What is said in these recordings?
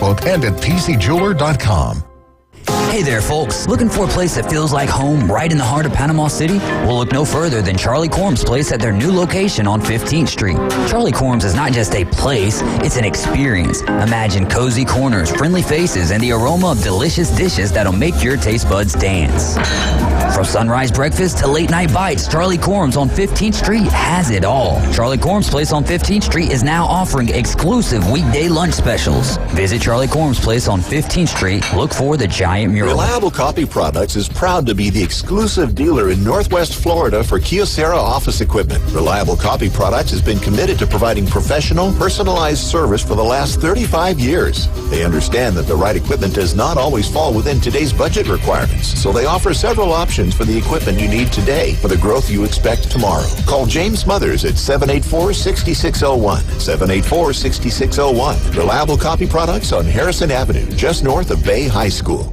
Facebook and at tcjeweler.com. Hey there, folks. Looking for a place that feels like home right in the heart of Panama City? Well, look no further than Charlie Corm's place at their new location on 15th Street. Charlie Corm's is not just a place, it's an experience. Imagine cozy corners, friendly faces, and the aroma of delicious dishes that'll make your taste buds dance. From sunrise breakfast to late night bites, Charlie Corm's on 15th Street has it all. Charlie Corm's place on 15th Street is now offering exclusive weekday lunch specials. Visit Charlie Corm's place on 15th Street. Look for the giant mural. Reliable Copy Products is proud to be the exclusive dealer in Northwest Florida for Kyocera office equipment. Reliable Copy Products has been committed to providing professional, personalized service for the last 35 years. They understand that the right equipment does not always fall within today's budget requirements, so they offer several options for the equipment you need today for the growth you expect tomorrow. Call James Smothers at 784-6601. 784-6601. Reliable Copy Products on Harrison Avenue, just north of Bay High School.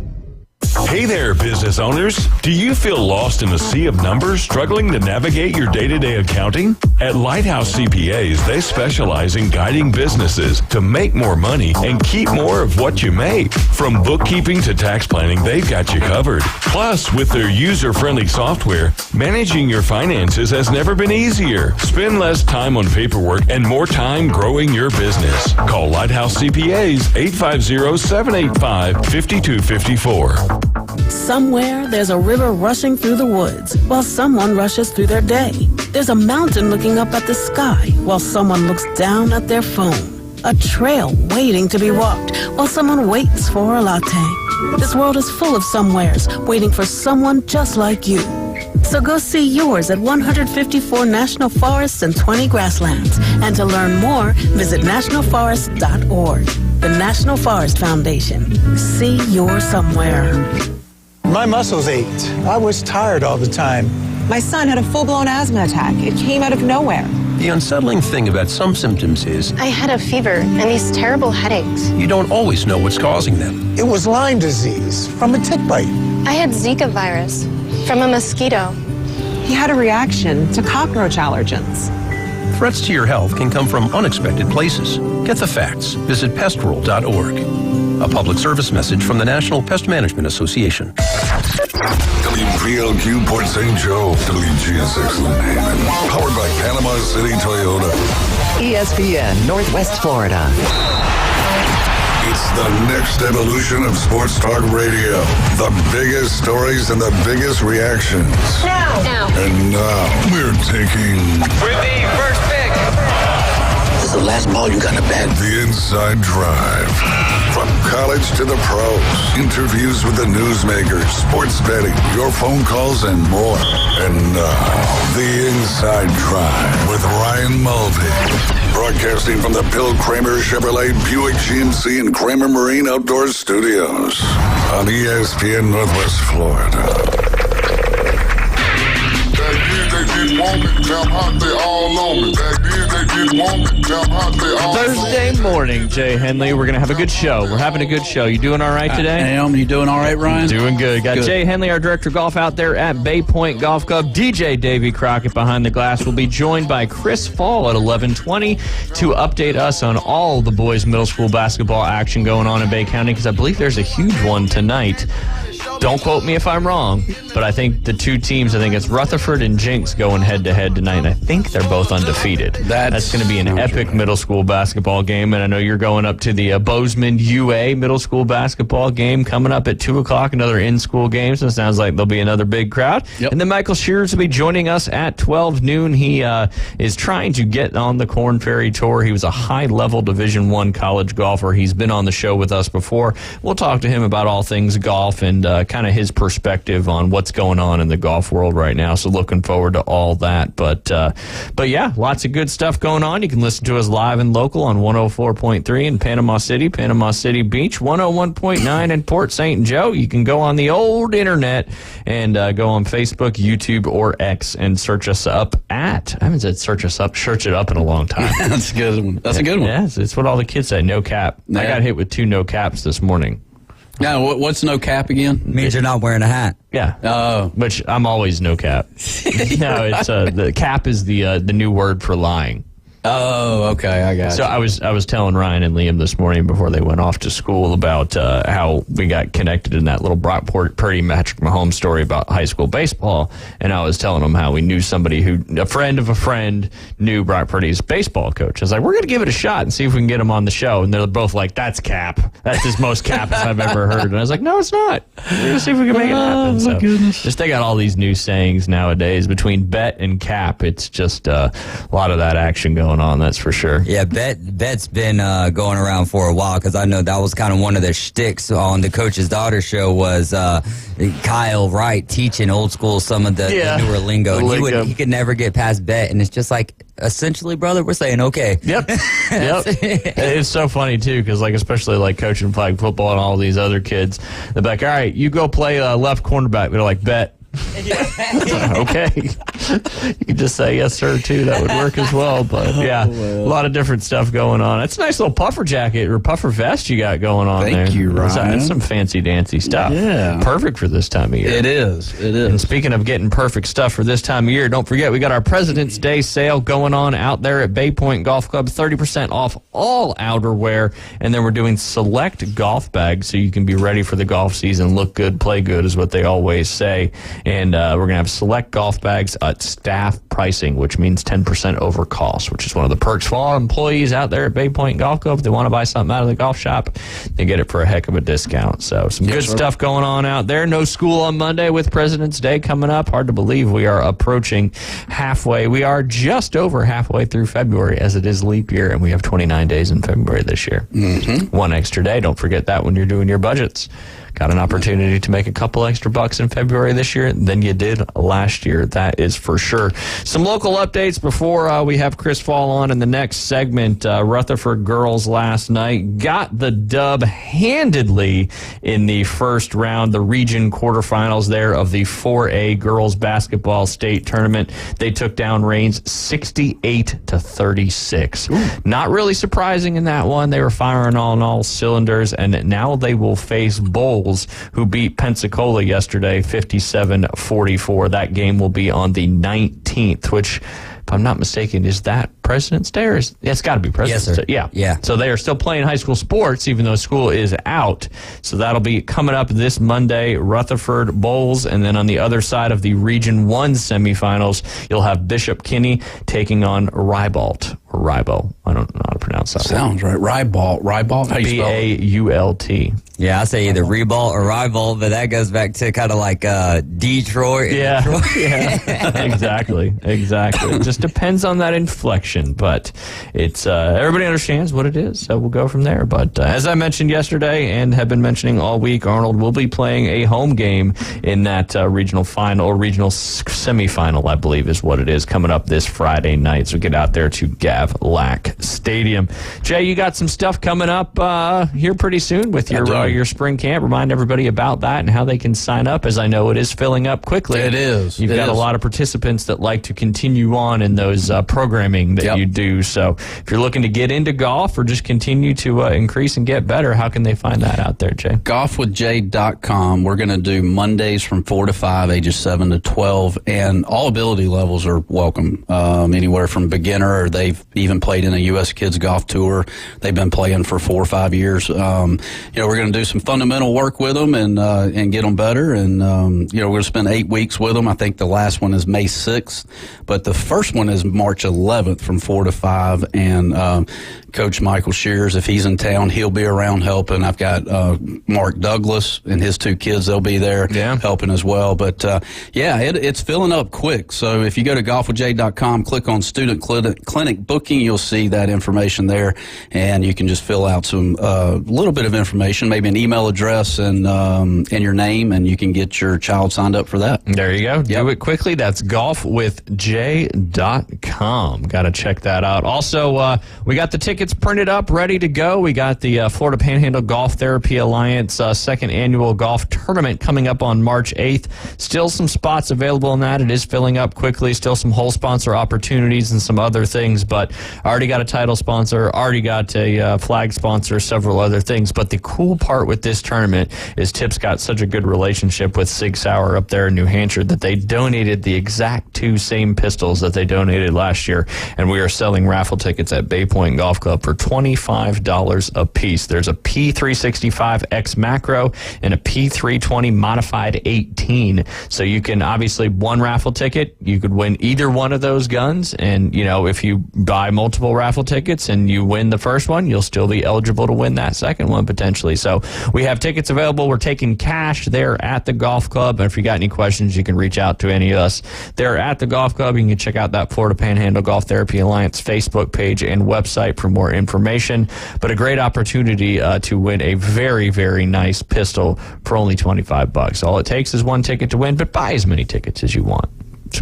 Hey there, business owners. Do you feel lost in a sea of numbers, struggling to navigate your day-to-day accounting? At Lighthouse CPAs, they specialize in guiding businesses to make more money and keep more of what you make. From bookkeeping to tax planning, they've got you covered. Plus, with their user-friendly software, managing your finances has never been easier. Spend less time on paperwork and more time growing your business. Call Lighthouse CPAs 850-785-5254. Somewhere there's a river rushing through the woods while someone rushes through their day. There's a mountain looking up at the sky while someone looks down at their phone. A trail waiting to be walked while someone waits for a latte. This world is full of somewheres waiting for someone just like you. So go see yours at 154 national forests and 20 grasslands. And to learn more, visit nationalforest.org. The National Forest Foundation. See your somewhere. My muscles ached. I was tired all the time. My son had a full-blown asthma attack. It came out of nowhere. The unsettling thing about some symptoms is I had a fever and these terrible headaches. You don't always know what's causing them. It was Lyme disease from a tick bite. I had Zika virus from a mosquito. He had a reaction to cockroach allergens. Threats to your health can come from unexpected places. Get the facts. Visit pestrule.org. A public service message from the National Pest Management Association. WPLQ Port St. Joe, WGSX Lynn, powered by Panama City Toyota. ESPN Northwest Florida. It's the next evolution of sports talk radio. The biggest stories and the biggest reactions. Now. And now we're taking with the first pick. This is the last ball you got in the bag. The Inside Drive. From college to the pros, interviews with the newsmakers, sports betting, your phone calls, and more. And now, The Inside Drive with Ryan Mulvey. Broadcasting from the Bill Kramer Chevrolet Buick GMC and Kramer Marine Outdoor Studios on ESPN Northwest Florida. Thursday morning, Jay Henley. We're going to have a good show. We're having a good show. You doing all right today? I am. You doing all right, Ryan? Doing good. Got Jay Henley, our director of golf, out there at Bay Point Golf Club. DJ Davey Crockett behind the glass will be joined by Chris Fall at 11:20 to update us on all the boys' middle school basketball action going on in Bay County, because I believe there's a huge one tonight. Don't quote me if I'm wrong, but I think the two teams, I think it's Rutherford and Jinx going head-to-head tonight, and I think they're both undefeated. That's going to be an epic middle school basketball game, and I know you're going up to the Bozeman UA middle school basketball game coming up at 2 o'clock, another in-school game, so it sounds like there'll be another big crowd. Yep. And then Michael Shears will be joining us at 12 noon. He is trying to get on the Korn Ferry Tour. He was a high-level Division I college golfer. He's been on the show with us before. We'll talk to him about all things golf and kind of his perspective on what's going on in the golf world right now. So looking forward to all that. But yeah, lots of good stuff going on. You can listen to us live and local on 104.3 in Panama City Beach, 101.9 in Port St. Joe. You can go on the old internet and go on Facebook, YouTube, or X and search us up at, I haven't said search us up, search it up in a long time. That's a good one. That's a good one. Yeah, it's what all the kids say, no cap. Yeah. I got hit with 2 no caps this morning. Now, what's no cap again? Means you're not wearing a hat. Yeah. Which I'm always no cap. No, it's the cap is the new word for lying. Oh, okay, I got So you. I was telling Ryan and Liam this morning before they went off to school about how we got connected in that little Brock Purdy, Patrick Mahomes story about high school baseball, and I was telling them how we knew somebody a friend of a friend knew Brock Purdy's baseball coach. I was like, we're going to give it a shot and see if we can get him on the show, and they're both like, that's cap. That's as most cap as I've ever heard. And I was like, no, it's not. We're going to see if we can make it happen. Oh, my goodness. Just they got all these new sayings nowadays between bet and cap. It's just a lot of that action going on, that's for sure. Yeah, bet's been going around for a while because I know that was kind of one of the shticks on the Coach's Daughter show was Kyle Wright teaching old school some of the newer lingo. And he could never get past bet, and it's just like, essentially, brother, we're saying okay. Yep. It's so funny too because especially coaching flag football and all these other kids, they're like, all right, you go play left cornerback. They're like, bet. Okay. You can just say yes sir too. That would work as well. But yeah, a lot of different stuff going on. It's a nice little puffer jacket or puffer vest you got going on there. Thank you, Ryan. It's some fancy dancy stuff. Yeah. Perfect for this time of year. It is. And speaking of getting perfect stuff for this time of year, don't forget we got our President's Day sale going on out there at Bay Point Golf Club. 30% off all outerwear, and then we're doing select golf bags so you can be ready for the golf season. Look good, play good is what they always say. And we're going to have select golf bags at staff pricing, which means 10% over cost, which is one of the perks for all employees out there at Bay Point Golf Club. If they want to buy something out of the golf shop, they get it for a heck of a discount. So some good stuff going on out there. No school on Monday with President's Day coming up. Hard to believe we are approaching halfway. We are just over halfway through February as it is leap year, and we have 29 days in February this year. One extra day. Don't forget that when you're doing your budgets. Got an opportunity to make a couple extra bucks in February this year than you did last year. That is for sure. Some local updates before we have Chris Fall on in the next segment. Rutherford girls last night got the dub handedly in the first round, the region quarterfinals there of the 4A girls basketball state tournament. They took down Raines 68-36. Not really surprising in that one. They were firing on all cylinders, and now they will face Bowles, who beat Pensacola yesterday 57-44. That game will be on the 19th, which, if I'm not mistaken, is that President's Day? Or it's got to be President's Day. Yeah. So they are still playing high school sports, even though school is out. So that'll be coming up this Monday, Rutherford Bowles. And then on the other side of the Region 1 semifinals, you'll have Bishop Kinney taking on Rybolt. Or Rybo. I don't know how to pronounce that. Sounds right. Rybolt. How you spell it? B-A-U-L-T. Yeah, I say either Revolt or Rybolt, but that goes back to kind of like Detroit. Yeah, exactly. It just depends on that inflection, but it's everybody understands what it is, so we'll go from there. But as I mentioned yesterday and have been mentioning all week, Arnold will be playing a home game in that regional final or regional semifinal, I believe is what it is, coming up this Friday night. So get out there to Gavlack Stadium. Jay, you got some stuff coming up here pretty soon with your spring camp. Remind everybody about that and how they can sign up, as I know it is filling up quickly. It is. You've got a lot of participants that like to continue on in those programming that you do. So if you're looking to get into golf or just continue to increase and get better, how can they find that out there, Jay? Golfwithjay.com. We're going to do Mondays from 4 to 5, ages 7 to 12, and all ability levels are welcome. Anywhere from beginner, or they've even played in a U.S. Kids Golf Tour. They've been playing for 4 or 5 years. We're going to do some fundamental work with them and get them better. And, we're going to spend 8 weeks with them. I think the last one is May 6th, but the first one is March 11th from 4 to 5. And Coach Michael Shears, if he's in town, he'll be around helping. I've got Mark Douglas and his 2 kids. They'll be there helping as well. But, it's filling up quick. So if you go to golfwithjay.com, click on Student Clinic Booking, you'll see that information there. And you can just fill out some little bit of information, maybe an email address and your name, and you can get your child signed up for that. There you go. Do it quickly. That's golfwithjay.com. Got to check that out. Also, we got the ticket tickets printed up, ready to go. We got the Florida Panhandle Golf Therapy Alliance second annual golf tournament coming up on March 8th. Still some spots available in that. It is filling up quickly. Still some whole sponsor opportunities and some other things, but I already got a title sponsor, already got a flag sponsor, several other things. But the cool part with this tournament is Tip's got such a good relationship with Sig Sauer up there in New Hampshire that they donated the exact two same pistols that they donated last year, and we are selling raffle tickets at Bay Point Golf Club for $25 a piece. There's a P365X Macro and a P320 Modified 18. So you can obviously one raffle ticket, you could win either one of those guns, and if you buy multiple raffle tickets and you win the first one, you'll still be eligible to win that second one potentially. So we have tickets available. We're taking cash there at the golf club, and if you got any questions, you can reach out to any of us there at the golf club. You can check out that Florida Panhandle Golf Therapy Alliance Facebook page and website for more information. But a great opportunity to win a very, very nice pistol for only $25. All it takes is one ticket to win, but buy as many tickets as you want.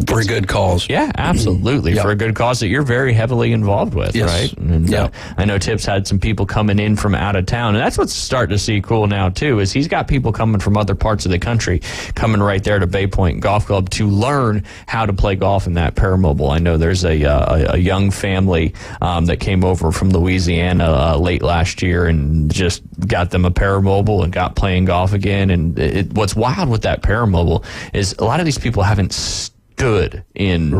For a good cause. Yeah, absolutely. Yep. For a good cause that you're very heavily involved with, yes. right? And yep. I know Tip's had some people coming in from out of town, and that's what's starting to see cool now, too, is he's got people coming from other parts of the country coming right there to Bay Point Golf Club to learn how to play golf in that Paramobile. I know there's a young family that came over from Louisiana late last year and just got them a Paramobile and got playing golf again. And what's wild with that Paramobile is a lot of these people haven't stood in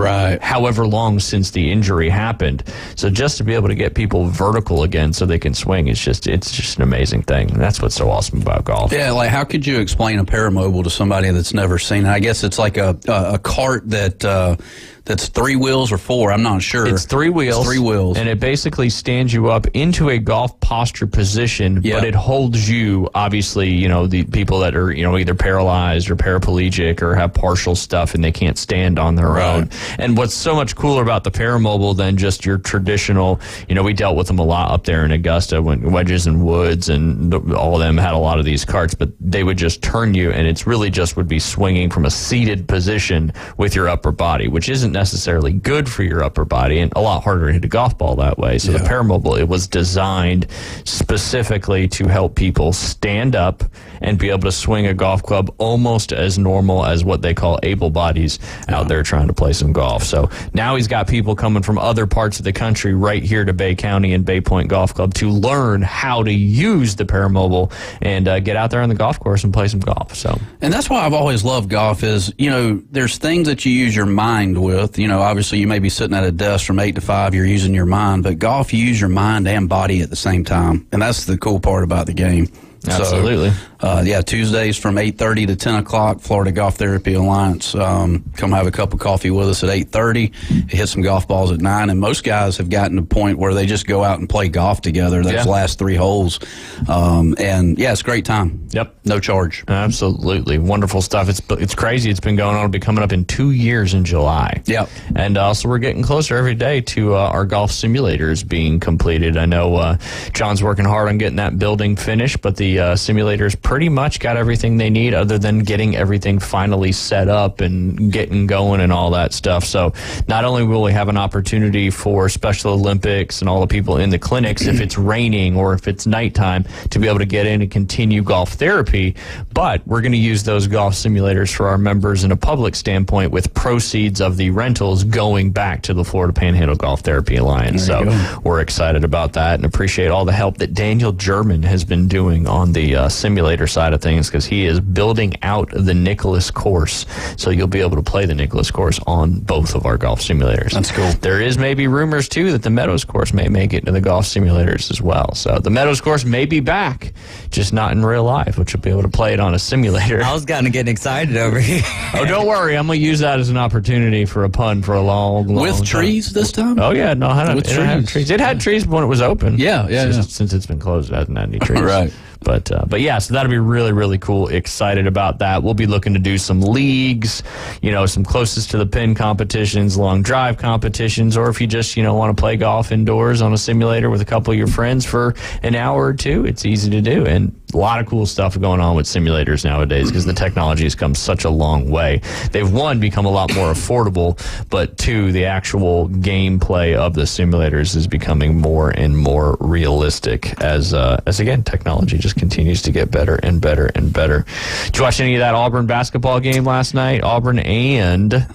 however long since the injury happened. So just to be able to get people vertical again so they can swing, it's just an amazing thing. That's what's so awesome about golf. Yeah, like how could you explain a Paramobile to somebody that's never seen it? I guess it's like a cart that's three wheels or four. I'm not sure. It's three wheels. It's 3 wheels. And it basically stands you up into a golf posture position, but it holds you, obviously, the people that are, either paralyzed or paraplegic or have partial stuff and they can't stand on their own. And what's so much cooler about the Paramobile than just your traditional, we dealt with them a lot up there in Augusta when Wedges and Woods and all of them had a lot of these carts, but they would just turn you and it's really just would be swinging from a seated position with your upper body, which isn't necessarily good for your upper body and a lot harder to hit a golf ball that way. So the Paramobile, it was designed specifically to help people stand up and be able to swing a golf club almost as normal as what they call able bodies out there trying to play some golf. So now he's got people coming from other parts of the country right here to Bay County and Bay Point Golf Club to learn how to use the Paramobile and get out there on the golf course and play some golf. And that's why I've always loved golf is, there's things that you use your mind with. Obviously you may be sitting at a desk from 8 to 5, you're using your mind, but golf, you use your mind and body at the same time. And that's the cool part about the game. Absolutely. So, Tuesdays from 8:30 to 10 o'clock, Florida Golf Therapy Alliance. Come have a cup of coffee with us at 8:30. Hit some golf balls at 9. And most guys have gotten to the point where they just go out and play golf together those last 3 holes. It's a great time. Yep. No charge. Absolutely. Wonderful stuff. It's crazy. It's been going on. It'll be coming up in 2 years in July. Yep. And also we're getting closer every day to our golf simulators being completed. I know John's working hard on getting that building finished, but the simulators pretty much got everything they need other than getting everything finally set up and getting going and all that stuff. So not only will we have an opportunity for Special Olympics and all the people in the clinics if it's raining or if it's nighttime to be able to get in and continue golf therapy, but we're going to use those golf simulators for our members in a public standpoint with proceeds of the rentals going back to the Florida Panhandle Golf Therapy Alliance. So we're excited about that and appreciate all the help that Daniel German has been doing on the simulator side of things because he is building out the Nicklaus course. So you'll be able to play the Nicklaus course on both of our golf simulators. That's cool. There is maybe rumors, too, that the Meadows course may make it into the golf simulators as well. So the Meadows course may be back, just not in real life, which you'll be able to play it on a simulator. I was kind of getting excited over here. Oh, don't worry. I'm going to use that as an opportunity for a pun for a long With time. trees this time? Oh, yeah. No, it had trees when it was open. Yeah. Since it's been closed, it hasn't had any trees. Right. But yeah, so that'll be really, really cool. Excited about that. We'll be looking to do some leagues, some closest to the pin competitions, long drive competitions, or if you just, want to play golf indoors on a simulator with a couple of your friends for an hour or two, it's easy to do. And a lot of cool stuff going on with simulators nowadays because the technology has come such a long way. They've, one, become a lot more affordable, but two, the actual gameplay of the simulators is becoming more and more realistic as again, technology just continues to get better and better and better. Did you watch any of that Auburn basketball game last night? Auburn and...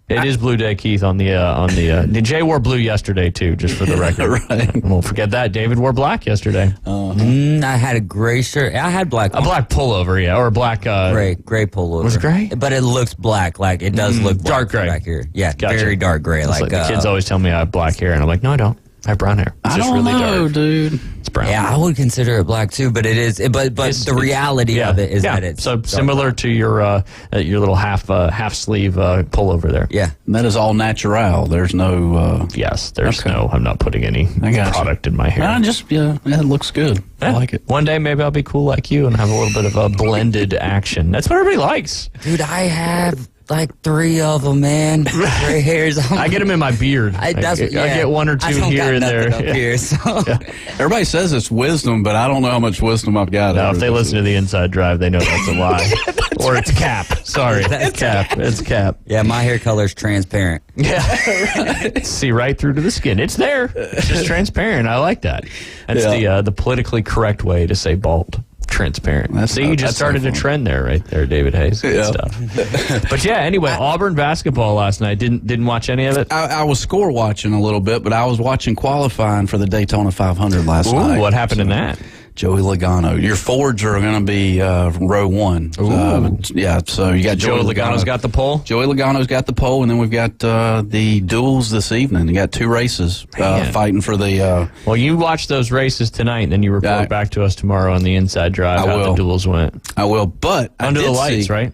It is Blue Day, Keith, on the Jay wore blue yesterday, too, just for the record. Right. Won't forget that. David wore black yesterday. I had a gray shirt. I had black. A black pullover, yeah, or a black... gray pullover. Was it gray? But it looks black. Like, it does look black dark gray back here. Yeah, Gotcha. very dark gray. Like the kids always tell me I have black hair, and I'm like, no, I don't. I have brown hair. It's I just don't really know, dark. dude. It's brown. Yeah, I would consider it black, too, but it is. But the reality of it is that it's... So similar to your little half sleeve pullover there. Yeah. And that is all natural. There's no... Yes, there's no... I'm not putting any product in my hair. It looks good. I like it. One day maybe I'll be cool like you and have a little bit of a blended action. That's what everybody likes. Dude, I have... like 3 of them, man. Gray hairs. I get them in my beard. I get 1 or 2 here and there. Up here, so. Everybody says it's wisdom, but I don't know how much wisdom I've got. No, if they listen to the Inside Drive, they know that's a lie. Or it's cap. Sorry, it's cap. It's cap. Yeah, my hair color is transparent. Yeah, see right through to the skin. It's there. It's just transparent. I like that. That's the politically correct way to say bald. Transparent. You just started a trend there, right there, David Hayes. Good stuff. But yeah, anyway, Auburn basketball last night. Didn't watch any of it. I was score watching a little bit, but I was watching qualifying for the Daytona 500 last night. What happened in that? Joey Logano. Your forwards are going to be row 1. So you got Joey Logano's got the pole. Joey Logano's got the pole, and then we've got the duels this evening. You got 2 races fighting for the. Well, you watch those races tonight, and then you report back to us tomorrow on the Inside Drive how the duels went. I will, but under the lights, right?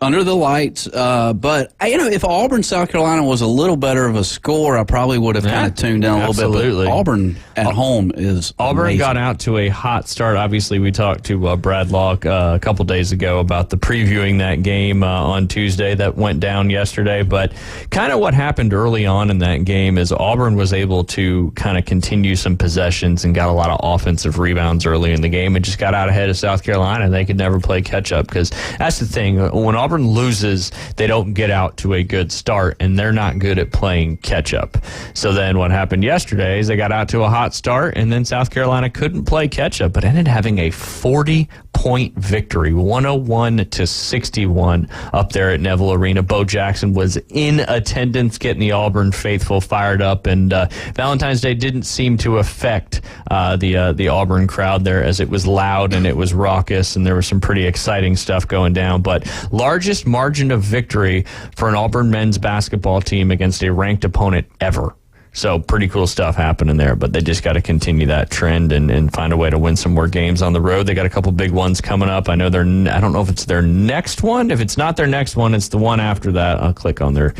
Under the lights, but if Auburn, South Carolina was a little better of a score, I probably would have kind of tuned down a little bit. But Auburn at home is Auburn amazing. Got out to a hot start. Obviously, we talked to Brad Locke a couple days ago about the previewing that game on Tuesday that went down yesterday. But kind of what happened early on in that game is Auburn was able to kind of continue some possessions and got a lot of offensive rebounds early in the game and just got out ahead of South Carolina. They could never play catch up because that's the thing. When Auburn loses, they don't get out to a good start, and they're not good at playing catch-up. So then what happened yesterday is they got out to a hot start, and then South Carolina couldn't play catch-up, but ended having a 40-point victory, 101-61 up there at Neville Arena. Bo Jackson was in attendance, getting the Auburn faithful fired up, and Valentine's Day didn't seem to affect the Auburn crowd there, as it was loud and it was raucous, and there was some pretty exciting stuff going down. But largest margin of victory for an Auburn men's basketball team against a ranked opponent ever. So pretty cool stuff happening there, but they just got to continue that trend and find a way to win some more games on the road. They got a couple big ones coming up. I know I don't know if it's their next one. If it's not their next one, it's the one after that. I'll click on their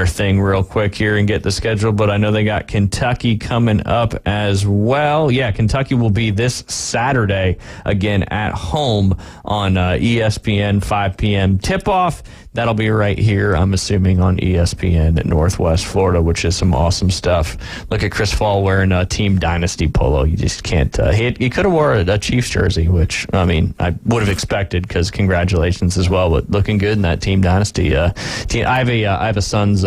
thing real quick here and get the schedule, but I know they got Kentucky coming up as well. Yeah, Kentucky will be this Saturday again at home on ESPN 5 p.m. tip-off. That'll be right here, I'm assuming, on ESPN at Northwest Florida, which is some awesome stuff. Look at Chris Fall wearing a Team Dynasty polo. You just can't. He could have wore a Chiefs jersey, which, I mean, I would have expected because congratulations as well. But looking good in that Team Dynasty team. I have a Suns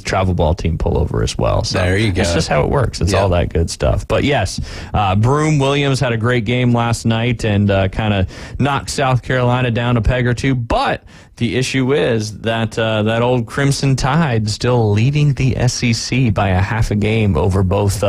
travel ball team pullover as well. So there you go. It's just how it works. It's all that good stuff. But yes, Broome Williams had a great game last night and kind of knocked South Carolina down a peg or two. But the issue is that that old Crimson Tide still leading the SEC by a half a game over both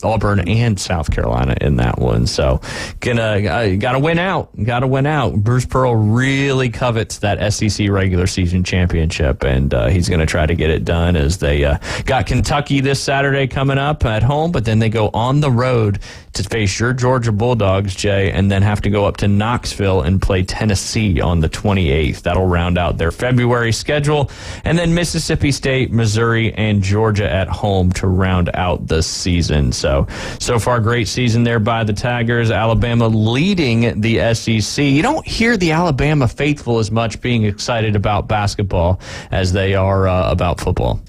Auburn and South Carolina in that one. So gotta win out. Bruce Pearl really covets that SEC regular season championship, and he's gonna try to get it done as they got Kentucky this Saturday coming up at home, but then they go on the road to face your Georgia Bulldogs, Jay, and then have to go up to Knoxville and play Tennessee on the 28th. That'll round out their February schedule. And then Mississippi State, Missouri, and Georgia at home to round out the season. So So far, great season there by the Tigers. Alabama leading the SEC. You don't hear the Alabama faithful as much being excited about basketball as they are about football.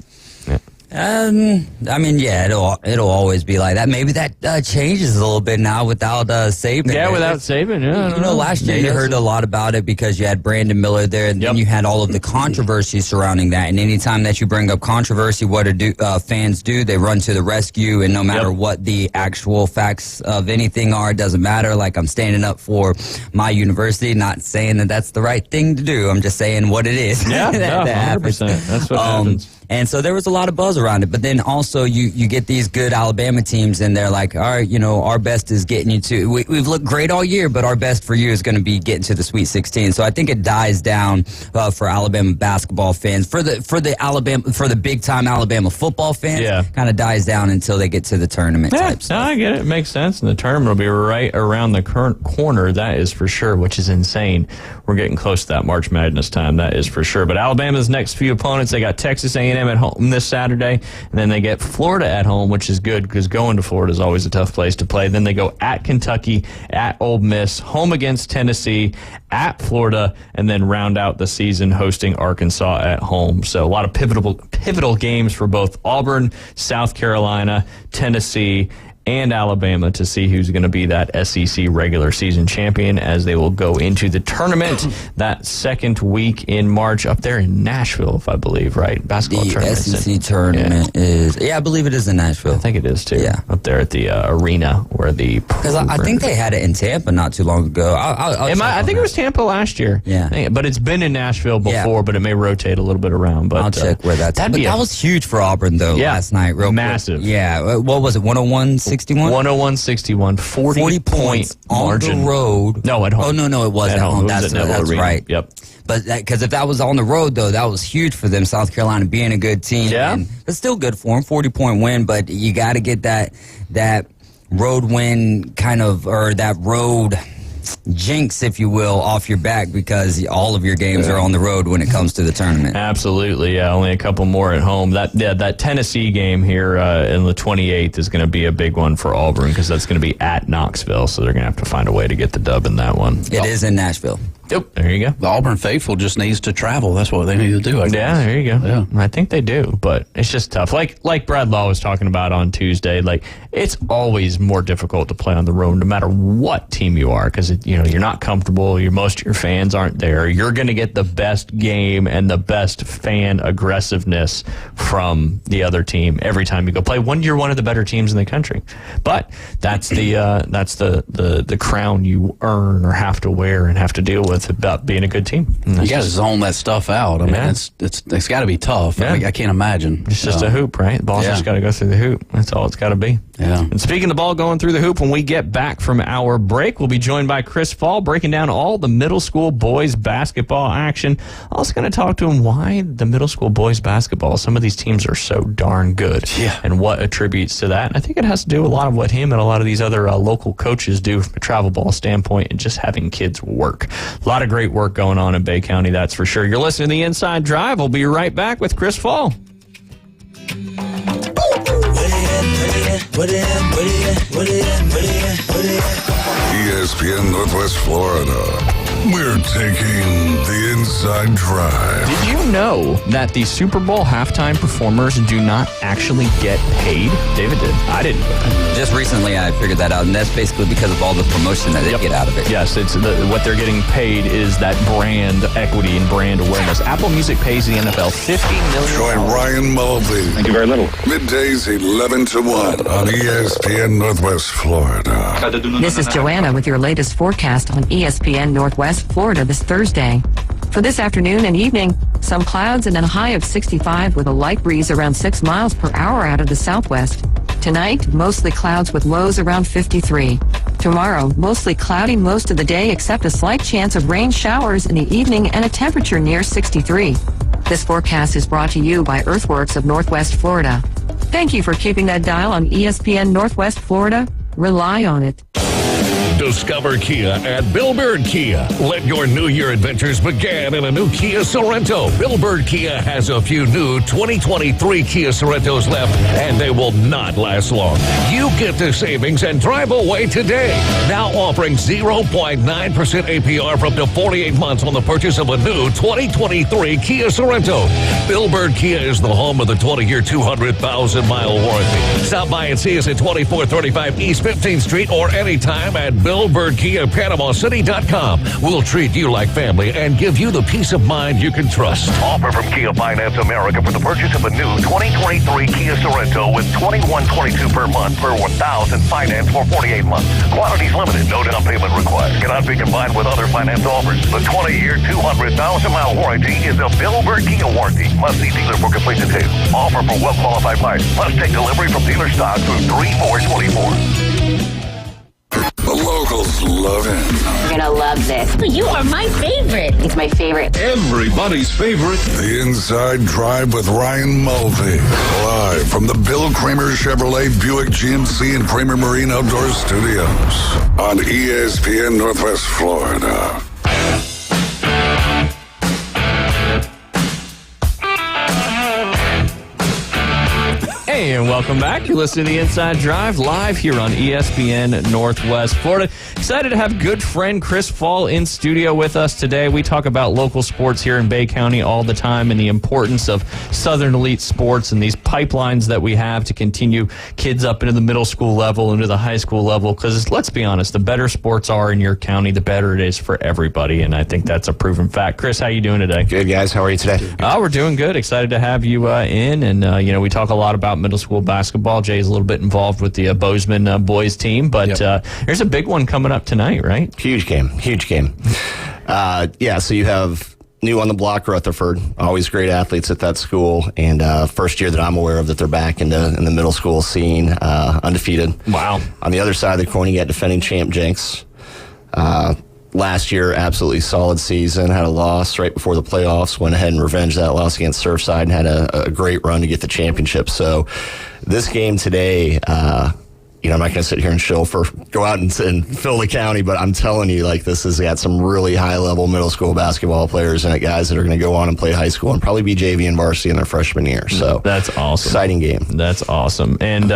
Yeah. I mean, yeah, it'll always be like that. Maybe that changes a little bit now without Saban. Yeah, without Saban, yeah. You know, last year you heard a lot about it because you had Brandon Miller there, and then you had all of the controversy surrounding that. And anytime that you bring up controversy, what do fans do? They run to the rescue, and no matter what the actual facts of anything are, it doesn't matter. Like, I'm standing up for my university, not saying that that's the right thing to do. I'm just saying what it is. Yeah, that 100%. That's what happens. And so there was a lot of buzz around it. But then also you get these good Alabama teams, and they're like, all right, you know, our best is getting you to, we've looked great all year, but our best for you is going to be getting to the Sweet 16. So I think it dies down for Alabama basketball fans. For the big time Alabama football fans, kind of dies down until they get to the tournament type stuff. No, I get it. It makes sense. And the tournament will be right around the current corner, that is for sure, which is insane. We're getting close to that March Madness time, that is for sure. But Alabama's next few opponents, they got Texas A&M at home this Saturday, and then they get Florida at home, which is good because going to Florida is always a tough place to play. Then they go at Kentucky, at Ole Miss, home against Tennessee, at Florida, and then round out the season hosting Arkansas at home. So a lot of pivotal games for both Auburn, South Carolina, Tennessee, and Alabama to see who's going to be that SEC regular season champion as they will go into the tournament that second week in March up there in Nashville, if I believe, right? Basketball tournament. The SEC tournament is, I believe it is in Nashville. I think it is too. Yeah. Up there at the arena where the... Because I think they had it in Tampa not too long ago. I think it was Tampa last year. Yeah. But it's been in Nashville before, but it may rotate a little bit around. But I'll check where that's at. But that was huge for Auburn, though, last night. Real massive. Quick. Yeah. What was it, 101-61? 101-61, 40 points on margin. the road. No, at home. Oh, no, it was at home. That's right. Yep. But because if that was on the road, though, that was huge for them, South Carolina being a good team. Yeah. And it's still good for them, 40-point win, but you got to get that road win kind of, or that road jinx, if you will, off your back because all of your games are on the road when it comes to the tournament. Absolutely, yeah. Only a couple more at home. That Tennessee game here in the 28th is going to be a big one for Auburn because that's going to be at Knoxville, so they're going to have to find a way to get the dub in that one. It is in Nashville. Yep, there you go. The Auburn faithful just needs to travel. That's what they need to do, I guess. Yeah, there you go. Yeah. I think they do, but it's just tough. Like Brad Law was talking about on Tuesday, like it's always more difficult to play on the road no matter what team you are because you're not comfortable. Most of your fans aren't there. You're going to get the best game and the best fan aggressiveness from the other team every time you go play. You're one of the better teams in the country, but that's the crown you earn or have to wear and have to deal with about being a good team. You got to zone that stuff out. I mean, it's got to be tough. Yeah. I can't imagine. It's just a hoop, right? The ball's just got to go through the hoop. That's all it's got to be. Yeah. And speaking of the ball going through the hoop, when we get back from our break, we'll be joined by Chris Fall breaking down all the middle school boys basketball action. Also going to talk to him why the middle school boys basketball, some of these teams are so darn good and what attributes to that. And I think it has to do with a lot of what him and a lot of these other local coaches do from a travel ball standpoint and just having kids work. A lot of great work going on in Bay County, that's for sure. You're listening to The Inside Drive. We'll be right back with Chris Fall. ESPN Northwest Florida. We're taking the Inside Drive. Did you know that the Super Bowl halftime performers do not actually get paid? David did. I didn't. Just recently I figured that out, and that's basically because of all the promotion that they get out of it. Yes, it's what they're getting paid is that brand equity and brand awareness. Apple Music pays the NFL $50 million. Join Ryan Mulvey. Thank you very little. Middays 11 to 1 on ESPN Northwest Florida. This is Joanna with your latest forecast on ESPN Northwest Florida this Thursday. For this afternoon and evening, some clouds and a high of 65 with a light breeze around 6 miles per hour out of the southwest. Tonight, mostly clouds with lows around 53. Tomorrow, mostly cloudy most of the day except a slight chance of rain showers in the evening and a temperature near 63. This forecast is brought to you by Earthworks of Northwest Florida. Thank you for keeping that dial on ESPN Northwest Florida. Rely on it. Discover Kia at Bill Bird Kia. Let your New Year adventures begin in a new Kia Sorento. Bill Bird Kia has a few new 2023 Kia Sorentos left, and they will not last long. You get the savings and drive away today. Now offering 0.9% APR for up to 48 months on the purchase of a new 2023 Kia Sorento. Bill Bird Kia is the home of the 20-year, 200,000-mile warranty. Stop by and see us at 2435 East 15th Street or anytime at BillBirdKiaPanamaCity.com. We'll treat you like family and give you the peace of mind you can trust. Offer from Kia Finance America for the purchase of a new 2023 Kia Sorento with $21.22 per month for $1,000 finance for 48 months. Quantities limited. No down payment required. Cannot be combined with other finance offers. The 20-year, 200,000-mile warranty is a Bill Bird Kia warranty. Must see dealer for complete details. Offer for well-qualified buyers. Must take delivery from dealer stock through 3/4/24. The locals love him. You're gonna love this. You are my favorite. It's my favorite. Everybody's favorite. The Inside Drive with Ryan Mulvey. Live from the Bill Kramer Chevrolet Buick GMC and Kramer Marine Outdoor Studios on ESPN Northwest Florida. Hey, and welcome back. You're listening to The Inside Drive live here on ESPN Northwest Florida. Excited to have good friend Chris Fall in studio with us today. We talk about local sports here in Bay County all the time and the importance of Southern Elite sports and these pipelines that we have to continue kids up into the middle school level, into the high school level. Because let's be honest, the better sports are in your county, the better it is for everybody. And I think that's a proven fact. Chris, how you doing today? Good, guys. How are you today? We're doing good. Excited to have you in. And, we talk a lot about middle school basketball. Jay's a little bit involved with the Bozeman boys team, but there's a big one coming up tonight, right? Huge game. So you have new on the block, Rutherford, always great athletes at that school, and first year that I'm aware of that they're back in the middle school scene, undefeated. Wow. On the other side of the coin, you got defending champ Jenks. Last year, absolutely solid season, had a loss right before the playoffs, went ahead and revenged that loss against Surfside and had a great run to get the championship. So this game today, I'm not going to sit here and go out and fill the county, but I'm telling you, this has got some really high-level middle school basketball players in it, guys that are going to go on and play high school and probably be JV and varsity in their freshman year. So that's awesome. Exciting game. That's awesome. And,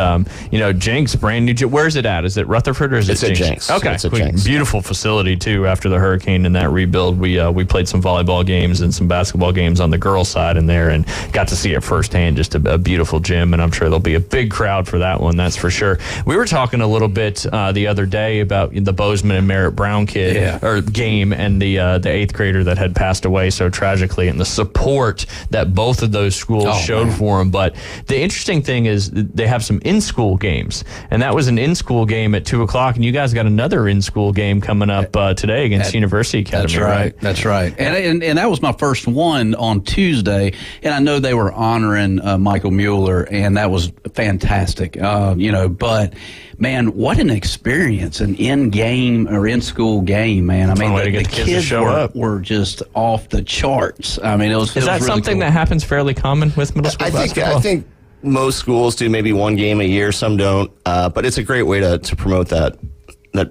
Jenks, brand new. Where's it at? Is it Rutherford or is it Jenks? Okay. It's at Jenks. Beautiful facility, too, after the hurricane and that rebuild. We played some volleyball games and some basketball games on the girls' side in there and got to see it firsthand. Just a beautiful gym, and I'm sure there'll be a big crowd for that one, that's for sure. We were talking a little bit the other day about the Bozeman and Merritt Brown game and the 8th grader that had passed away so tragically, and the support that both of those schools showed for him. But the interesting thing is they have some in-school games, and that was an in-school game at 2:00, and you guys got another in-school game coming up today against University Academy. That's right. And that was my first one on Tuesday, and I know they were honoring Michael Mueller, and that was fantastic. But man, what an experience, an in-game or in-school game, man. I mean, the kids were just off the charts. I mean, it was Is that really something cool. that happens fairly common with middle school basketball? I think most schools do maybe one game a year, some don't, but it's a great way to promote that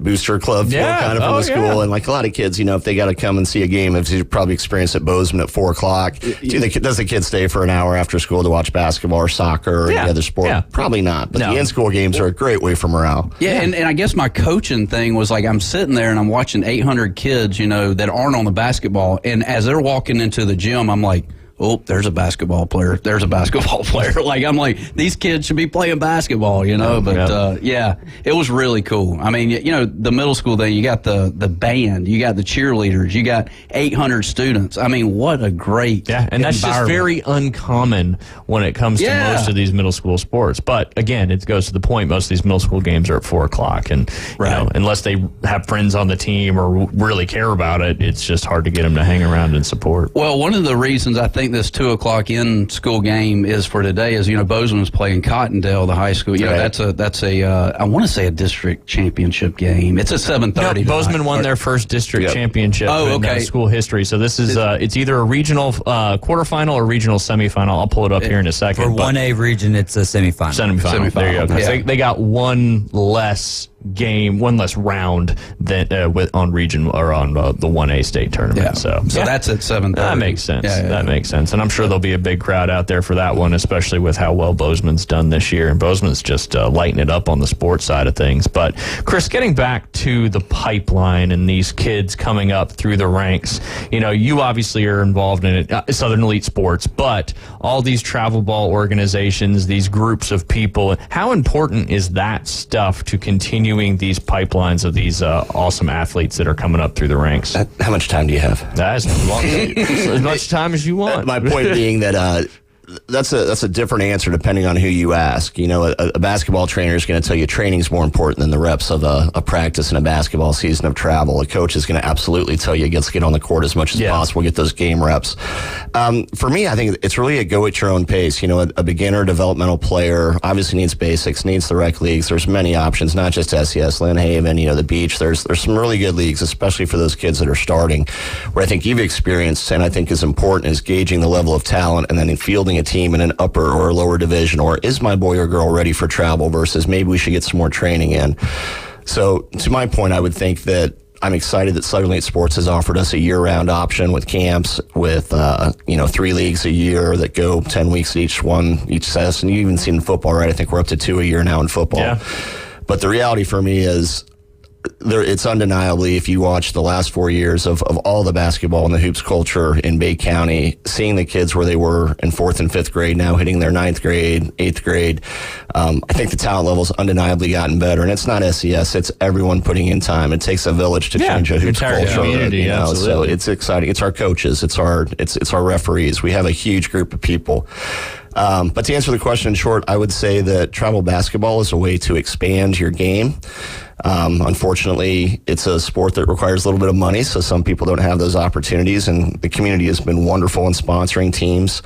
booster club feel kind of from the school. And a lot of kids, if they got to come and see a game, if you probably experienced at Bozeman at 4:00, does the kid stay for an hour after school to watch basketball or soccer or any other sport? Yeah. Probably not. But the in-school games are a great way for morale. Yeah, and I guess my coaching thing was I'm sitting there and I'm watching 800 kids, that aren't on the basketball. And as they're walking into the gym, I'm like, oh, there's a basketball player. There's a basketball player. These kids should be playing basketball, But, it was really cool. I mean, the middle school thing, you got the band, you got the cheerleaders, you got 800 students. I mean, what a great and that's just very uncommon when it comes to most of these middle school sports. But, again, it goes to the point, most of these middle school games are at 4:00. And, unless they have friends on the team or really care about it, it's just hard to get them to hang around and support. Well, one of the reasons I think this 2:00 in-school game is for today is, Bozeman's playing Cottondale, the high school. That's a I want to say a district championship game. It's at 7:30. No, Bozeman won their first district championship in school history. So this is it's either a regional quarterfinal or regional semifinal. I'll pull it up here in a second. For 1A region, it's a semifinal. There you go. Yeah. They got one less game, one less round than on region or on the 1A state tournament. Yeah. So that's at 7:30. That makes sense. Yeah. That makes sense. And I'm sure there'll be a big crowd out there for that one, especially with how well Bozeman's done this year. And Bozeman's just lighting it up on the sports side of things. But Chris, getting back to the pipeline and these kids coming up through the ranks, you obviously are involved in it, Southern Elite Sports, but all these travel ball organizations, these groups of people, how important is that stuff to continuing these pipelines of these awesome athletes that are coming up through the ranks? How much time do you have? That's as much time as you want. My point being that that's a different answer depending on who you ask. A basketball trainer is going to tell you training is more important than the reps of a practice in a basketball season of travel. A coach is going to absolutely tell you get on the court as much as possible, get those game reps. For me, I think it's really a go at your own pace. A beginner developmental player obviously needs basics, needs the rec leagues. There's many options, not just SES, Lynn Haven, the beach. There's some really good leagues, especially for those kids that are starting, where I think you've experienced and I think is important is gauging the level of talent and then fielding a team in an upper or lower division, or is my boy or girl ready for travel versus maybe we should get some more training in. So to my point, I would think that I'm excited that Southern Elite Sports has offered us a year-round option with camps, with 3 leagues a year that go 10 weeks each session. And you even seen in football, right? I think we're up to 2 a year now in football. Yeah. But the reality for me is it's undeniably, if you watch the last 4 years of all the basketball and the hoops culture in Bay County, seeing the kids where they were in 4th and 5th grade now hitting their 9th grade, 8th grade, I think the talent level's undeniably gotten better. And it's not SES, it's everyone putting in time. It takes a village to change a hoops culture. Community, so it's exciting. It's our coaches, it's our referees. We have a huge group of people. But to answer the question in short, I would say that travel basketball is a way to expand your game. Unfortunately, it's a sport that requires a little bit of money, so some people don't have those opportunities, and the community has been wonderful in sponsoring teams.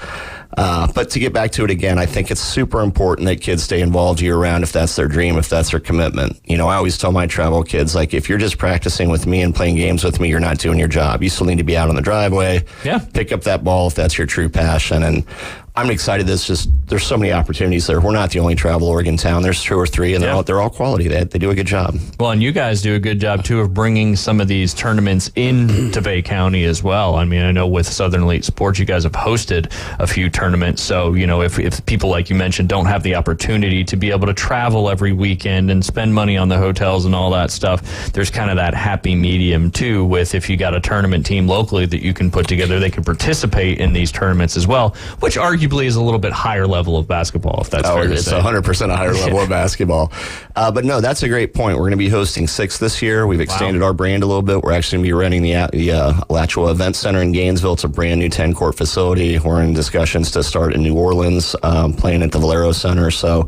But to get back to it again, I think it's super important that kids stay involved year-round if that's their dream, if that's their commitment. I always tell my travel kids, if you're just practicing with me and playing games with me, you're not doing your job. You still need to be out on the driveway, pick up that ball if that's your true passion. And I'm excited. There's so many opportunities there. We're not the only travel org in town. There's 2 or 3, and they're all quality. They do a good job. Well, and you guys do a good job, too, of bringing some of these tournaments into Bay County as well. I mean, I know with Southern Elite Sports, you guys have hosted a few tournaments. So, if people, like you mentioned, don't have the opportunity to be able to travel every weekend and spend money on the hotels and all that stuff, there's kind of that happy medium, too, with if you got a tournament team locally that you can put together, they can participate in these tournaments as well, which arguably is a little bit higher level of basketball, if that's fair to say. It's 100% a higher level of basketball. But no, that's a great point. We're going to be hosting 6 this year. We've expanded our brand a little bit. We're actually going to be renting the Alachua Event Center in Gainesville. It's a brand new 10-court facility. We're in discussions to start in New Orleans, playing at the Valero Center. So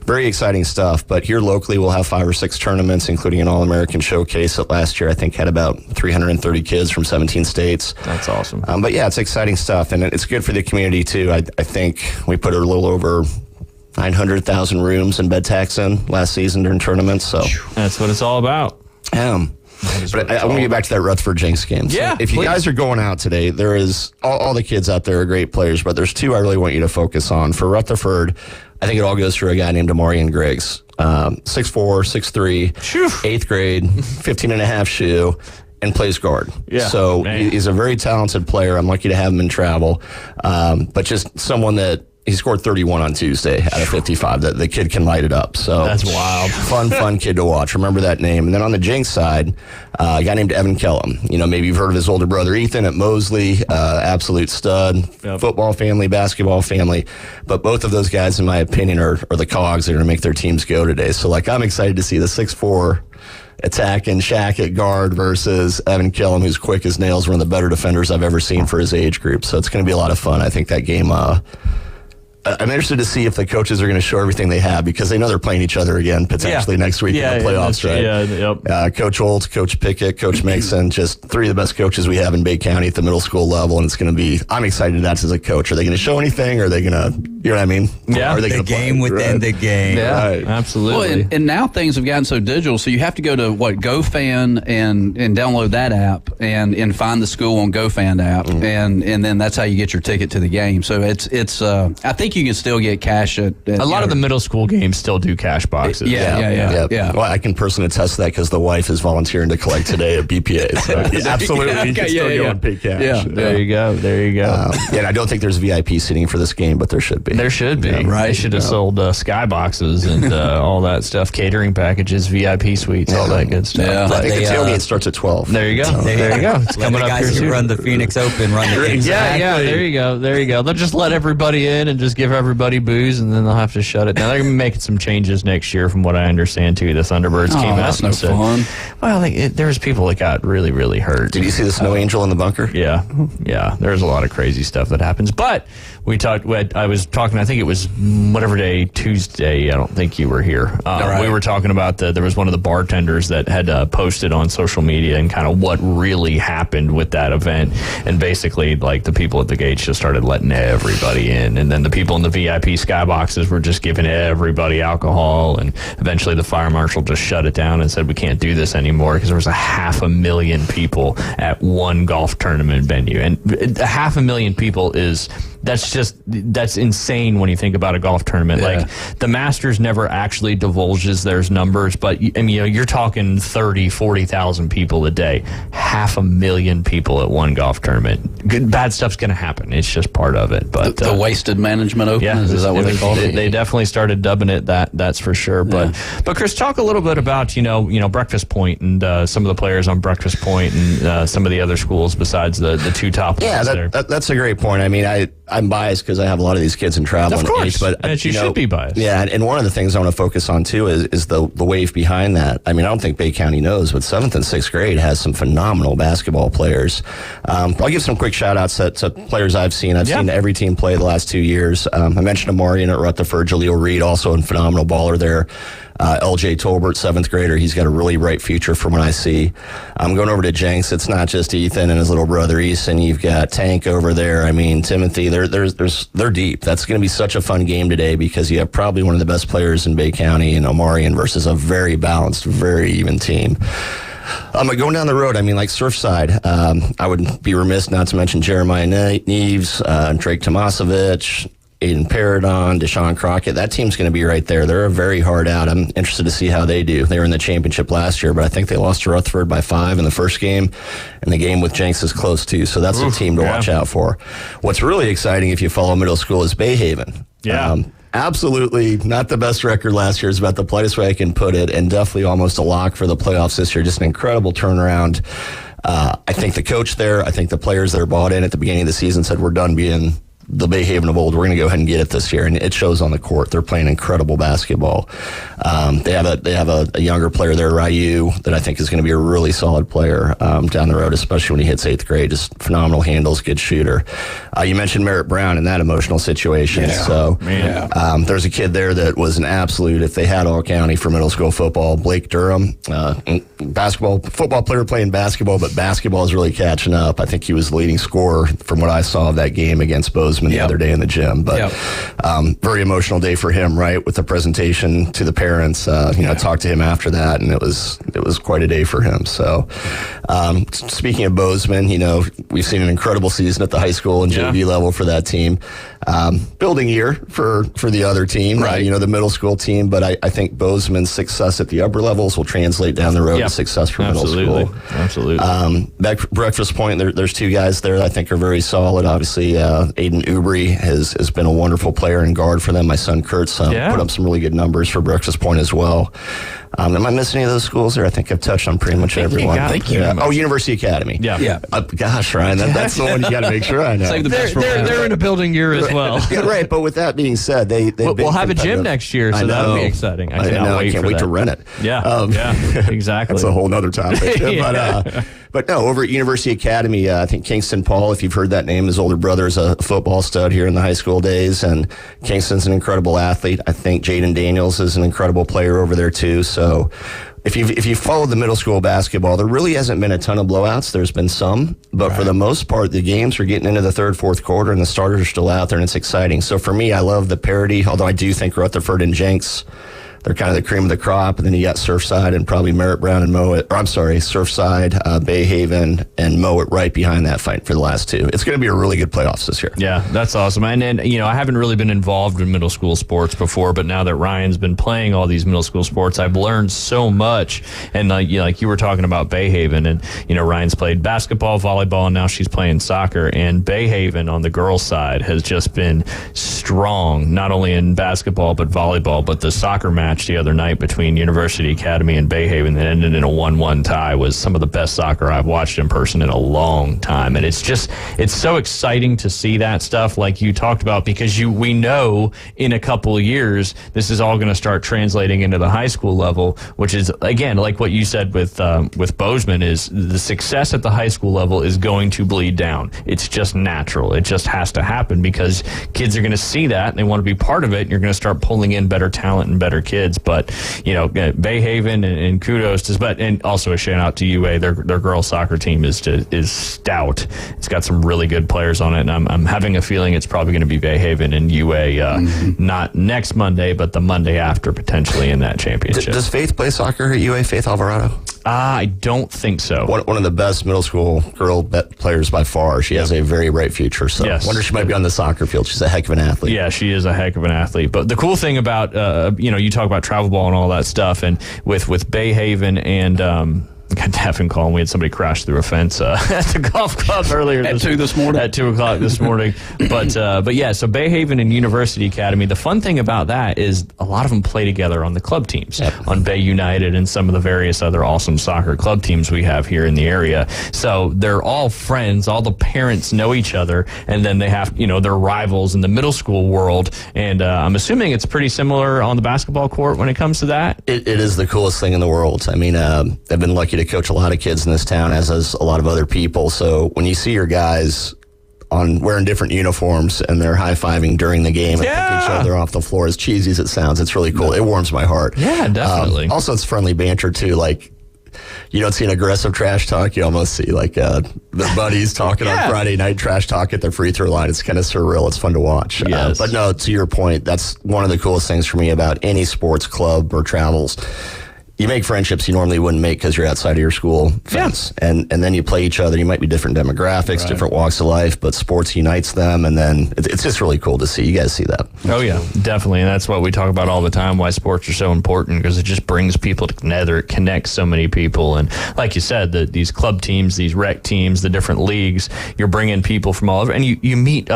very exciting stuff. But here locally, we'll have 5 or 6 tournaments, including an All-American showcase that last year I think had about 330 kids from 17 states. That's awesome. But yeah, it's exciting stuff, and it's good for the community too. I think we put a little over 900,000 rooms and bed tax in last season during tournaments. So that's what it's all about. But I want to get back to that Rutherford Jenks game. So Yeah, if you guys are going out today, there is all the kids out there are great players, but there's 2 I really want you to focus on. For Rutherford, I think it all goes through a guy named Amarian Griggs. 6'4", 6'3", 8th grade, 15.5 shoe, and plays guard. Yeah, so he's a very talented player. I'm lucky to have him in travel. But just someone that he scored 31 on Tuesday out of 55. The kid can light it up. So that's wild. Fun kid to watch. Remember that name. And then on the Jenks side, a guy named Evan Kellum. Maybe you've heard of his older brother Ethan at Mosley. Absolute stud. Football family, basketball family. But both of those guys, in my opinion, are the cogs that are going to make their teams go today. So I'm excited to see the 6'4" attack and Shaq at guard versus Evan Kellum, who's quick as nails, one of the better defenders I've ever seen for his age group. So it's going to be a lot of fun. I think that game I'm interested to see if the coaches are going to show everything they have, because they know they're playing each other again potentially next week in the playoffs, right? Coach Holt, Coach Pickett, Coach Mixon, just 3 of the best coaches we have in Bay County at the middle school level, and it's going to be, I'm excited that's as a coach. Are they going to show anything, or are they going to, you know what I mean? Yeah, are they the game play? within the game. Yeah, right. Absolutely. Well, and now things have gotten so digital, so you have to go to GoFan and download that app and find the school on GoFan app, and then that's how you get your ticket to the game. So it's I think think you can still get cash at a lot of the middle school games still do cash boxes. Yeah. Well, I can personally attest to that because the wife is volunteering to collect today at BPA. So absolutely, you can still go and pay cash. Yeah, there you go. And I don't think there's VIP seating for this game, but there should be. There should be. Right. They should have sold skyboxes and all that stuff, catering packages, VIP suites, all that good stuff. I think the tailgate starts at 12. There you go. There you go. It's coming up here guys who soon. run the Phoenix Open run the game. Yeah, there you go. They'll just let everybody in and just give everybody booze, and then they'll have to shut it down. They're going to be making some changes next year, from what I understand, too. The Thunderbirds came out and said, fun. well, there was people that got really, really hurt. Did you see the snow angel in the bunker? Yeah. There's a lot of crazy stuff that happens. But I was talking, I think it was whatever day, Tuesday, I don't think you were here. We were talking about there was one of the bartenders that had posted on social media and kind of what really happened with that event. And basically, like, the people at the gates just started letting everybody in. And then the people in the VIP skyboxes were just giving everybody alcohol. And eventually the fire marshal just shut it down and said, we can't do this anymore, because there was 500,000 people at one golf tournament venue. And 500,000 people that's insane when you think about a golf tournament. Yeah. Like, the Masters never actually divulges their numbers, but I mean, you're talking 30, 40,000 people a day. 500,000 people at one golf tournament. Bad stuff's going to happen. It's just part of it. But the Wasted Management Open, is that what they called it? They definitely started dubbing it that's for sure. But Chris, talk a little bit about Breakfast Point and some of the players on Breakfast Point and some of the other schools besides the two top ones there. That's a great point. I mean, I'm biased because I have a lot of these kids in travel. Of course, age, but and you should be biased. Yeah, and one of the things I want to focus on too is the wave behind that. I mean, I don't think Bay County knows, but 7th and 6th grade has some phenomenal basketball players. I'll give some quick shout outs to players I've seen. I've seen every team play the last 2 years. I mentioned Amarian at Rutherford, Jaleel Reed, also a phenomenal baller there. LJ Tolbert, 7th grader. He's got a really bright future from what I see. I'm going over to Jenks. It's not just Ethan and his little brother Easton. You've got Tank over there. I mean, Timothy. They're deep. That's going to be such a fun game today because you have probably one of the best players in Bay County in Omarion versus a very balanced, very even team. Going down the road, I mean, like Surfside, I would be remiss not to mention Jeremiah Neves, Drake Tomasevich, Aiden Paradon, Deshaun Crockett. That team's going to be right there. They're very hard out. I'm interested to see how they do. They were in the championship last year, but I think they lost to Rutherford by 5 in the first game, and the game with Jenks is close too. So that's a team to watch out for. What's really exciting if you follow middle school is Bayhaven. Yeah. Absolutely not the best record last year is about the politest way I can put it, and definitely almost a lock for the playoffs this year. Just an incredible turnaround. I think the coach there, I think the players that are bought in at the beginning of the season said we're done being the Bayhaven of old. We're going to go ahead and get it this year, and it shows on the court. They're playing incredible basketball. They have a younger player there, Ryu, that I think is going to be a really solid player down the road, especially when he hits 8th grade. Just phenomenal handles, good shooter. You mentioned Merritt Brown in that emotional situation. There's a kid there that was an absolute, if they had all county for middle school football, Blake Durham, football player playing basketball, but basketball is really catching up. I think he was the leading scorer from what I saw of that game against Bozeman the other day in the gym. But very emotional day for him, right, with the presentation to the parents. I talked to him after that, and it was quite a day for him. So speaking of Bozeman, we've seen an incredible season at the high school and JV level for that team. Building year for the other team, right? The middle school team, but I think Bozeman's success at the upper levels will translate down the road to success for middle school. Absolutely. Breakfast Point, there's 2 guys there that I think are very solid. Obviously, Aiden Ubry has been a wonderful player and guard for them. My son Kurt's put up some really good numbers for Breakfast Point as well. Am I missing any of those schools there? I think I've touched on pretty much everyone. University Academy. Yeah. Gosh, Ryan, that's the one you got to make sure I know. They're in a building year as well. Right, but with that being said, we'll have a gym next year, so that'll be exciting. I can't wait to rent it. Yeah, exactly. That's a whole other topic. But no, over at University Academy, I think Kingston Paul, if you've heard that name, his older brother is a football stud here in the high school days, and Kingston's an incredible athlete. I think Jaden Daniels is an incredible player over there too. So if you follow the middle school basketball, there really hasn't been a ton of blowouts. There's been some, but for the most part, the games are getting into the 3rd, 4th quarter, and the starters are still out there, and it's exciting. So for me, I love the parity, although I do think Rutherford and Jenks they're kind of the cream of the crop. And then you got Surfside and probably Merritt Brown and Mowat. Or I'm sorry, Surfside, Bayhaven, and Mowat right behind that fight for the last two. It's going to be a really good playoffs this year. Yeah, that's awesome. And I haven't really been involved in middle school sports before, but now that Ryan's been playing all these middle school sports, I've learned so much. And like you were talking about Bayhaven, and Ryan's played basketball, volleyball, and now she's playing soccer. And Bayhaven on the girls' side has just been strong, not only in basketball but volleyball. But the soccer match the other night between University Academy and Bayhaven that ended in a 1-1 tie was some of the best soccer I've watched in person in a long time. And it's so exciting to see that stuff like you talked about, because we know in a couple of years this is all going to start translating into the high school level, which is, again, like what you said with Bozeman, is the success at the high school level is going to bleed down. It's just natural. It just has to happen because kids are going to see that and they want to be part of it, and you're going to start pulling in better talent and better kids. But Bayhaven and kudos to, and also a shout out to UA. Their girls soccer team is stout. It's got some really good players on it, and I'm having a feeling it's probably going to be Bayhaven and UA not next Monday, but the Monday after, potentially, in that championship. Does Faith play soccer at UA, Faith Alvarado? I don't think so. One of the best middle school girl players by far. She has a very bright future. So I wonder if she might be on the soccer field. She's a heck of an athlete. Yeah, she is a heck of an athlete. But the cool thing about, you talk about travel ball and all that stuff, and with Bayhaven and got Devin calling. We had somebody crash through a fence at the golf club earlier at 2 this morning. At 2 o'clock this morning. But yeah, so Bayhaven and University Academy. The fun thing about that is a lot of them play together on the club teams, on Bay United and some of the various other awesome soccer club teams we have here in the area. So they're all friends. All the parents know each other, and then they have they're rivals in the middle school world. And I'm assuming it's pretty similar on the basketball court when it comes to that. It is the coolest thing in the world. I mean, I've been lucky to coach a lot of kids in this town, as does a lot of other people. So when you see your guys wearing different uniforms and they're high-fiving during the game and picking each other off the floor, as cheesy as it sounds, it's really cool. It warms my heart. Yeah, definitely. Also, it's friendly banter, too. Like, you don't see an aggressive trash talk. You almost see, like, their buddies talking on Friday night, trash talk at the free throw line. It's kind of surreal. It's fun to watch. Yes. But no, to your point, that's one of the coolest things for me about any sports club or travels. You make friendships you normally wouldn't make because you're outside of your school fence. And then you play each other. You might be different demographics, different walks of life, but sports unites them. And then it's just really cool to see. You guys see that. Oh, yeah, definitely. And that's what we talk about all the time, why sports are so important, because it just brings people together. It connects so many people. And like you said, these club teams, these rec teams, the different leagues, you're bringing people from all over. And you meet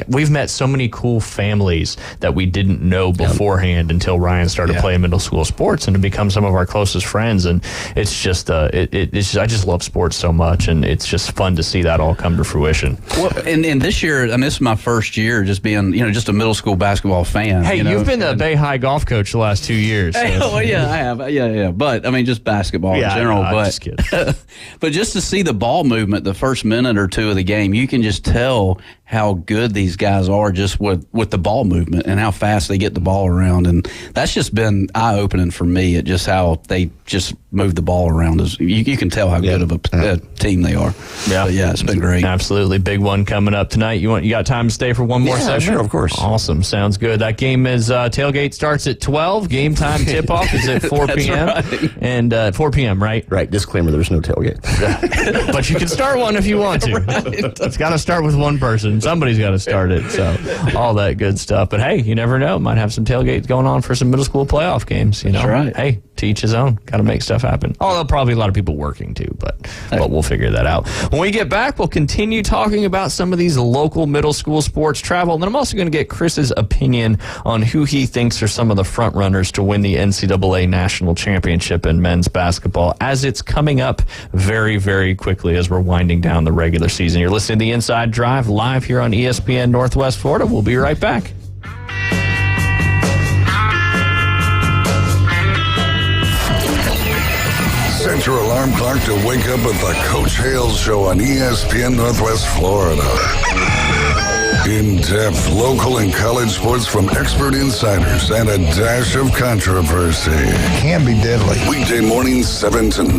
we've met so many cool families that we didn't know beforehand until Ryan started playing middle school sports, and to become some of our closest friends. And it's just I just love sports so much, and it's just fun to see that all come to fruition. Well, and this year, and this is my first year just being just a middle school basketball fan. Hey, you've been the Bay High golf coach the last 2 years. So. I have. Yeah. But I mean, just basketball in general. I'm just kidding. But just to see the ball movement the first minute or two of the game, you can just tell how good these guys are just with the ball movement and how fast they get the ball around. And that's just been eye-opening for me at just how they just move the ball around. You can tell how good of a team they are. Yeah. But it's been great. Absolutely. Big one coming up tonight. You got time to stay for one more segment? Sure, of course. Awesome. Sounds good. That game is tailgate starts at 12. Game time tip-off is at 4 p.m. Right. And 4 p.m., right? Right. Disclaimer, there's no tailgate. But you can start one if you want to. Right. It's got to start with one person. Somebody's got to start it. So all that good stuff. But hey, you never know. Might have some tailgates going on for some middle school playoff games. That's right. Hey, to each his own. Got to make stuff happen. Although probably a lot of people working too, but we'll figure that out. When we get back, we'll continue talking about some of these local middle school sports travel. And then I'm also going to get Chris's opinion on who he thinks are some of the front runners to win the NCAA National Championship in men's basketball, as it's coming up very, very quickly as we're winding down the regular season. You're listening to The Inside Drive live here on ESPN Northwest Florida. We'll be right back. Set your alarm clock to wake up with the Coach Hales Show on ESPN Northwest Florida. In-depth local and college sports from expert insiders and a dash of controversy. Can be deadly. Weekday mornings 7 to 9.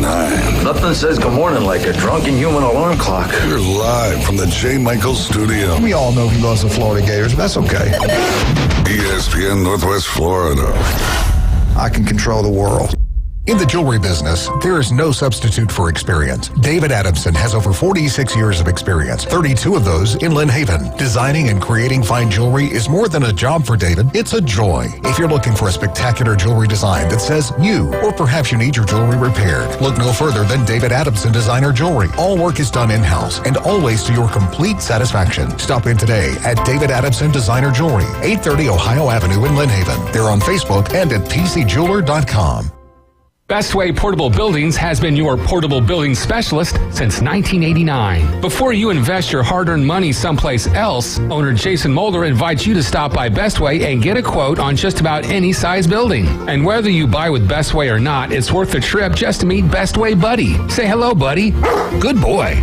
Nothing says good morning like a drunken human alarm clock. You're live from the J. Michaels studio. We all know he loves the Florida Gators, but that's okay. ESPN Northwest Florida. I can control the world. In the jewelry business, there is no substitute for experience. David Adamson has over 46 years of experience, 32 of those in Lynn Haven. Designing and creating fine jewelry is more than a job for David, it's a joy. If you're looking for a spectacular jewelry design that says you, or perhaps you need your jewelry repaired, look no further than David Adamson Designer Jewelry. All work is done in-house and always to your complete satisfaction. Stop in today at David Adamson Designer Jewelry, 830 Ohio Avenue in Lynn Haven. They're on Facebook and at tcjeweler.com. Bestway Portable Buildings has been your portable building specialist since 1989. Before you invest your hard-earned money someplace else, owner Jason Mulder invites you to stop by Bestway and get a quote on just about any size building. And whether you buy with Bestway or not, it's worth the trip just to meet Bestway Buddy. Say hello, buddy. Good boy.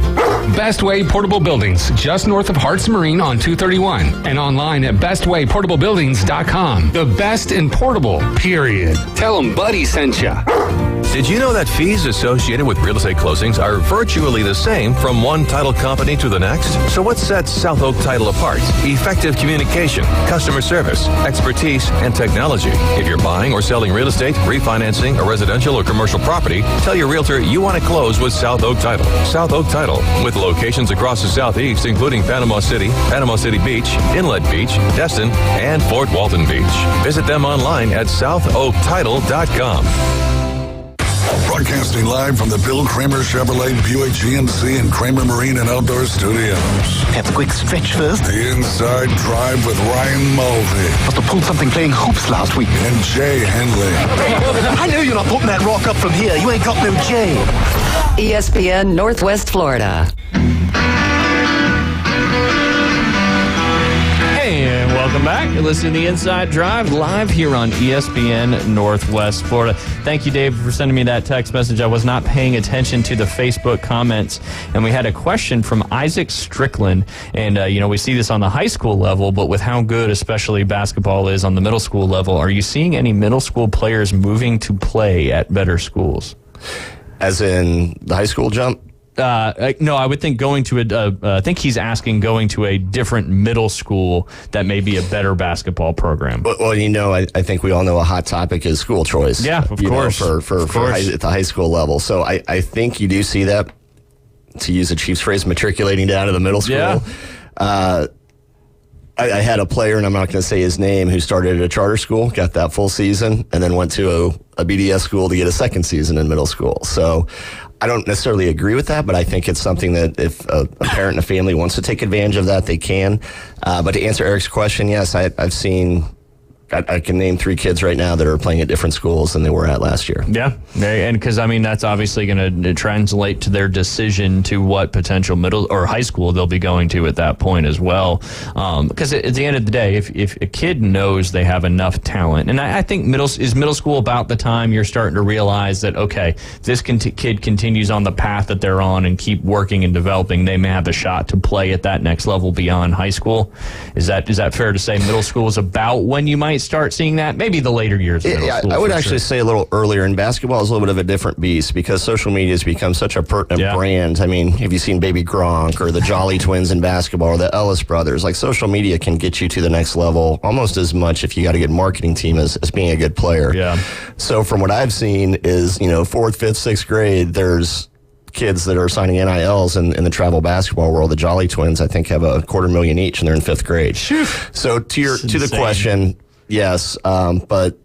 Bestway Portable Buildings, just north of Harts Marine on 231, and online at bestwayportablebuildings.com. The best in portable, period. Tell them Buddy sent ya. Did you know that fees associated with real estate closings are virtually the same from one title company to the next? So what sets South Oak Title apart? Effective communication, customer service, expertise, and technology. If you're buying or selling real estate, refinancing a residential or commercial property, tell your realtor you want to close with South Oak Title. South Oak Title, with locations across the Southeast, including Panama City Beach, Inlet Beach, Destin, and Fort Walton Beach. Visit them online at southoaktitle.com. Broadcasting live from the Bill Kramer Chevrolet Buick GMC and Kramer Marine and Outdoor Studios. Have a quick stretch first. The Inside Drive with Ryan Mulvey. Must have pulled something playing hoops last week. And Jay Henley. I know you're not putting that rock up from here. You ain't got no Jay. ESPN Northwest Florida. And welcome back. You're listening to The Inside Drive live here on ESPN Northwest Florida. Thank you, Dave, for sending me that text message. I was not paying attention to the Facebook comments, and we had a question from Isaac Strickland. And, we see this on the high school level, but with how good especially basketball is on the middle school level, are you seeing any middle school players moving to play at better schools? As in the high school jump? No, I would think going to I think he's asking going to a different middle school that may be a better basketball program. Well, I think we all know a hot topic is school choice. Yeah, of course. At the high school level. So I think you do see that, to use a Chiefs phrase, matriculating down to the middle school. Yeah. I had a player, and I'm not going to say his name, who started at a charter school, got that full season, and then went to a BDS school to get a second season in middle school. So I don't necessarily agree with that, but I think it's something that if a parent and a family wants to take advantage of that, they can. But to answer Eric's question, yes, I've seen... I can name 3 kids right now that are playing at different schools than they were at last year. Yeah, and because, that's obviously going to translate to their decision to what potential middle or high school they'll be going to at that point as well. Because at the end of the day, if a kid knows they have enough talent, and I think middle school about the time you're starting to realize that, okay, this kid continues on the path that they're on and keep working and developing, they may have a shot to play at that next level beyond high school. Is that fair to say middle school is about when you might start seeing that? Maybe the later years of middle school. I would actually say a little earlier. In basketball is a little bit of a different beast because social media has become such a pertinent brand. Have you seen Baby Gronk or the Jolly Twins in basketball or the Ellis brothers? Like, social media can get you to the next level almost as much if you got a good marketing team as being a good player. Yeah. So from what I've seen is, 4th, 5th, 6th grade, there's kids that are signing NILs in the travel basketball world. The Jolly Twins, I think, have $250,000 each, and they're in 5th grade. So to the question, yes, but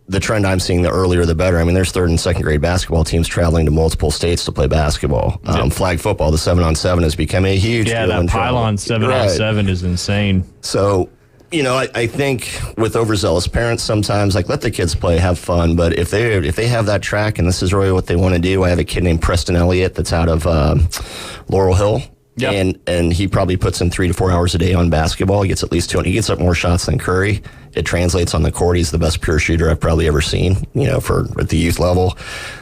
the trend I'm seeing, the earlier the better. There's 3rd and 2nd grade basketball teams traveling to multiple states to play basketball. Flag football, the 7-on-7 has become a huge deal. That pylon 7-on-7 is insane. So, I think with overzealous parents sometimes, let the kids play, have fun. But if they have that track and this is really what they want to do, I have a kid named Preston Elliott that's out of Laurel Hill. Yep. And he probably puts in 3 to 4 hours a day on basketball. He gets at least 2. He gets up more shots than Curry. It translates on the court. He's the best pure shooter I've probably ever seen, at the youth level.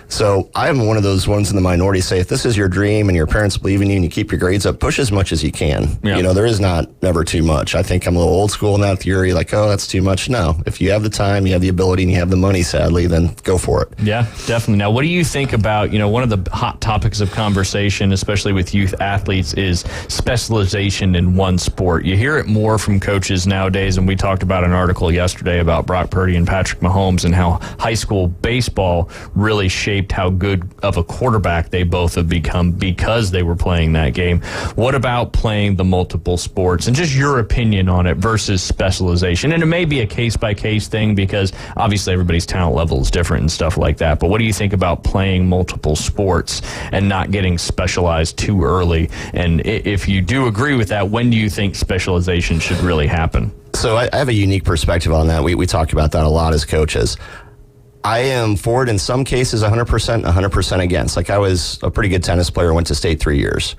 So I'm one of those ones in the minority say, if this is your dream and your parents believe in you and you keep your grades up, push as much as you can. Yeah. There is never too much. I think I'm a little old school in that theory, like, oh, that's too much. No, if you have the time, you have the ability, and you have the money, sadly, then go for it. Yeah, definitely. Now, what do you think about, one of the hot topics of conversation, especially with youth athletes, is specialization in one sport. You hear it more from coaches nowadays, and we talked about an article article yesterday about Brock Purdy and Patrick Mahomes and how high school baseball really shaped how good of a quarterback they both have become because they were playing that game. What about playing the multiple sports and just your opinion on it versus specialization? And it may be a case-by-case thing because obviously everybody's talent level is different and stuff like that. But what do you think about playing multiple sports and not getting specialized too early? And if you do agree with that, when do you think specialization should really happen? So I have a unique perspective on that. We talk about that a lot as coaches. I am for it in some cases 100%, 100% against. Like I was a pretty good tennis player, went to state 3 years.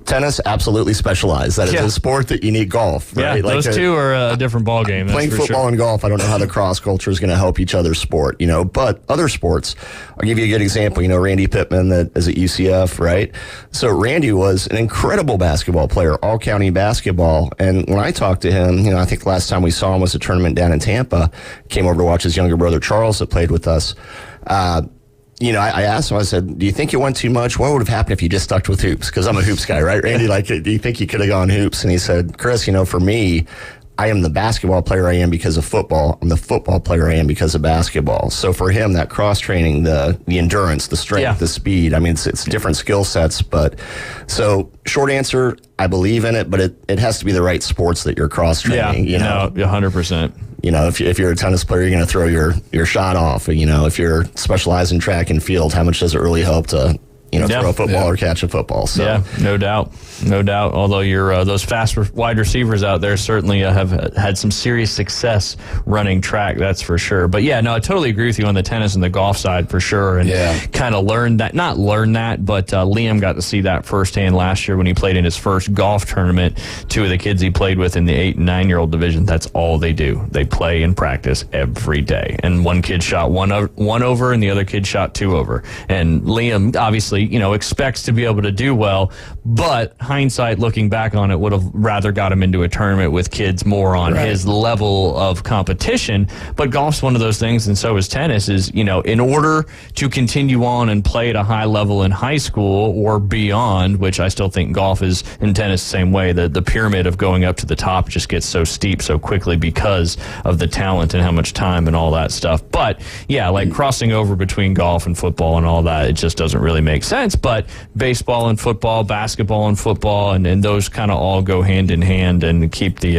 Tennis, absolutely specialized. That is a sport that you need golf. Right? Yeah, those two are a different ball game. Playing football and golf, I don't know how the cross culture is going to help each other's sport, But other sports, I'll give you a good example. Randy Pittman that is at UCF, right? So Randy was an incredible basketball player, all county basketball. And when I talked to him, I think the last time we saw him was a tournament down in Tampa. Came over to watch his younger brother Charles that played with us. I asked him, I said, do you think you went too much? What would have happened if you just stuck with hoops? Because I'm a hoops guy, right? Randy, do you think you could have gone hoops? And he said, Chris, for me, I am the basketball player I am because of football. I'm the football player I am because of basketball. So for him, that cross-training, the endurance, the strength, the speed, it's different skill sets. But so short answer, I believe in it, but it has to be the right sports that you're cross-training. 100%. If you're a tennis player, you're going to throw your shot off. If you're specialized in track and field, how much does it really help to throw a football or catch a football? So. Yeah, no doubt. Although those fast wide receivers out there certainly have had some serious success running track, that's for sure. But I totally agree with you on the tennis and the golf side for sure. And kind of not learn that, but Liam got to see that firsthand last year when he played in his first golf tournament. Two of the kids he played with in the 8 and 9 year old division, that's all they do. They play and practice every day. And one kid shot one over and the other kid shot 2 over. And Liam obviously expects to be able to do well, but hindsight looking back on it would have rather got him into a tournament with kids more on his level of competition. But golf's one of those things, and so is tennis, is, in order to continue on and play at a high level in high school or beyond, which I still think golf is in tennis the same way, the pyramid of going up to the top just gets so steep so quickly because of the talent and how much time and all that stuff. But crossing over between golf and football and all that, it just doesn't really make sense. But baseball and football, basketball and football, and those kind of all go hand in hand and keeping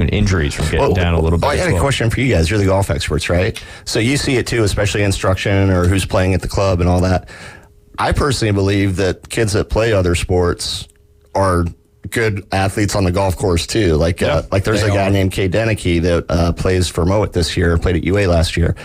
injuries from getting down a little bit. I had a question for you guys. You're the golf experts, right? So you see it too, especially instruction or who's playing at the club and all that. I personally believe that kids that play other sports are good athletes on the golf course too. There's a guy named Cade Denicky that plays for Mowat this year, played at UA last year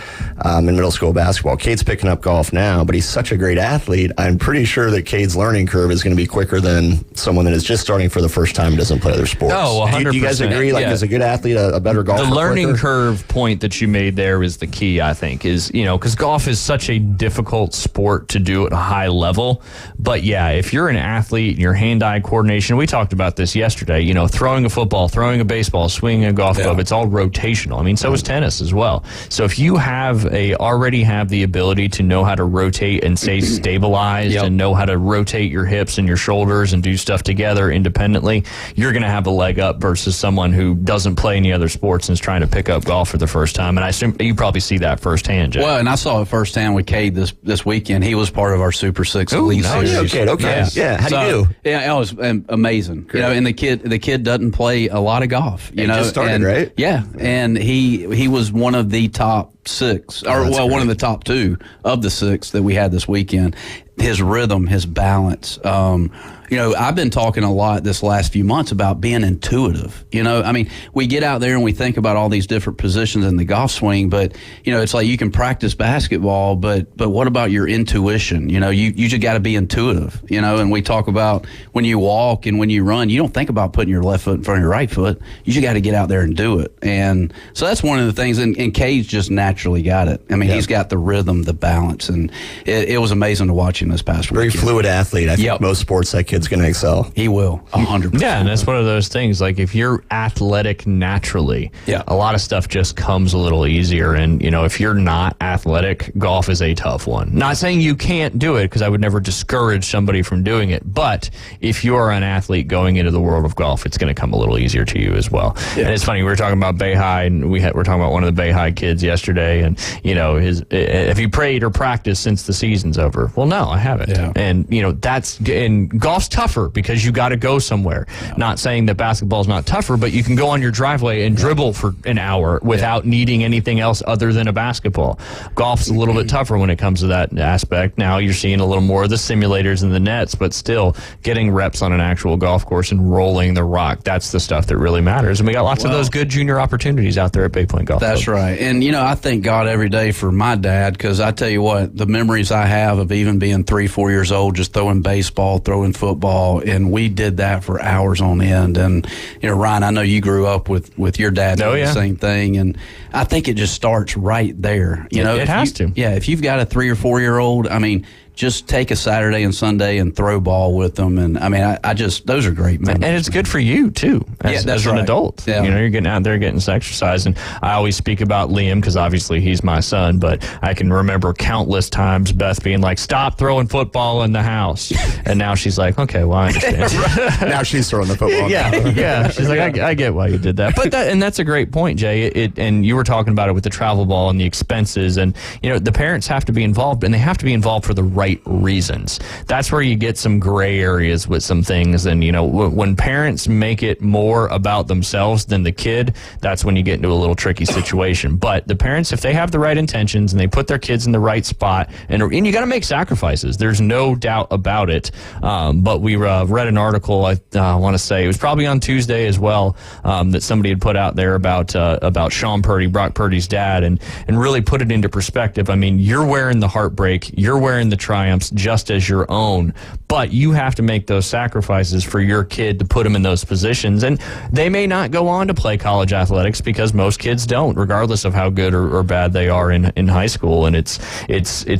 in middle school basketball. Cade's picking up golf now, but he's such a great athlete. I'm pretty sure that Cade's learning curve is going to be quicker than someone that is just starting for the first time and doesn't play other sports. Oh, 100%. Do you guys agree? As a good athlete, a better golfer? The learning curve point that you made there is the key, I think, is, because golf is such a difficult sport to do at a high level. But if you're an athlete and your hand-eye coordination, we talked about this yesterday, throwing a football, throwing a baseball, swinging a golf club, it's all rotational. So is tennis as well. So if you already have the ability to know how to rotate and stay stabilized and know how to rotate your hips and your shoulders and do stuff together independently, you're going to have a leg up versus someone who doesn't play any other sports and is trying to pick up golf for the first time. And I assume you probably see that firsthand, Jay. Well, and I saw it firsthand with Cade this weekend. He was part of our Super 6 Elite Series. Okay. Yeah. How do you do? Yeah, it was amazing. Great. And the kid doesn't play a lot of golf. He just started, right? Yeah, and he was one of the top 6, one of the top 2 of the 6 that we had this weekend. His rhythm, his balance. I've been talking a lot this last few months about being intuitive. We get out there and we think about all these different positions in the golf swing, but, it's like you can practice basketball, but what about your intuition? You just got to be intuitive, and we talk about when you walk and when you run, you don't think about putting your left foot in front of your right foot. You just got to get out there and do it. And so that's one of the things, and Cade's just naturally naturally got it. I mean, he's got the rhythm, the balance, and it was amazing to watch him this past Very weekend. fluid athlete. I think most sports that kid's going to excel. He will, 100%. Yeah, and that's one of those things. Like, if you're athletic naturally, a lot of stuff just comes a little easier. And, you know, if you're not athletic, golf is a tough one. Not saying you can't do it, because I would never discourage somebody from doing it. But if you are an athlete going into the world of golf, it's going to come a little easier to you as well. Yeah. And it's funny, we were talking about Bay High, and we're talking about one of the Bay High kids yesterday, and, you know, have you prayed or practiced since the season's over? Well, no, I haven't. Yeah. And, you know, and golf's tougher because you got to go somewhere. Yeah. Not saying that basketball's not tougher, but you can go on your driveway and dribble for an hour without needing anything else other than a basketball. Golf's a little bit tougher when it comes to that aspect. Now you're seeing a little more of the simulators and the nets, but still getting reps on an actual golf course and rolling the rock, that's the stuff that really matters. And we got lots of those good junior opportunities out there at Bay Point Golf Club. That's right. And, you know, I thank God every day for my dad, because I tell you what, the memories I have of even being 3-4 years old, just throwing baseball, throwing football, and we did that for hours on end. And, you know, Ryan, I know you grew up with your dad doing the same thing, and I think it just starts right there. You know, it has to. Yeah, if you've got a 3 or 4 year old, I mean, just take a Saturday and Sunday and throw ball with them. And I mean, I just, those are great memories. And it's good for you too, as an adult. Yeah. You know, you're getting out there, getting some exercise. And I always speak about Liam, because obviously he's my son, but I can remember countless times Beth being like, stop throwing football in the house. And now she's like, okay, well, I understand. Now she's throwing the football. Yeah. She's like, I get why you did that. But and that's a great point, Jay. And you were talking about it with the travel ball and the expenses. And, you know, the parents have to be involved, and they have to be involved for the right reasons. That's where you get some gray areas with some things. And, you know, when parents make it more about themselves than the kid, that's when you get into a little tricky situation. But the parents, if they have the right intentions and they put their kids in the right spot, and you got to make sacrifices. There's no doubt about it. But we read an article, I want to say, it was probably on Tuesday as well, that somebody had put out there about Sean Purdy, Brock Purdy's dad, and really put it into perspective. I mean, you're wearing the heartbreak, you're wearing the triumphs just as your own, but you have to make those sacrifices for your kid to put them in those positions. And they may not go on to play college athletics, because most kids don't, regardless of how good or bad they are in high school. And it's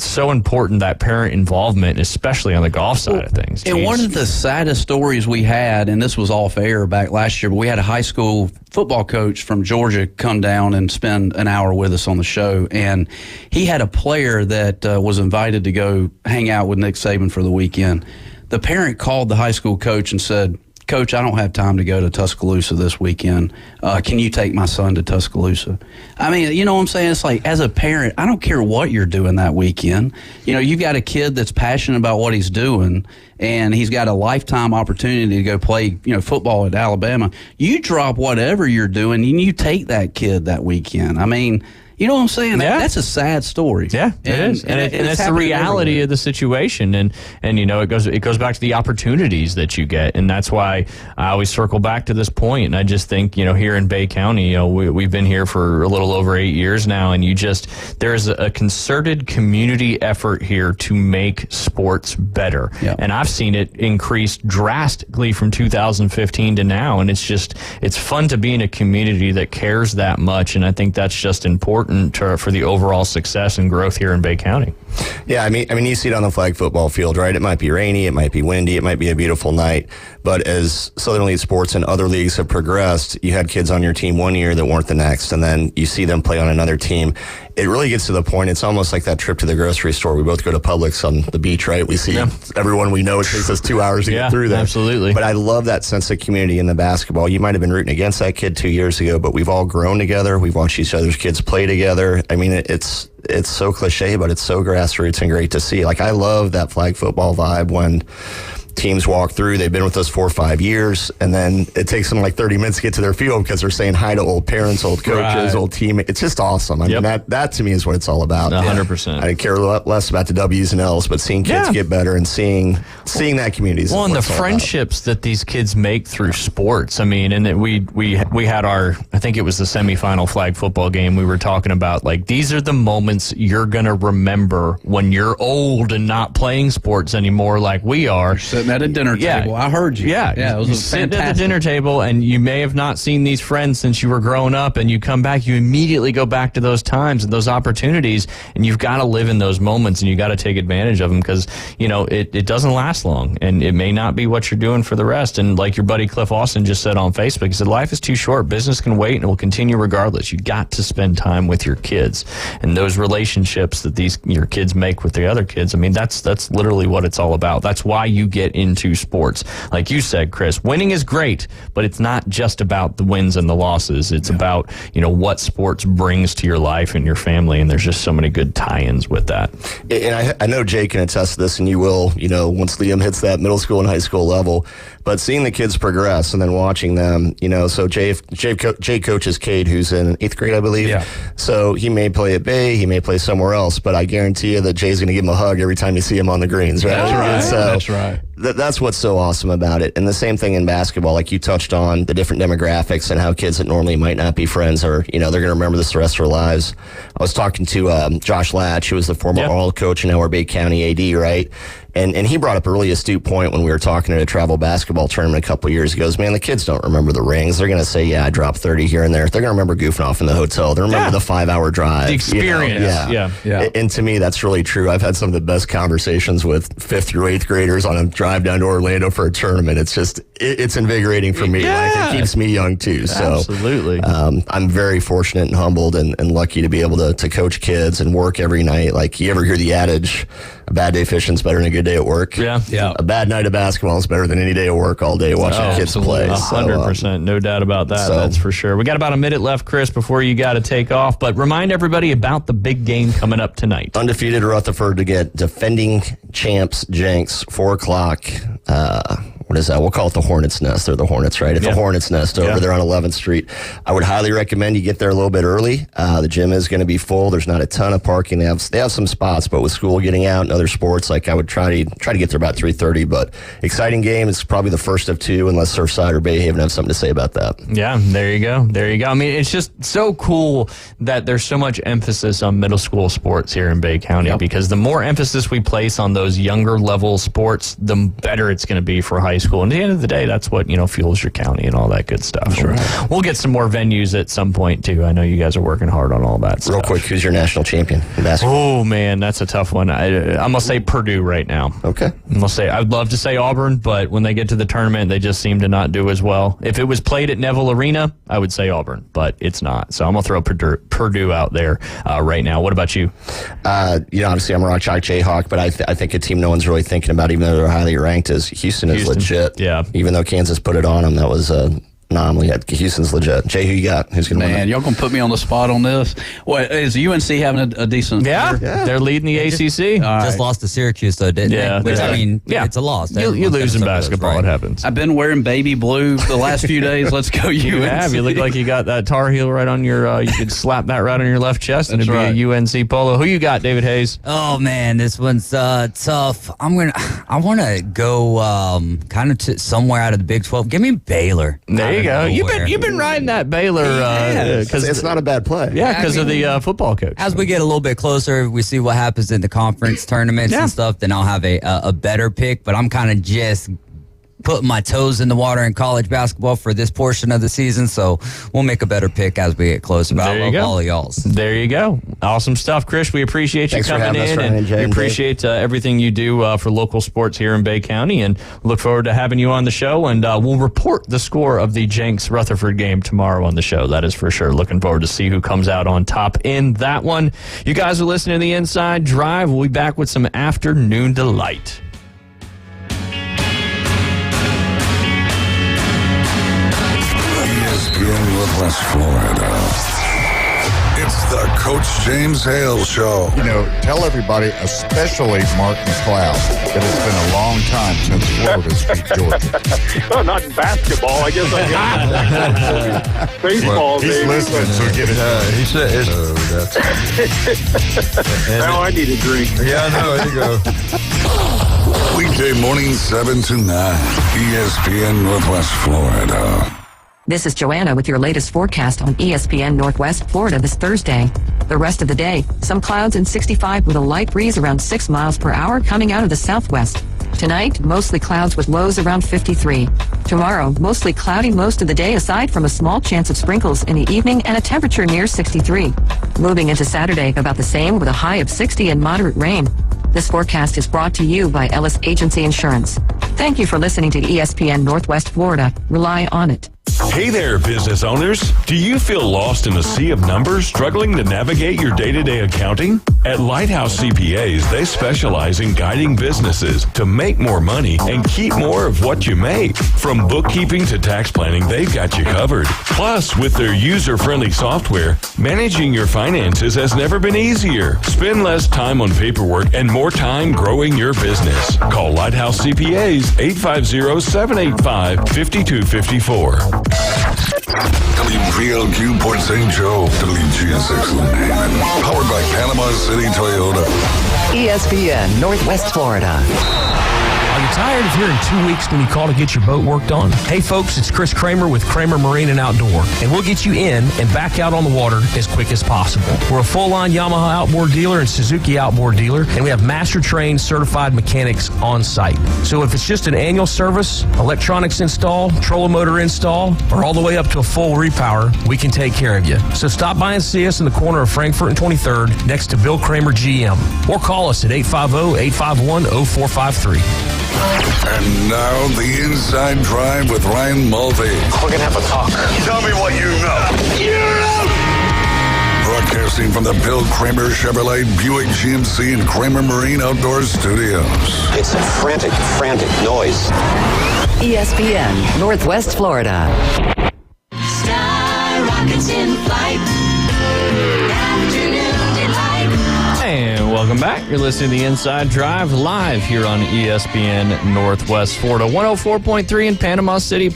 so important, that parent involvement, especially on the golf side of things. And one of the saddest stories we had, and this was off air back last year, but we had a high school football coach from Georgia come down and spend an hour with us on the show, and he had a player that was invited to go hang out with Nick Saban for the weekend. The parent called the high school coach and said, Coach, I don't have time to go to Tuscaloosa this weekend. Can you take my son to Tuscaloosa? I mean, you know what I'm saying? It's like, as a parent, I don't care what you're doing that weekend. You know, you've got a kid that's passionate about what he's doing, and he's got a lifetime opportunity to go play, you know, football at Alabama. You drop whatever you're doing, and you take that kid that weekend. I mean, you know what I'm saying? Yeah. That's a sad story. Yeah, it is. And it's the reality of the situation. And you know, it goes back to the opportunities that you get. And that's why I always circle back to this point. And I just think, you know, here in Bay County, you know, we've been here for a little over 8 years now. And there's a concerted community effort here to make sports better. Yeah. And I've seen it increase drastically from 2015 to now. And it's fun to be in a community that cares that much. And I think that's just important for the overall success and growth here in Bay County. Yeah, I mean, you see it on the flag football field, right? It might be rainy, it might be windy, it might be a beautiful night, but as Southern Elite Sports and other leagues have progressed, you had kids on your team one year that weren't the next, and then you see them play on another team. It really gets to the point, it's almost like that trip to the grocery store. We both go to Publix on the beach, right? We see everyone we know. It takes us 2 hours to get through there. Absolutely. But I love that sense of community in the basketball. You might have been rooting against that kid 2 years ago, but we've all grown together. We've watched each other's kids play together. I mean, it's so cliche, but it's so grassroots and great to see. Like, I love that flag football vibe when teams walk through. They've been with us 4 or 5 years, and then it takes them like 30 minutes to get to their field because they're saying hi to old parents, old coaches, old teammates. It's just awesome. I mean, that to me is what it's all about. 100%. I care less about the W's and L's, but seeing kids get better and seeing seeing that community is well, and the what it's all about. friendships that these kids make through sports. I mean, and we had our, I think it was the semifinal flag football game. We were talking about, like, these are the moments you're going to remember when you're old and not playing sports anymore like we are. You're sitting at a dinner table. I heard you. Yeah. It was you sit fantastic. at the dinner table, and you may have not seen these friends since you were growing up, and you come back, you immediately go back to those times and those opportunities, and you've got to live in those moments, and you got to take advantage of them, because, you know, it doesn't last long, and it may not be what you're doing for the rest. And like your buddy Cliff Austin just said on Facebook, he said, life is too short. Business can wait, and it will continue regardless. You got to spend time with your kids, and those relationships that your kids make with the other kids. I mean, that's literally what it's all about. That's why you get into sports. Like you said, Chris, winning is great, but it's not just about the wins and the losses. It's about, you know, what sports brings to your life and your family, and there's just so many good tie-ins with that. And I know Jay can attest to this, and you will, you know, once Liam hits that middle school and high school level. But seeing the kids progress and then watching them, you know, so Jay coaches Cade, who's in 8th grade, I believe. Yeah. So he may play at Bay, he may play somewhere else, but I guarantee you that Jay's going to give him a hug every time you see him on the greens, right? That's right. So That's right. That's what's so awesome about it. And the same thing in basketball, like you touched on the different demographics and how kids that normally might not be friends are, you know, they're going to remember this the rest of their lives. I was talking to Josh Latch, who was the former All coach and now our Bay County AD, right? And he brought up a really astute point when we were talking at a travel basketball tournament a couple of years ago. He goes, man, the kids don't remember the rings. They're going to say, yeah, I dropped 30 here and there. They're going to remember goofing off in the hotel. They remember the 5-hour drive. The experience. You know? Yeah. And to me, that's really true. I've had some of the best conversations with 5th through 8th graders on a drive down to Orlando for a tournament. It's just, it's invigorating for me. Yeah. Like, it keeps me young too. So absolutely. I'm very fortunate and humbled and lucky to be able to coach kids and work every night. Like, you ever hear the adage, a bad day fishing's better than a good day at work? Yeah. A bad night of basketball is better than any day of work all day watching kids play. 100%. No doubt about that. That's for sure. We got about a minute left, Chris, before you got to take off. But remind everybody about the big game coming up tonight. Undefeated Rutherford to get defending champs Jenks, 4 o'clock. What is that? We'll call it the Hornets Nest. They're the Hornets, right? It's a Hornets Nest over there on 11th Street. I would highly recommend you get there a little bit early. The gym is going to be full. There's not a ton of parking. They have some spots, but with school getting out and other sports, like, I would try to get there about 3:30. But exciting game. It's probably the first of 2, unless Surfside or Bay Haven have something to say about that. Yeah, there you go. There you go. I mean, it's just so cool that there's so much emphasis on middle school sports here in Bay County, because the more emphasis we place on those younger level sports, the better it's going to be for high school. And at the end of the day, that's what, you know, fuels your county and all that good stuff. We'll get some more venues at some point too. I know you guys are working hard on all that stuff. Real quick, who's your national champion in basketball? Oh man, that's a tough one. I'm gonna say Purdue right now. Okay. I'm gonna say, I'd love to say Auburn, but when they get to the tournament, they just seem to not do as well. If it was played at Neville Arena, I would say Auburn, but it's not. So I'm gonna throw Purdue out there right now. What about you? You know, obviously I'm a Rock Chalk Jayhawk, but I think a team no one's really thinking about, even though they're highly ranked, is Houston is legit. Yeah. Even though Kansas put it on them, that was an anomaly. Houston's legit. Jay, who you got? Who's going to win? Man, y'all going to put me on the spot on this? What, is UNC having a decent year? They're leading the ACC. Just lost to Syracuse, though, didn't they? Which, I mean, it's a loss. You lose in basketball. It happens. I've been wearing baby blue the last few days. Let's go UNC. You have. You look like you got that Tar Heel right on your, you could slap that right on your left chest and it'd be a UNC polo. Who you got, David Hayes? Oh, man, this one's tough. I want to go kind of to somewhere out of the Big 12. Give me Baylor. There you go. You've been riding that Baylor because it's not a bad play. Yeah, because of the football coach. As we get a little bit closer, we see what happens in the conference tournaments and stuff, then I'll have a better pick. But I'm kind of just putting my toes in the water in college basketball for this portion of the season, so we'll make a better pick as we get closer. But I love all of y'all's. There you go. Awesome stuff, Chris. We appreciate you coming in, and we appreciate everything you do for local sports here in Bay County, and look forward to having you on the show, and we'll report the score of the Jenks-Rutherford game tomorrow on the show. That is for sure. Looking forward to see who comes out on top in that one. You guys are listening to The Inside Drive. We'll be back with some afternoon delight. Northwest Florida. It's the Coach James Hale Show. You know, tell everybody, especially Mark McLeod, that it's been a long time since Florida's beat Georgia. Well, not in basketball. I guess I guess baseball. He's listening, so get it. He said, now I need a drink. Yeah, I know. There you go. Weekday morning 7 to 9. ESPN Northwest Florida. This is Joanna with your latest forecast on ESPN Northwest Florida this Thursday. The rest of the day, some clouds and 65 with a light breeze around 6 miles per hour coming out of the southwest. Tonight, mostly clouds with lows around 53. Tomorrow, mostly cloudy most of the day aside from a small chance of sprinkles in the evening and a temperature near 63. Moving into Saturday, about the same with a high of 60 and moderate rain. This forecast is brought to you by Ellis Agency Insurance. Thank you for listening to ESPN Northwest Florida. Rely on it. Hey there, business owners. Do you feel lost in a sea of numbers, struggling to navigate your day-to-day accounting? At Lighthouse CPAs, they specialize in guiding businesses to make more money and keep more of what you make. From bookkeeping to tax planning, they've got you covered. Plus, with their user-friendly software, managing your finances has never been easier. Spend less time on paperwork and more time growing your business. Call Lighthouse CPAs 850-785-5254. WPLQ Port St. Joe, WGSX Lynn Haven. Powered by Panama City Toyota. ESPN Northwest Florida. Are you tired of hearing 2 weeks when you call to get your boat worked on? Hey folks, it's Chris Kramer with Kramer Marine and Outdoor, and we'll get you in and back out on the water as quick as possible. We're a full-line Yamaha outboard dealer and Suzuki outboard dealer, and we have master-trained certified mechanics on site. So if it's just an annual service, electronics install, trolling motor install, or all the way up to a full repower, we can take care of you. So stop by and see us in the corner of Frankfurt and 23rd next to Bill Kramer GM, or call us at 850-851-0453. And now the Inside Drive with Ryan Mulvey. We're going to have a talk. Tell me what you know. You're out! Broadcasting from the Bill Kramer Chevrolet Buick GMC and Kramer Marine Outdoor Studios. It's a frantic noise. ESPN Northwest Florida. Sky rockets in flight. Afternoon delight. And welcome back. You're listening to the Inside Drive live here on ESPN Northwest Florida. 104.3 in Panama City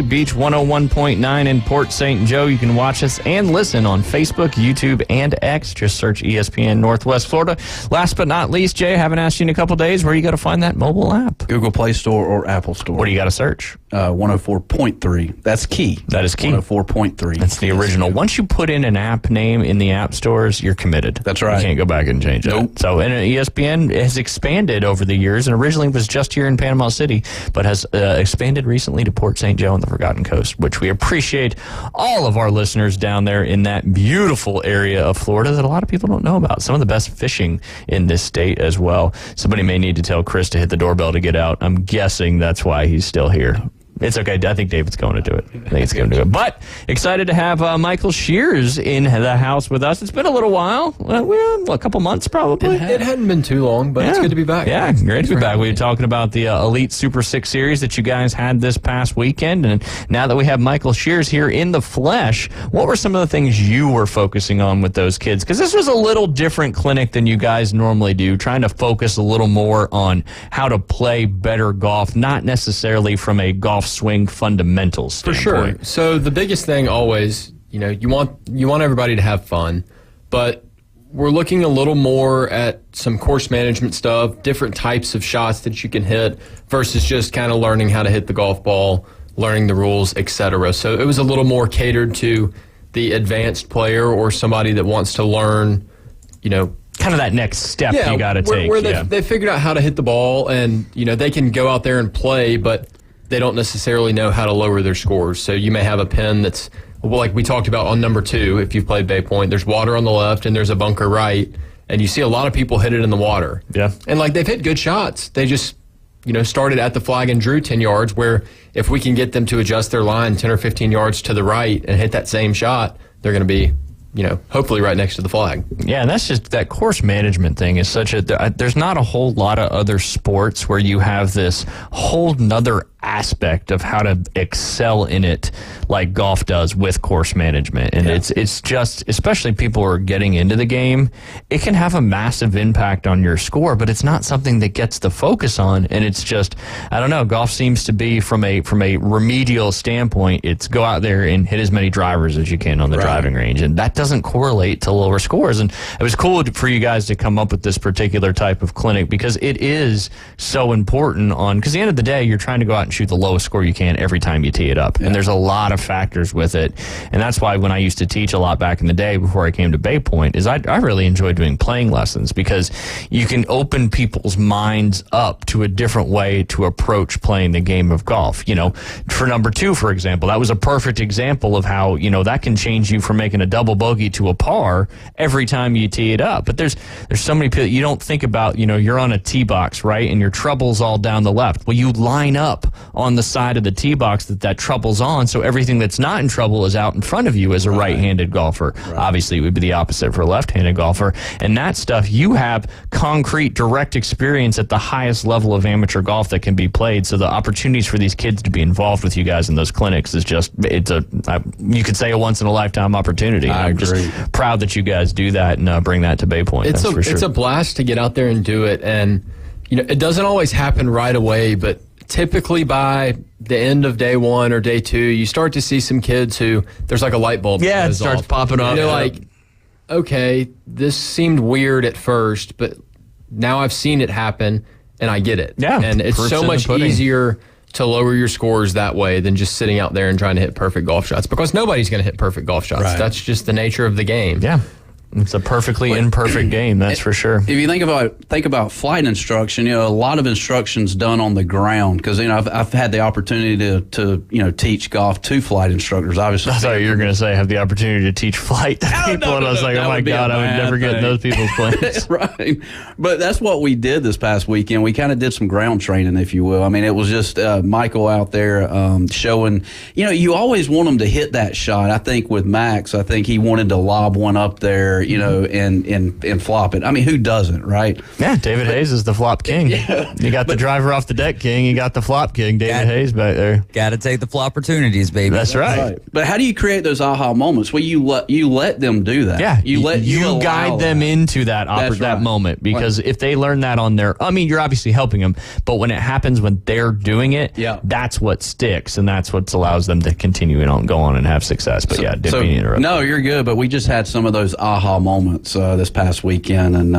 Beach, 101.9 in Port St. Joe. You can watch us and listen on Facebook, YouTube, and X. Just search ESPN Northwest Florida. Last but not least, Jay, I haven't asked you in a couple days where you got to find that mobile app. Google Play Store or Apple Store. What do you got to search? 104.3. That's key. That is key. 104.3. That's the original. Once you put in an app name in the app stores, you're committed. That's right. You can't go back and change it. Nope. So, and ESPN has expanded over the years, and originally was just here in Panama City, but has expanded recently to Port St. Joe and the Forgotten Coast, which we appreciate all of our listeners down there in that beautiful area of Florida that a lot of people don't know about. Some of the best fishing in this state as well. Somebody may need to tell Chris to hit the doorbell to get out. I'm guessing that's why he's still here. It's okay. I think David's going to do it. I think he's going to do it. But excited to have Michael Shears in the house with us. It's been a little while. A couple months probably. It hadn't been too long, but it's good to be back. Yeah, great to be back. We were talking about the Elite Super 6 series that you guys had this past weekend. And now that we have Michael Shears here in the flesh, what were some of the things you were focusing on with those kids? Because this was a little different clinic than you guys normally do, trying to focus a little more on how to play better golf, not necessarily from a golf swing fundamentals standpoint. For sure. So the biggest thing always, you want everybody to have fun, but we're looking a little more at some course management stuff, different types of shots that you can hit versus just kind of learning how to hit the golf ball, learning the rules, etc. So it was a little more catered to the advanced player or somebody that wants to learn, kind of that next step you got to take. Where they figured out how to hit the ball and, they can go out there and play, but they don't necessarily know how to lower their scores. So you may have a pin that's, like we talked about on number 2, if you've played Bay Point, there's water on the left and there's a bunker right, and you see a lot of people hit it in the water. Yeah. And they've hit good shots. They just, started at the flag and drew 10 yards, where if we can get them to adjust their line 10 or 15 yards to the right and hit that same shot, they're going to be hopefully right next to the flag. Yeah, and that's just that course management thing is there's not a whole lot of other sports where you have this whole nother aspect of how to excel in it like golf does with course management. And it's just, especially people who are getting into the game, it can have a massive impact on your score, but it's not something that gets the focus on. And it's just, I don't know, golf seems to be from a remedial standpoint, it's go out there and hit as many drivers as you can on the driving range. And that doesn't correlate to lower scores. And it was cool for you guys to come up with this particular type of clinic because it is so important because at the end of the day, you're trying to go out and shoot the lowest score you can every time you tee it up. And there's a lot of factors with it. And that's why when I used to teach a lot back in the day before I came to Bay Point is I really enjoyed doing playing lessons because you can open people's minds up to a different way to approach playing the game of golf. You know, for number 2, for example, that was a perfect example of how, you know, that can change you from making a double bogey to a par every time you tee it up. But there's so many people you don't think about, you know, you're on a tee box, right? And your trouble's all down the left. Well, you line up on the side of the tee box that trouble's on, so everything that's not in trouble is out in front of you as a right-handed golfer. Obviously, it would be the opposite for a left-handed golfer. And that stuff, you have concrete, direct experience at the highest level of amateur golf that can be played. So the opportunities for these kids to be involved with you guys in those clinics is just, you could say a once-in-a-lifetime opportunity. I'm just proud that you guys do that and bring that to Bay Point. It's for sure. It's a blast to get out there and do it. And, you know, it doesn't always happen right away, but typically by the end of day 1 or day 2, you start to see some kids who there's like a light bulb. Yeah, it starts popping up. And they're like, okay, this seemed weird at first, but now I've seen it happen and I get it. Yeah. And it's so much easier to lower your scores that way than just sitting out there and trying to hit perfect golf shots because nobody's going to hit perfect golf shots. Right. That's just the nature of the game. Yeah. It's a perfectly imperfect game, that's for sure. If you think about flight instruction, you know, a lot of instruction's done on the ground because, you know, I've had the opportunity to you know, teach golf to flight instructors. Obviously, I thought you were going to say have the opportunity to teach flight to people, and I was like, oh my God, I would never get in those people's planes. Right, but that's what we did this past weekend. We kind of did some ground training, if you will. I mean, it was just Michael out there showing. You know, you always want them to hit that shot. I think with Max, I think he wanted to lob one up there, you know, and flop it. I mean, who doesn't, right? Yeah, David Hayes is the flop king. Yeah. You got the driver off the deck king. You got the flop king, David Hayes back there. Got to take the flop opportunities, baby. That's right. But how do you create those aha moments? Well, you let them do that. Yeah, you guide them into that moment because if they learn that on their, I mean, you're obviously helping them, but when it happens when they're doing it, that's what sticks and that's what allows them to continue and go on and have success. But didn't mean to interrupt. No, you're good. But we just had some of those aha moments this past weekend, and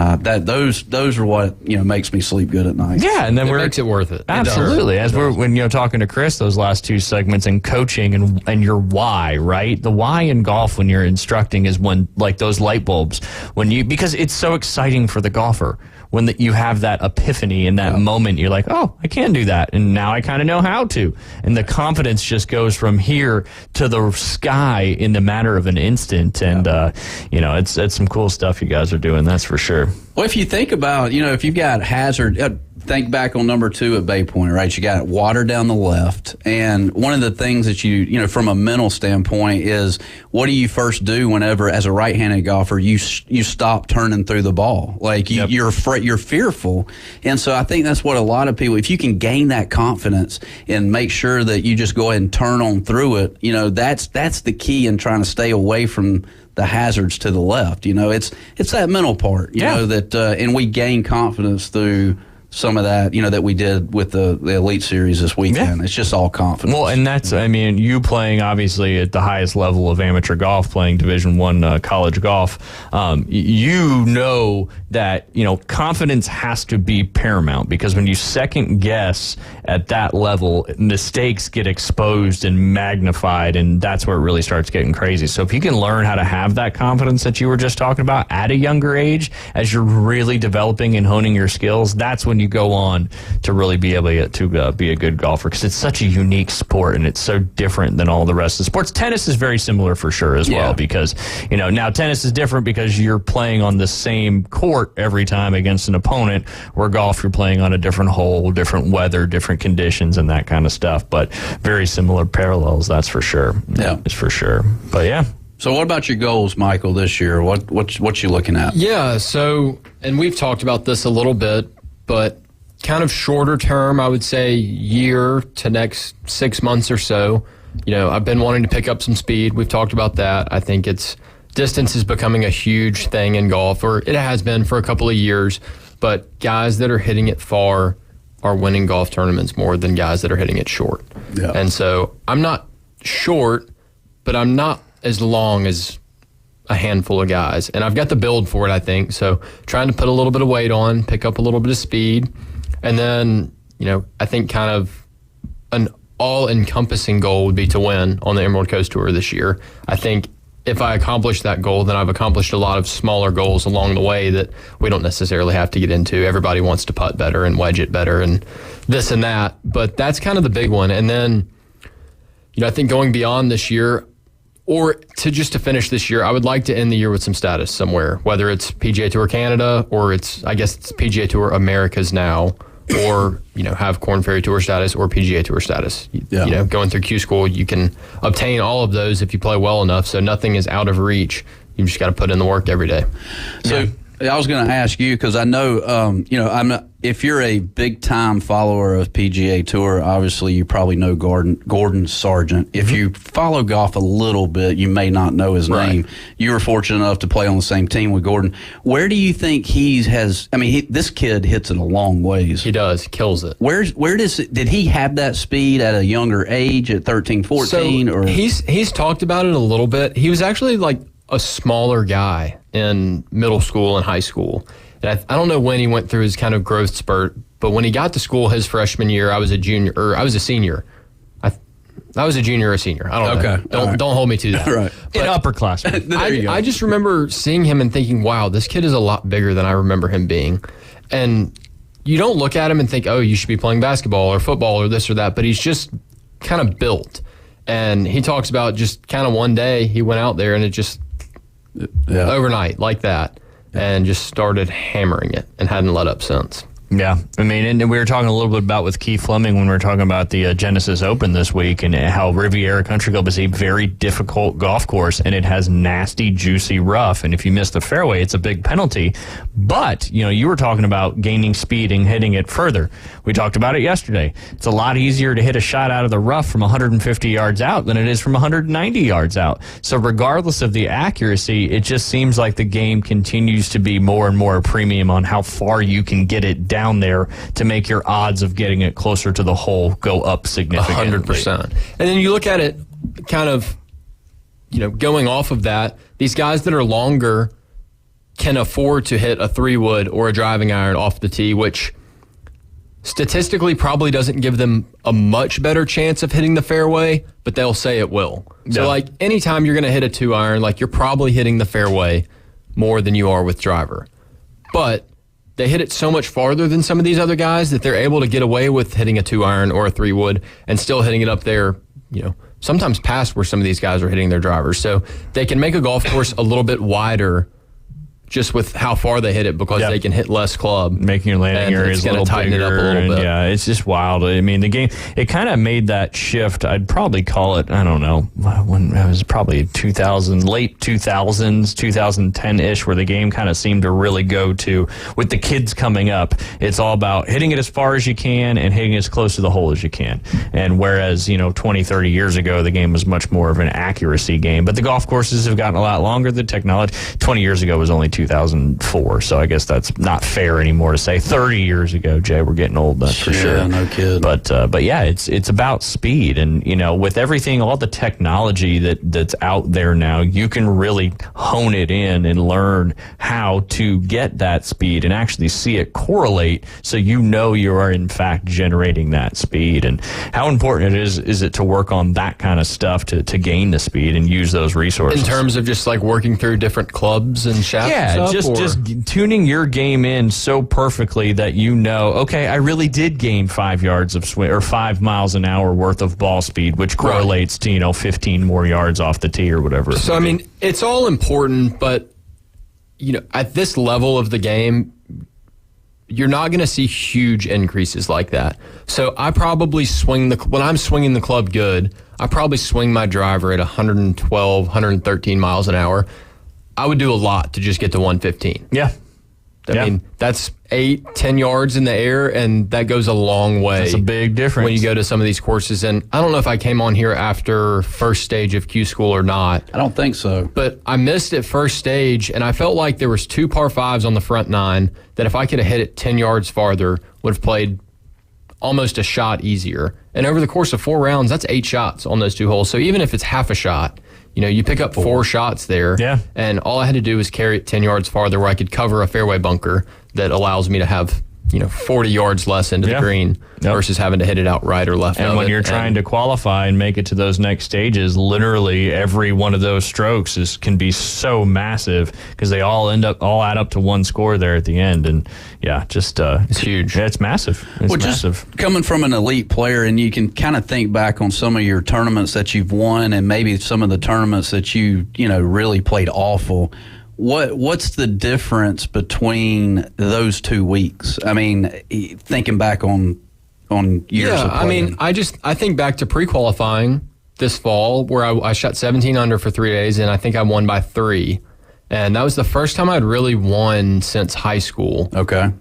those are what, you know, makes me sleep good at night. Yeah, and then it makes it worth it. Absolutely. As when you're talking to Chris, those last 2 segments and coaching and your why, right? The why in golf when you're instructing is when, like, those light bulbs because it's so exciting for the golfer when you have that epiphany in that moment. You're like, oh, I can do that, and now I kind of know how to, and the confidence just goes from here to the sky in the matter of an instant. And you know, it's some cool stuff you guys are doing, that's for sure. Well, if you think about, you know, if you've got hazard, think back on number 2 at Bay Point, right? You got water down the left. And one of the things that you know, from a mental standpoint is what do you first do whenever, as a right-handed golfer, you stop turning through the ball? Like you're fearful. And so I think that's what a lot of people, if you can gain that confidence and make sure that you just go ahead and turn on through it, you know, that's the key in trying to stay away from the hazards to the left. You know, it's that mental part, you know, that, and we gain confidence through some of that, you know, that we did with the Elite Series this weekend. It's just all confidence. Well, and that's, I mean, you playing obviously at the highest level of amateur golf, playing Division I college golf, you know that, you know, confidence has to be paramount because when you second guess at that level, mistakes get exposed and magnified, and that's where it really starts getting crazy. So if you can learn how to have that confidence that you were just talking about at a younger age, as you're really developing and honing your skills, that's when you go on to really be able to be a good golfer, because it's such a unique sport and it's so different than all the rest of the sports. Tennis is very similar for sure as well, because, you know, now tennis is different because you're playing on the same court every time against an opponent, where golf you're playing on a different hole, different weather, different conditions and that kind of stuff, but very similar parallels, that's for sure. Yeah, it's for sure. But yeah. So what about your goals, Michael, this year? What you looking at? Yeah, so, and we've talked about this a little bit, but kind of shorter term, I would say year to next 6 months or so, I've been wanting to pick up some speed. We've talked about that. I think distance is becoming a huge thing in golf, or it has been for a couple of years, but guys that are hitting it far are winning golf tournaments more than guys that are hitting it short. Yeah. And so I'm not short, but I'm not as long as a handful of guys. And I've got the build for it, I think. So trying to put a little bit of weight on, pick up a little bit of speed. And then, I think kind of an all-encompassing goal would be to win on the Emerald Coast Tour this year. I think if I accomplish that goal, then I've accomplished a lot of smaller goals along the way that we don't necessarily have to get into. Everybody wants to putt better and wedge it better and this and that. But that's kind of the big one. And then, I think going beyond this year, or to finish this year, I would like to end the year with some status somewhere, whether it's PGA Tour Canada or it's PGA Tour Americas now, or, have Korn Ferry Tour status or PGA Tour status. Going through Q School, you can obtain all of those if you play well enough, so nothing is out of reach. You just got to put in the work every day. So I was going to ask you, because I know, if you're a big-time follower of PGA Tour, obviously you probably know Gordon Sargent. If you follow golf a little bit, you may not know his name. You were fortunate enough to play on the same team with Gordon. Where do you think this kid hits it a long ways. He does, kills it. Did he have that speed at a younger age, at 13, 14? So he's talked about it a little bit. He was actually like a smaller guy in middle school and high school. And I don't know when he went through his kind of growth spurt, but when he got to school his freshman year, I was a senior. I was a junior or a senior. I don't know. Don't hold me to that. Right. In upperclassmen. I just remember seeing him and thinking, wow, this kid is a lot bigger than I remember him being. And you don't look at him and think, oh, you should be playing basketball or football or this or that, but he's just kind of built. And he talks about just kind of one day he went out there and it just overnight like that. And just started hammering it and hadn't let up since. Yeah, and we were talking a little bit about with Keith Fleming when we were talking about the Genesis Open this week and how Riviera Country Club is a very difficult golf course and it has nasty, juicy rough. And if you miss the fairway, it's a big penalty. But, you were talking about gaining speed and hitting it further. We talked about it yesterday. It's a lot easier to hit a shot out of the rough from 150 yards out than it is from 190 yards out. So regardless of the accuracy, it just seems like the game continues to be more and more a premium on how far you can get it down there to make your odds of getting it closer to the hole go up significantly. 100%. And then you look at it kind of, going off of that, these guys that are longer can afford to hit a 3-wood or a driving iron off the tee, which statistically probably doesn't give them a much better chance of hitting the fairway, but they'll say it will. Yeah. So anytime you're going to hit a 2-iron, you're probably hitting the fairway more than you are with driver. But they hit it so much farther than some of these other guys that they're able to get away with hitting a 2-iron or a 3-wood and still hitting it up there, sometimes past where some of these guys are hitting their drivers. So they can make a golf course a little bit wider just with how far they hit it because they can hit less club. Making your landing areas a little tighten bigger. It up a little bit. Yeah, it's just wild. The game, it kind of made that shift. I'd probably call it, I don't know, when it was probably late 2000s, 2010-ish, where the game kind of seemed to really go to, with the kids coming up, it's all about hitting it as far as you can and hitting as close to the hole as you can. And whereas, 20, 30 years ago, the game was much more of an accuracy game. But the golf courses have gotten a lot longer. The technology, 20 years ago was only 2004, so I guess that's not fair anymore to say 30 years ago. Jay, we're getting old, that's for sure. Yeah, no kidding. But yeah, it's about speed, and with everything, all the technology that's out there now, you can really hone it in and learn how to get that speed and actually see it correlate, so you are in fact generating that speed. And how important it is it to work on that kind of stuff to gain the speed and use those resources in terms of just working through different clubs and shafts. Yeah, just tuning your game in so perfectly that okay, I really did gain 5 yards of swing or 5 miles an hour worth of ball speed, which correlates to 15 more yards off the tee or whatever. So it's all important, but at this level of the game, you're not going to see huge increases like that. So I probably when I'm swinging the club good, I probably swing my driver at 112, 113 miles an hour. I would do a lot to just get to 115. Yeah. I mean, that's 8-10 yards in the air, and that goes a long way. That's a big difference when you go to some of these courses. And I don't know if I came on here after first stage of Q School or not. I don't think so. But I missed it first stage, and I felt like there was 2 par 5s on the front 9 that if I could have hit it 10 yards farther, would have played almost a shot easier. And over the course of 4 rounds, that's 8 shots on those 2 holes. So even if it's half a shot, you pick up 4 shots there. Yeah. And all I had to do was carry it 10 yards farther where I could cover a fairway bunker that allows me to have, 40 yards less into the green versus having to hit it out right or left. And when you're trying to qualify and make it to those next stages, literally every one of those strokes can be so massive because they all add up to one score there at the end. And it's huge. Yeah, it's massive. It's massive. Just coming from an elite player, and you can kind of think back on some of your tournaments that you've won, and maybe some of the tournaments that you really played awful. What's the difference between those 2 weeks? I mean, thinking back on years of playing. I think back to pre-qualifying this fall where I shot 17 under for 3 days, and I think I won by 3. And that was the first time I'd really won since high school. Okay.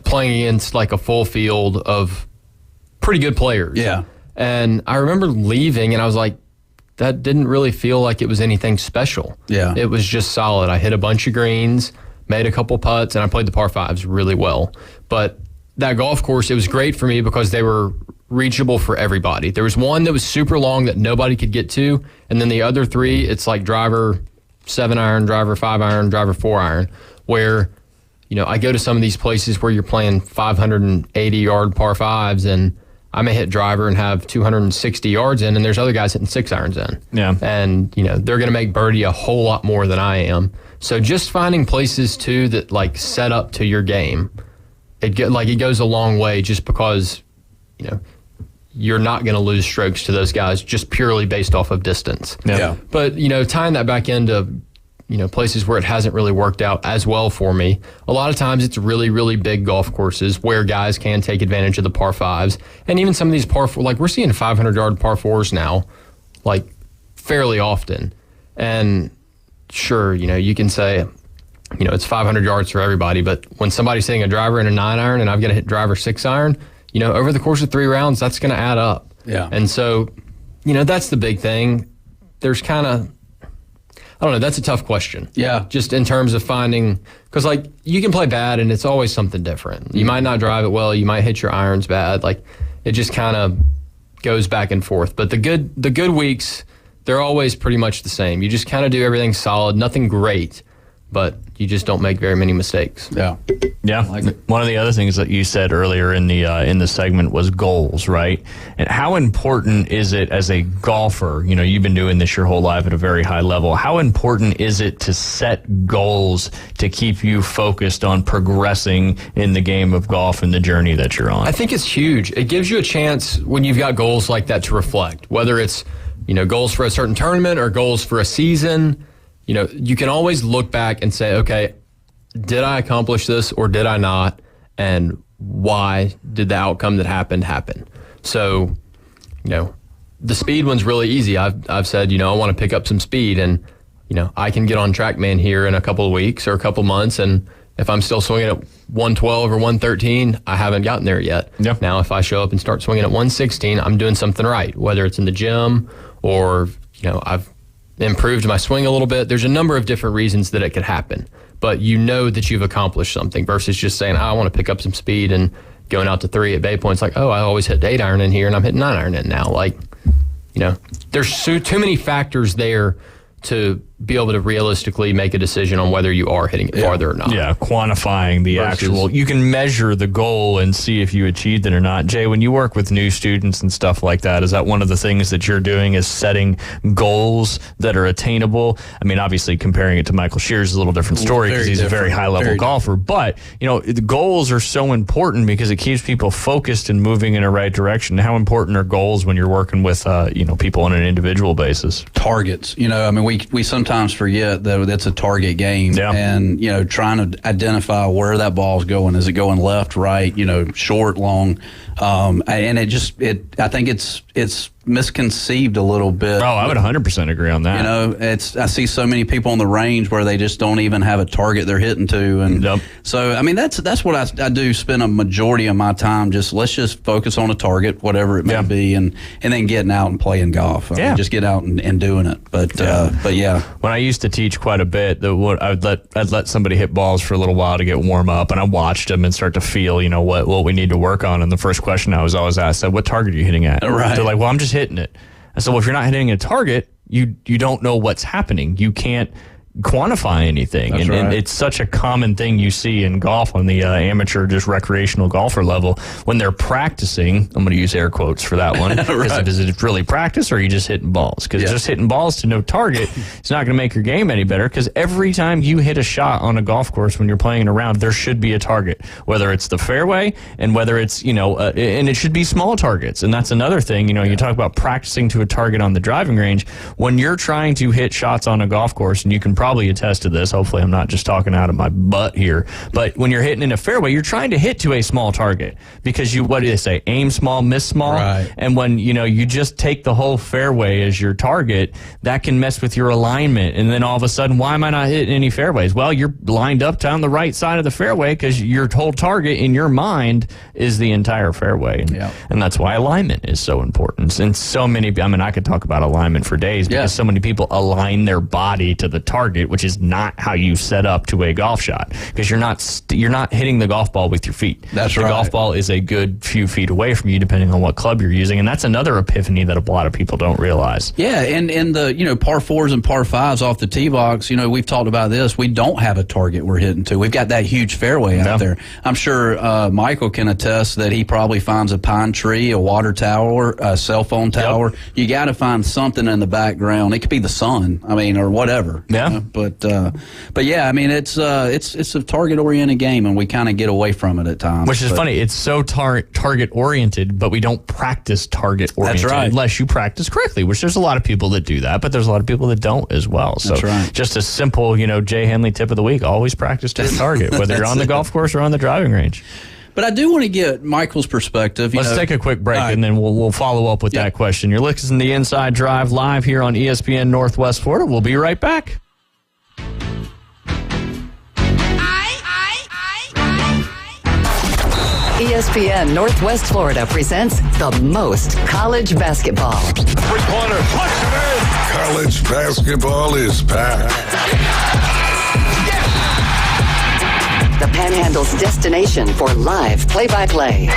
Playing against like a full field of pretty good players. Yeah. And I remember leaving, and I was like, that didn't really feel like it was anything special. Yeah. It was just solid. I hit a bunch of greens, made a couple putts, and I played the par 5s really well. But that golf course, it was great for me because they were reachable for everybody. There was one that was super long that nobody could get to, and then the other 3, it's like driver 7-iron, driver 5-iron, driver 4-iron, where, I go to some of these places where you're playing 580-yard par 5s, and I may hit driver and have 260 yards in, and there's other guys hitting 6-irons in. Yeah. And, they're going to make birdie a whole lot more than I am. So just finding places, too, that, set up to your game, it goes a long way just because, you're not going to lose strokes to those guys just purely based off of distance. Yeah. But, tying that back into places where it hasn't really worked out as well for me. A lot of times it's really, really big golf courses where guys can take advantage of the par 5s. And even some of these par 4s, we're seeing 500-yard par 4s now, fairly often. And sure, you can say, it's 500 yards for everybody, but when somebody's hitting a driver and a 9-iron and I've got to hit driver 6-iron, over the course of 3 rounds, that's going to add up. Yeah. And so, that's the big thing. There's kind of, I don't know. That's a tough question. Yeah. Just in terms of finding, because you can play bad and it's always something different. You might not drive it well. You might hit your irons bad. It just kind of goes back and forth. But the good weeks, they're always pretty much the same. You just kind of do everything solid, nothing great, but you just don't make very many mistakes. Yeah. Yeah. One of the other things that you said earlier in the segment was goals, right? And how important is it as a golfer? You've been doing this your whole life at a very high level. How important is it to set goals to keep you focused on progressing in the game of golf and the journey that you're on? I think it's huge. It gives you a chance when you've got goals like that to reflect, whether it's, goals for a certain tournament or goals for a season. You can always look back and say, okay, did I accomplish this or did I not? And why did the outcome that happened happen? So, the speed one's really easy. I've said, I want to pick up some speed, and, I can get on TrackMan here in a couple of weeks or a couple months, and if I'm still swinging at 112 or 113, I haven't gotten there yet. Yep. Now, if I show up and start swinging at 116, I'm doing something right, whether it's in the gym or, I've improved my swing a little bit. There's a number of different reasons that it could happen, but that you've accomplished something versus just saying, I want to pick up some speed and going out to 3 at Bay Point's I always hit 8-iron in here and I'm hitting 9-iron in now. There's too many factors there to be able to realistically make a decision on whether you are hitting it farther or not. Yeah, quantifying the actual. You can measure the goal and see if you achieved it or not. Jay, when you work with new students and stuff like that, is that one of the things that you're doing is setting goals that are attainable? I mean, obviously comparing it to Michael Shears is a little different story because he's a very high-level golfer. But, the goals are so important because it keeps people focused and moving in the right direction. How important are goals when you're working with, people on an individual basis? Targets. We sometimes forget that it's a target game, and trying to identify where that ball's going. Is it going left, right, short, long, and I think it's misconceived a little bit. Oh, I would 100% agree on that. You know, I see so many people on the range where they just don't even have a target they're hitting to, and so I mean that's what I do. Spend a majority of my time let's just focus on a target, whatever it may be, and then getting out and playing golf. I mean, just get out and doing it. But yeah, when I used to teach quite a bit, I'd let somebody hit balls for a little while to get warm up, and I watched them and start to feel, you know, what we need to work on. And the first question I was always asked, "What target are you hitting at?" Right. They're like, "Well, I'm just hitting it." I said, "Well, if you're not hitting a target, you don't know what's happening. You can't quantify anything." And it's such a common thing you see in golf on the amateur, just recreational golfer level when they're practicing. I'm going to use air quotes for that one. Is it really practice, or are you just hitting balls? Because just hitting balls to no target is not going to make your game any better, because every time you hit a shot on a golf course when you're playing around, there should be a target, whether it's the fairway and whether it's, you know, and it should be small targets. And that's another thing, you know, you talk about practicing to a target on the driving range. When you're trying to hit shots on a golf course, and you can probably attest to this, hopefully I'm not just talking out of my butt here, but when you're hitting in a fairway, you're trying to hit to a small target, because what do they say, aim small, miss small. And when, you know, you just take the whole fairway as your target, that can mess with your alignment, and then all of a sudden, why am I not hitting any fairways? Well, you're lined up down the right side of the fairway because your whole target in your mind is the entire fairway. And that's why alignment is so important. And so many, I mean, I could talk about alignment for days, because so many people align their body to the target, which is not how you set up to a golf shot, because you're not hitting the golf ball with your feet. That's the right. golf ball is a good few feet away from you, depending on what club you're using, and that's another epiphany that a lot of people don't realize. Yeah, and the, you know, par fours and par fives off the tee box, you know, we've talked about this. We don't have a target we're hitting to. We've got that huge fairway out there. I'm sure Michael can attest that he probably finds a pine tree, a water tower, a cell phone tower. You got to find something in the background. It could be the sun, I mean, or whatever. You know? But yeah, I mean, it's a target oriented game, and we kind of get away from it at times. Which is funny. It's so target oriented, but we don't practice target oriented. That's right. Unless you practice correctly, which there's a lot of people that do that, but there's a lot of people that don't as well. So That's right. just a simple, you know, Jay Henley tip of the week: always practice to a target, whether you're on the golf course or on the driving range. But I do want to get Michael's perspective. Let's take a quick break, and then we'll follow up with that question. You're listening to the Inside Drive live here on ESPN Northwest Florida. We'll be right back. ESPN Northwest Florida presents the most college basketball. Three-pointer. College basketball is back. The Panhandle's destination for live play-by-play.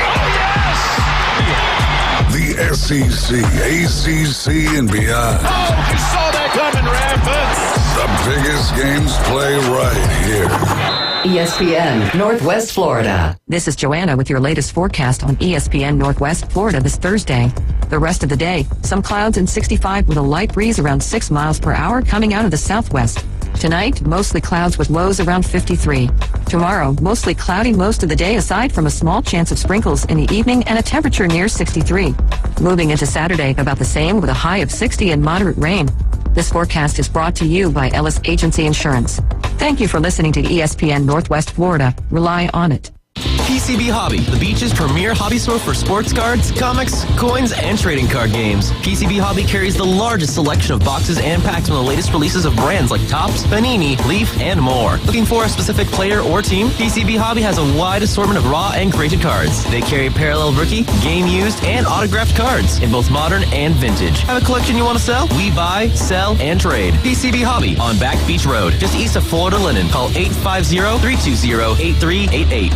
The SEC, ACC, and beyond. Oh, you saw that coming, Radford. The biggest games play right here. ESPN Northwest Florida. This is Joanna with your latest forecast on ESPN Northwest Florida this Thursday. The rest of the day, some clouds and 65 with a light breeze around 6 miles per hour coming out of the southwest. Tonight, mostly clouds with lows around 53. Tomorrow, mostly cloudy most of the day aside from a small chance of sprinkles in the evening and a temperature near 63. Moving into Saturday, about the same with a high of 60 and moderate rain. This forecast is brought to you by Ellis Agency Insurance. Thank you for listening to ESPN Northwest Florida. Rely on it. PCB Hobby, the beach's premier hobby store for sports cards, comics, coins, and trading card games. PCB Hobby carries the largest selection of boxes and packs from the latest releases of brands like Topps, Panini, Leaf, and more. Looking for a specific player or team? PCB Hobby has a wide assortment of raw and graded cards. They carry parallel rookie, game used, and autographed cards in both modern and vintage. Have a collection you want to sell? We buy, sell, and trade. PCB Hobby on Back Beach Road, just east of Florida Linen. Call 850-320-8388.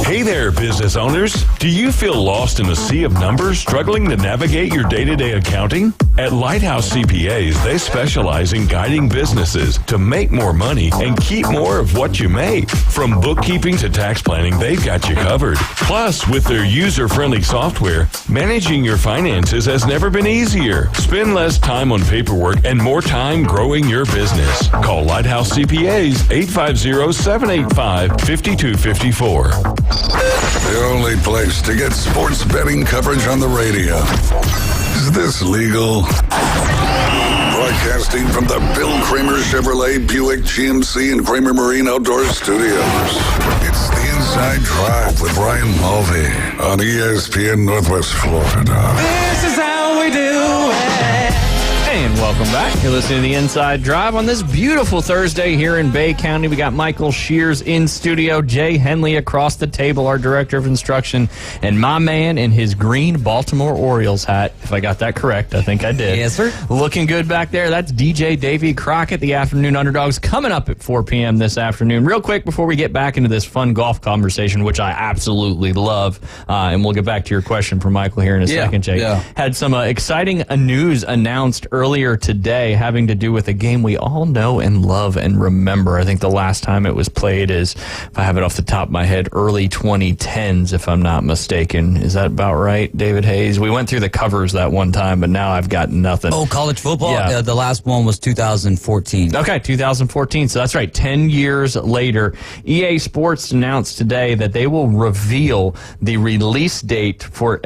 Hey there, business owners. Do you feel lost in a sea of numbers, struggling to navigate your day-to-day accounting? At Lighthouse CPAs, they specialize in guiding businesses to make more money and keep more of what you make. From bookkeeping to tax planning, they've got you covered. Plus, with their user-friendly software, managing your finances has never been easier. Spend less time on paperwork and more time growing your business. Call Lighthouse CPAs 850-785-5254. The only place to get sports betting coverage on the radio. Is this legal? Broadcasting from the Bill Kramer Chevrolet Buick GMC and Kramer Marine Outdoor Studios. It's the Inside Drive with Brian Mulvey on ESPN Northwest Florida. This is how we do Welcome back. You're listening to The Inside Drive on this beautiful Thursday here in Bay County. We got Michael Shears in studio, Jay Henley across the table, our director of instruction, and my man in his green Baltimore Orioles hat. If I got that correct, I think I did. Yes, sir. Looking good back there. That's DJ Davey Crockett, the Afternoon Underdogs, coming up at 4 p.m. this afternoon. Real quick before we get back into this fun golf conversation, which I absolutely love, and we'll get back to your question for Michael here in a second, Jay. Had some exciting news announced earlier today having to do with a game we all know and love and remember. I think the last time it was played is, if I have it off the top of my head, early 2010s, if I'm not mistaken. Is that about right, David Hayes? We went through the covers that one time, but now I've got nothing. Oh, college football? Yeah. The last one was 2014. Okay, 2014. So that's right, 10 years later. EA Sports announced today that they will reveal the release date for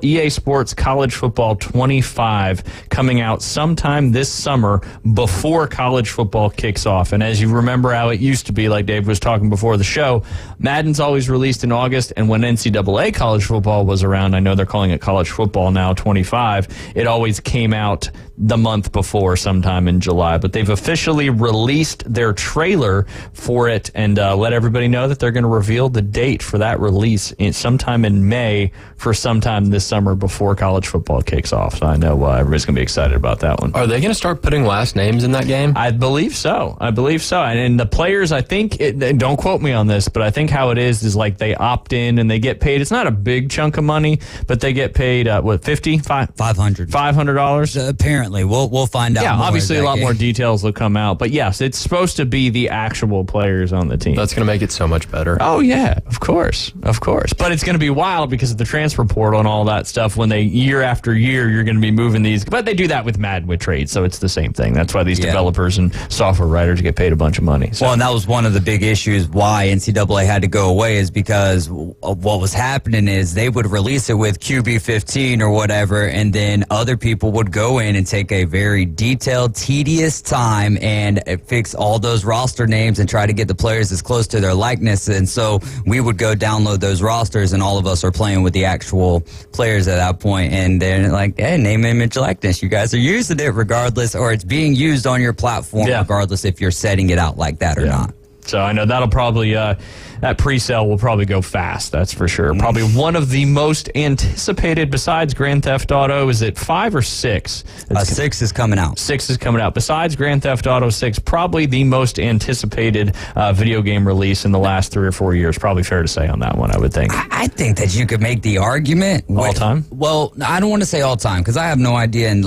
EA Sports College Football 25 coming out sometime this summer before college football kicks off. And as you remember how it used to be, like Dave was talking before the show, Madden's always released in August, and when NCAA college football was around, I know they're calling it college football now 25, it always came out the month before, sometime in July. But they've officially released their trailer for it and let everybody know that they're going to reveal the date for that release sometime in May for sometime this summer before college football kicks off. So I know everybody's going to be excited about that one. Are they going to start putting last names in that game? I believe so. And the players, I think, don't quote me on this, but I think how it is like they opt in and they get paid. It's not a big chunk of money, but they get paid, what, $500? $500? Apparently. We'll find out. Yeah, more obviously a lot game. more details will come out. But yes, it's supposed to be the actual players on the team. That's going to make it so much better. Oh, yeah, of course. But it's going to be wild because of the transfer portal and all that stuff. When they, year after year, you're going to be moving these. But they do that with Madden with trades, so it's the same thing. That's why these developers and software writers get paid a bunch of money. So. Well, and that was one of the big issues why NCAA had to go away, is because of what was happening is they would release it with QB15 or whatever, and then other people would go in and take a very detailed, tedious time and fix all those roster names and try to get the players as close to their likeness. And so we would go download those rosters, and all of us are playing with the actual players at that point. And they're like, hey, name, image, likeness. You guys are using it regardless, or it's being used on your platform regardless if you're setting it out like that or not. So I know that'll probably, that pre-sale will probably go fast, that's for sure. Probably one of the most anticipated besides Grand Theft Auto. Is it 5 or 6? 6 is coming out. 6 is coming out. Besides Grand Theft Auto 6, probably the most anticipated video game release in the last 3 or 4 years. Probably fair to say on that one, I would think. I think that you could make the argument. All time? Well, I don't want to say all time because I have no idea. And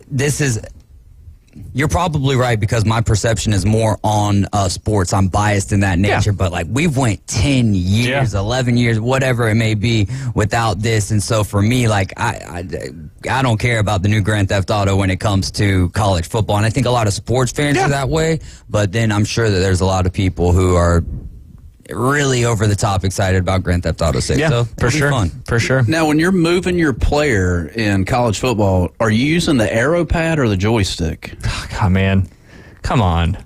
this is... You're probably right because my perception is more on sports. I'm biased in that nature, but we've went 10 years, 11 years, whatever it may be without this. And so for me, I don't care about the new Grand Theft Auto when it comes to college football. And I think a lot of sports fans are that way, but then I'm sure that there's a lot of people who are really over the top excited about Grand Theft Auto 6. Yeah, so for sure. Fun. For sure. Now, when you're moving your player in college football, are you using the arrow pad or the joystick? God, man. Come on.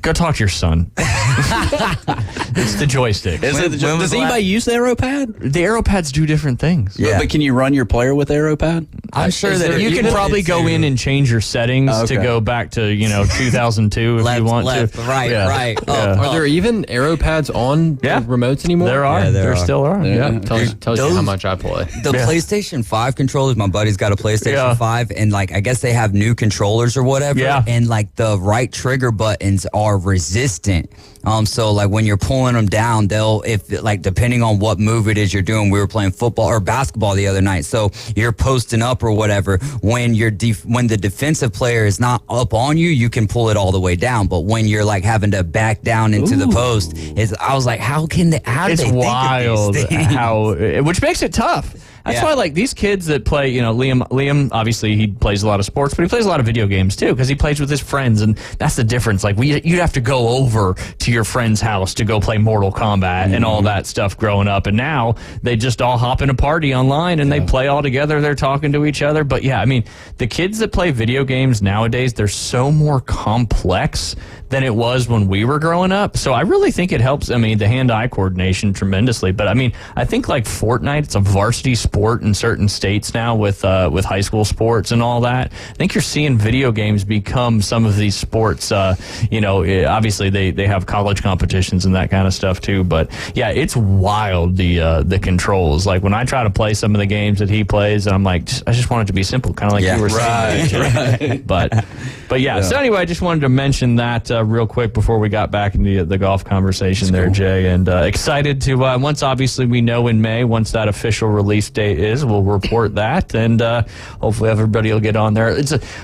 Go talk to your son. It's the joystick. Does anybody use the arrow pad? The arrow pads do different things. Yeah. But can you run your player with the arrow pad? I'm sure that you can probably go in and change your settings to go back to 2002 if you want to. Right. Are there even arrow pads on the remotes anymore? There are. There still are. Yeah. Tells you how much I play. The PlayStation 5 controllers, my buddy's got a PlayStation 5, and I guess they have new controllers or whatever, and the right trigger buttons are resistant. So when you're pulling them down, depending on what move it is you're doing, we were playing football or basketball the other night. So you're posting up or whatever. When when the defensive player is not up on you, you can pull it all the way down. But when you're having to back down into the post, I was like, how do they wild think of these things? Which makes it tough. That's why, these kids that play, Liam, obviously he plays a lot of sports, but he plays a lot of video games too, because he plays with his friends, and that's the difference. You'd have to go over to your friend's house to go play Mortal Kombat and all that stuff growing up, and now they just all hop in a party online and they play all together, they're talking to each other. But the kids that play video games nowadays, they're so more complex than it was when we were growing up. So I really think it helps. I mean, the hand-eye coordination tremendously. But I mean, I think like Fortnite, it's a varsity sport in certain states now with high school sports and all that. I think you're seeing video games become some of these sports. Obviously they have college competitions and that kind of stuff too. But yeah, it's wild the controls. Like when I try to play some of the games that he plays, I'm like, I just want it to be simple, kind of like you were saying. Right. But yeah. So anyway, I just wanted to mention that real quick before we got back into the golf conversation. That's there, cool. Jay, and excited to once obviously we know in May, once that official release date is, we'll report that, and hopefully everybody will get on there.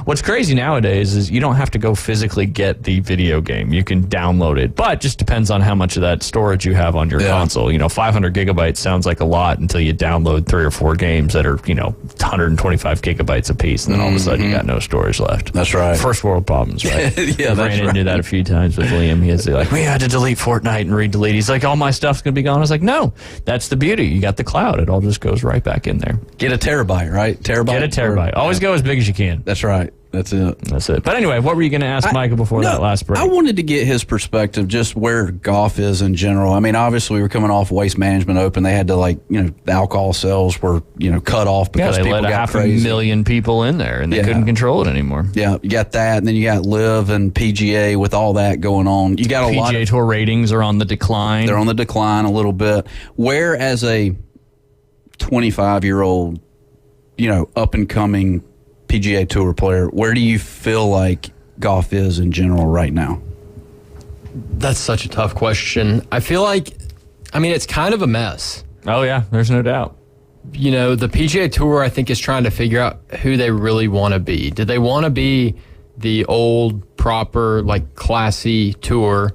What's crazy nowadays is you don't have to go physically get the video game. You can download it, but just depends on how much of that storage you have on your console. 500 gigabytes sounds like a lot until you download 3 or 4 games that are 125 gigabytes a piece, and then all of a sudden you got no storage left. That's right. First world problems, right? Yeah, I ran into that a few times with Liam. He's like, we had to delete Fortnite and re-delete. He's like, all my stuff's going to be gone. I was like, no, that's the beauty. You got the cloud. It all just goes right back in there. Get a terabyte, right? Get a terabyte. Always go as big as you can. That's right. That's it. But anyway, what were you going to ask Michael before that last break? I wanted to get his perspective, just where golf is in general. I mean, obviously, we were coming off Waste Management Open. They had to, the alcohol sales were, cut off because they people let got crazy. 500,000 people in there, and they couldn't control it anymore. Yeah, you got that, and then you got LIV and PGA with all that going on. You got a lot of PGA Tour ratings are on the decline. They're on the decline a little bit. Where, as a 25-year-old, up-and-coming PGA Tour player, where do you feel like golf is in general right now? That's such a tough question. I feel like, it's kind of a mess. Oh, yeah, there's no doubt. The PGA Tour, I think, is trying to figure out who they really want to be. Do they want to be the old, proper, classy tour,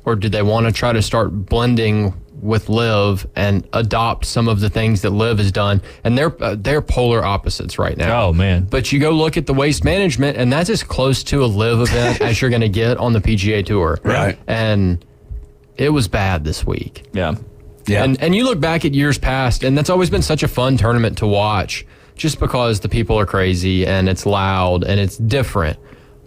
or do they want to try to start blending with LIV and adopt some of the things that LIV has done? And they're polar opposites right now. Oh, man. But you go look at the Waste Management, and that's as close to a LIV event as you're going to get on the PGA Tour. Right. And it was bad this week. Yeah. Yeah. And you look back at years past, and that's always been such a fun tournament to watch, just because the people are crazy and it's loud and it's different.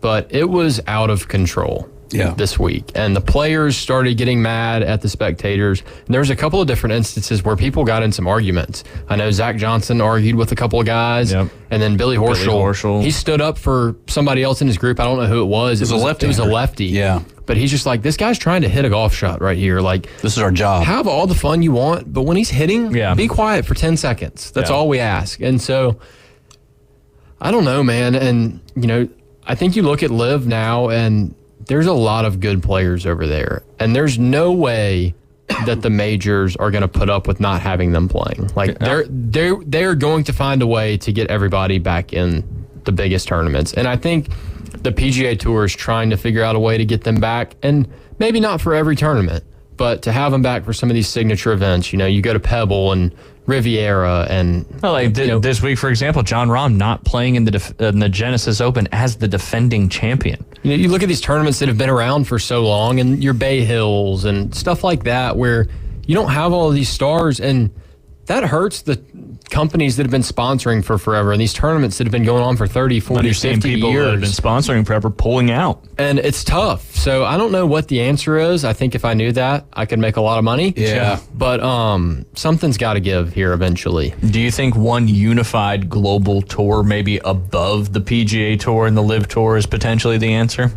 But it was out of control. This week, and the players started getting mad at the spectators. And there was a couple of different instances where people got in some arguments. I know Zach Johnson argued with a couple of guys, and then Billy Horschel, he stood up for somebody else in his group. I don't know who it was. It was a lefty. Yeah. But he's just like, this guy's trying to hit a golf shot right here. This is our job. Have all the fun you want, but when he's hitting, be quiet for 10 seconds. That's all we ask. And so, I don't know, man. And, I think you look at LIV now, and there's a lot of good players over there, and there's no way that the majors are going to put up with not having them playing. They're going to find a way to get everybody back in the biggest tournaments, and I think the PGA Tour is trying to figure out a way to get them back, and maybe not for every tournament, but to have them back for some of these signature events. You go to Pebble and Riviera, and this week, for example, Jon Rahm not playing in the Genesis Open as the defending champion. You look at these tournaments that have been around for so long, and your Bay Hills and stuff like that, where you don't have all of these stars, and that hurts the companies that have been sponsoring for forever, and these tournaments that have been going on for 30, 40, 50 people years. That have been sponsoring forever pulling out. And it's tough. So I don't know what the answer is. I think if I knew that, I could make a lot of money. Yeah. But something's got to give here eventually. Do you think one unified global tour, maybe above the PGA Tour and the LIV Tour, is potentially the answer?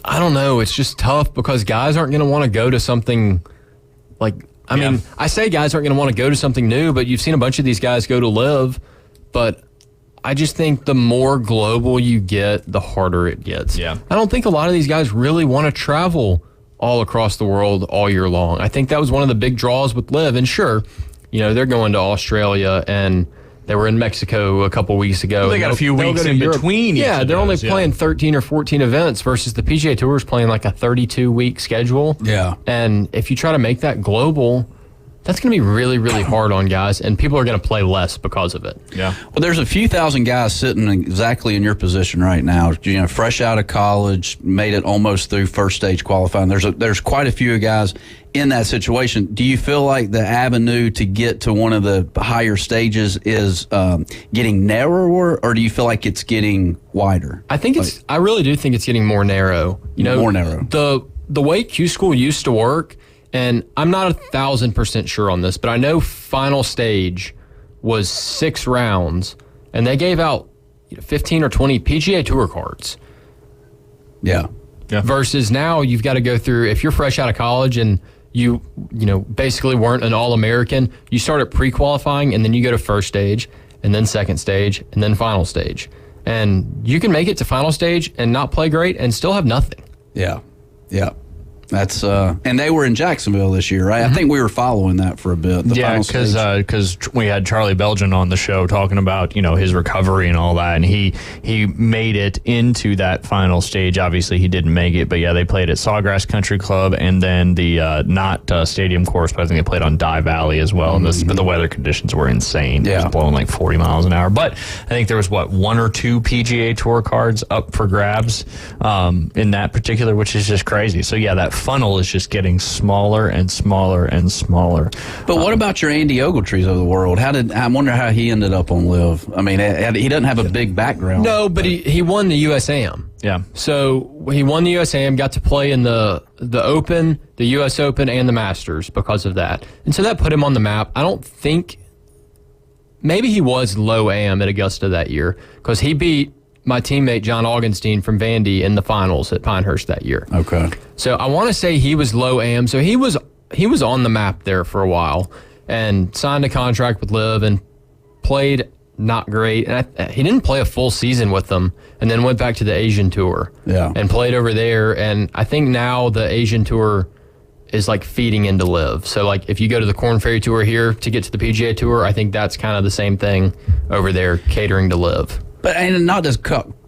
I don't know. It's just tough because guys aren't going to want to go to something I mean, I say guys aren't going to want to go to something new, but you've seen a bunch of these guys go to LIV. But I just think the more global you get, the harder it gets. Yeah. I don't think a lot of these guys really want to travel all across the world all year long. I think that was one of the big draws with LIV. And sure, they're going to Australia, and they were in Mexico a couple weeks ago. Well, they got a few weeks in between. Yeah, they're only playing 13 or 14 events versus the PGA Tour is playing like a 32-week schedule. Yeah. And if you try to make that global, that's going to be really, really hard on guys, and people are going to play less because of it. Yeah. Well, there's a few thousand guys sitting exactly in your position right now. Fresh out of college, made it almost through first stage qualifying. There's quite a few guys in that situation, do you feel like the avenue to get to one of the higher stages is getting narrower, or do you feel like it's getting wider? I really do think it's getting more narrow. More narrow. The way Q School used to work, and I'm not 1,000% sure on this, but I know final stage was 6 rounds, and they gave out 15 or 20 PGA Tour cards. Yeah. Versus now you've got to go through, if you're fresh out of college and you basically weren't an All-American, you start at pre-qualifying and then you go to first stage and then second stage and then final stage. And you can make it to final stage and not play great and still have nothing. Yeah. That's and they were in Jacksonville this year, right? I think we were following that for a bit. Because we had Charlie Belgian on the show talking about his recovery and all that, and he made it into that final stage. Obviously, he didn't make it, but yeah, they played at Sawgrass Country Club and then the not stadium course, but I think they played on Dye Valley as well. And but the weather conditions were insane. It was blowing like 40 miles an hour. But I think there was 1 or 2 PGA Tour cards up for grabs in that particular, which is just crazy. So yeah, that funnel is just getting smaller and smaller and smaller. But what about your Andy Ogletrees of the world? I wonder how he ended up on LIV. I mean, he doesn't have a big background. No, but he won the USAM. Yeah. So he won the USAM, got to play in the Open, the US Open, and the Masters because of that. And so that put him on the map. I don't think, maybe he was low AM at Augusta that year because he beat my teammate John Augenstein from Vandy in the finals at Pinehurst that year. Okay. So I want to say he was low AM. So he was on the map there for a while and signed a contract with LIV and played not great. And he didn't play a full season with them and then went back to the Asian Tour. Yeah. And played over there. And I think now the Asian Tour is like feeding into LIV. So like if you go to the Korn Ferry Tour here to get to the PGA Tour, I think that's kind of the same thing over there catering to LIV. But and not to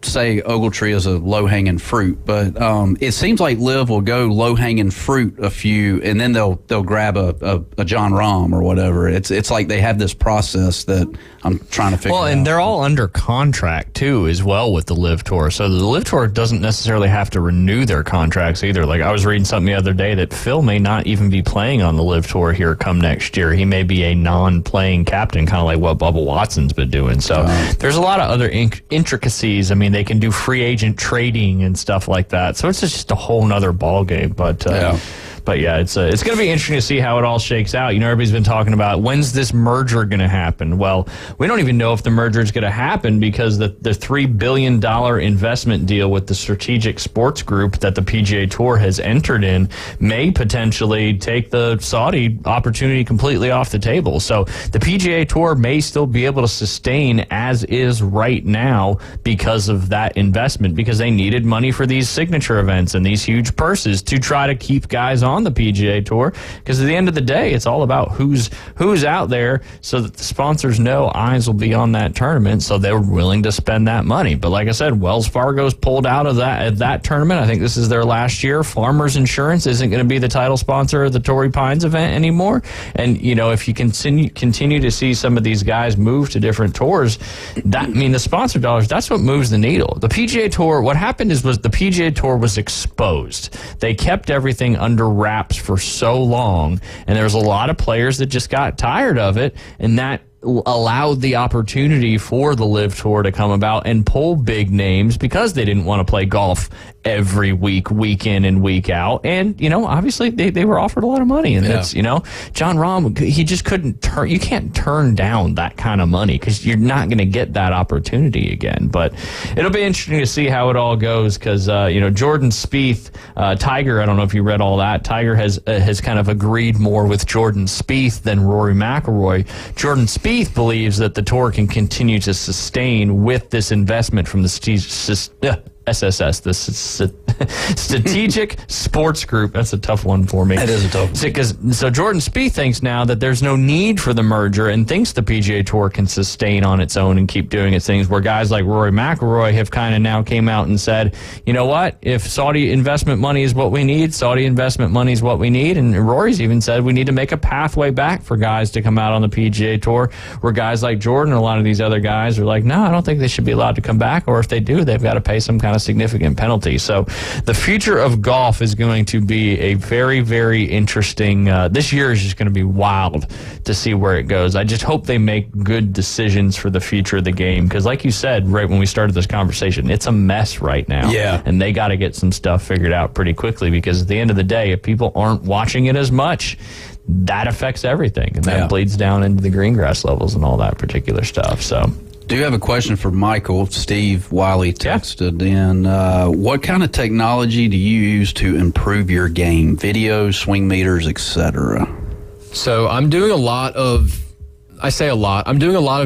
say Ogletree is a low-hanging fruit, but it seems like LIV will go low-hanging fruit a few, and then they'll grab a John Rahm or whatever. It's like they have this process that I'm trying to figure out. Well, and they're all under contract too, as well with the LIV Tour. So the LIV Tour doesn't necessarily have to renew their contracts either. Like I was reading something the other day that Phil may not even be playing on the LIV Tour here come next year. He may be a non-playing captain, kind of like what Bubba Watson's been doing. So there's a lot of other intricacies. I mean, they can do free agent trading and stuff like that. So it's just a whole nother ballgame. But yeah, it's going to be interesting to see how it all shakes out. Everybody's been talking about when's this merger going to happen? Well, we don't even know if the merger is going to happen because the $3 billion investment deal with the Strategic Sports Group that the PGA Tour has entered in may potentially take the Saudi opportunity completely off the table. So the PGA Tour may still be able to sustain as is right now because of that investment, because they needed money for these signature events and these huge purses to try to keep guys on the PGA Tour, because at the end of the day, it's all about who's out there, so that the sponsors know eyes will be on that tournament, so they're willing to spend that money. But like I said, Wells Fargo's pulled out of that tournament. I think this is their last year. Farmers Insurance isn't going to be the title sponsor of the Torrey Pines event anymore. And if you continue to see some of these guys move to different tours, the sponsor dollars, that's what moves the needle. The PGA Tour, what happened was the PGA Tour was exposed. They kept everything under wraps for so long, and there's a lot of players that just got tired of it, and that allowed the opportunity for the LIV Tour to come about and pull big names because they didn't want to play golf every week in and week out. And, obviously they were offered a lot of money. And that's, John Rahm, he just couldn't you can't turn down that kind of money because you're not going to get that opportunity again. But it'll be interesting to see how it all goes because, Jordan Spieth, Tiger, I don't know if you read all that. Tiger has kind of agreed more with Jordan Spieth than Rory McIlroy. Jordan Spieth believes that the tour can continue to sustain with this investment from the SSS, the Strategic Sports Group. That's a tough one for me. That is a tough one. So Jordan Spieth thinks now that there's no need for the merger and thinks the PGA Tour can sustain on its own and keep doing its things, where guys like Rory McIlroy have kind of now came out and said, you know what, if Saudi investment money is what we need, Saudi investment money is what we need. And Rory's even said we need to make a pathway back for guys to come out on the PGA Tour, where guys like Jordan or a lot of these other guys are like, no, I don't think they should be allowed to come back, or if they do, they've got to pay some kind kind of significant penalty. So the future of golf is going to be a very, very interesting. This year is just going to be wild to see where it goes. I just hope they make good decisions for the future of the game, because like you said right when we started this conversation, it's a mess right now. Yeah. And they got to get some stuff figured out pretty quickly, because at the end of the day, if people aren't watching it as much, that affects everything, and that bleeds down into the green grass levels and all that particular stuff. So, do you have a question for Michael? Steve Wiley texted in. What kind of technology do you use to improve your game? Videos, swing meters, etc. So I'm doing a lot of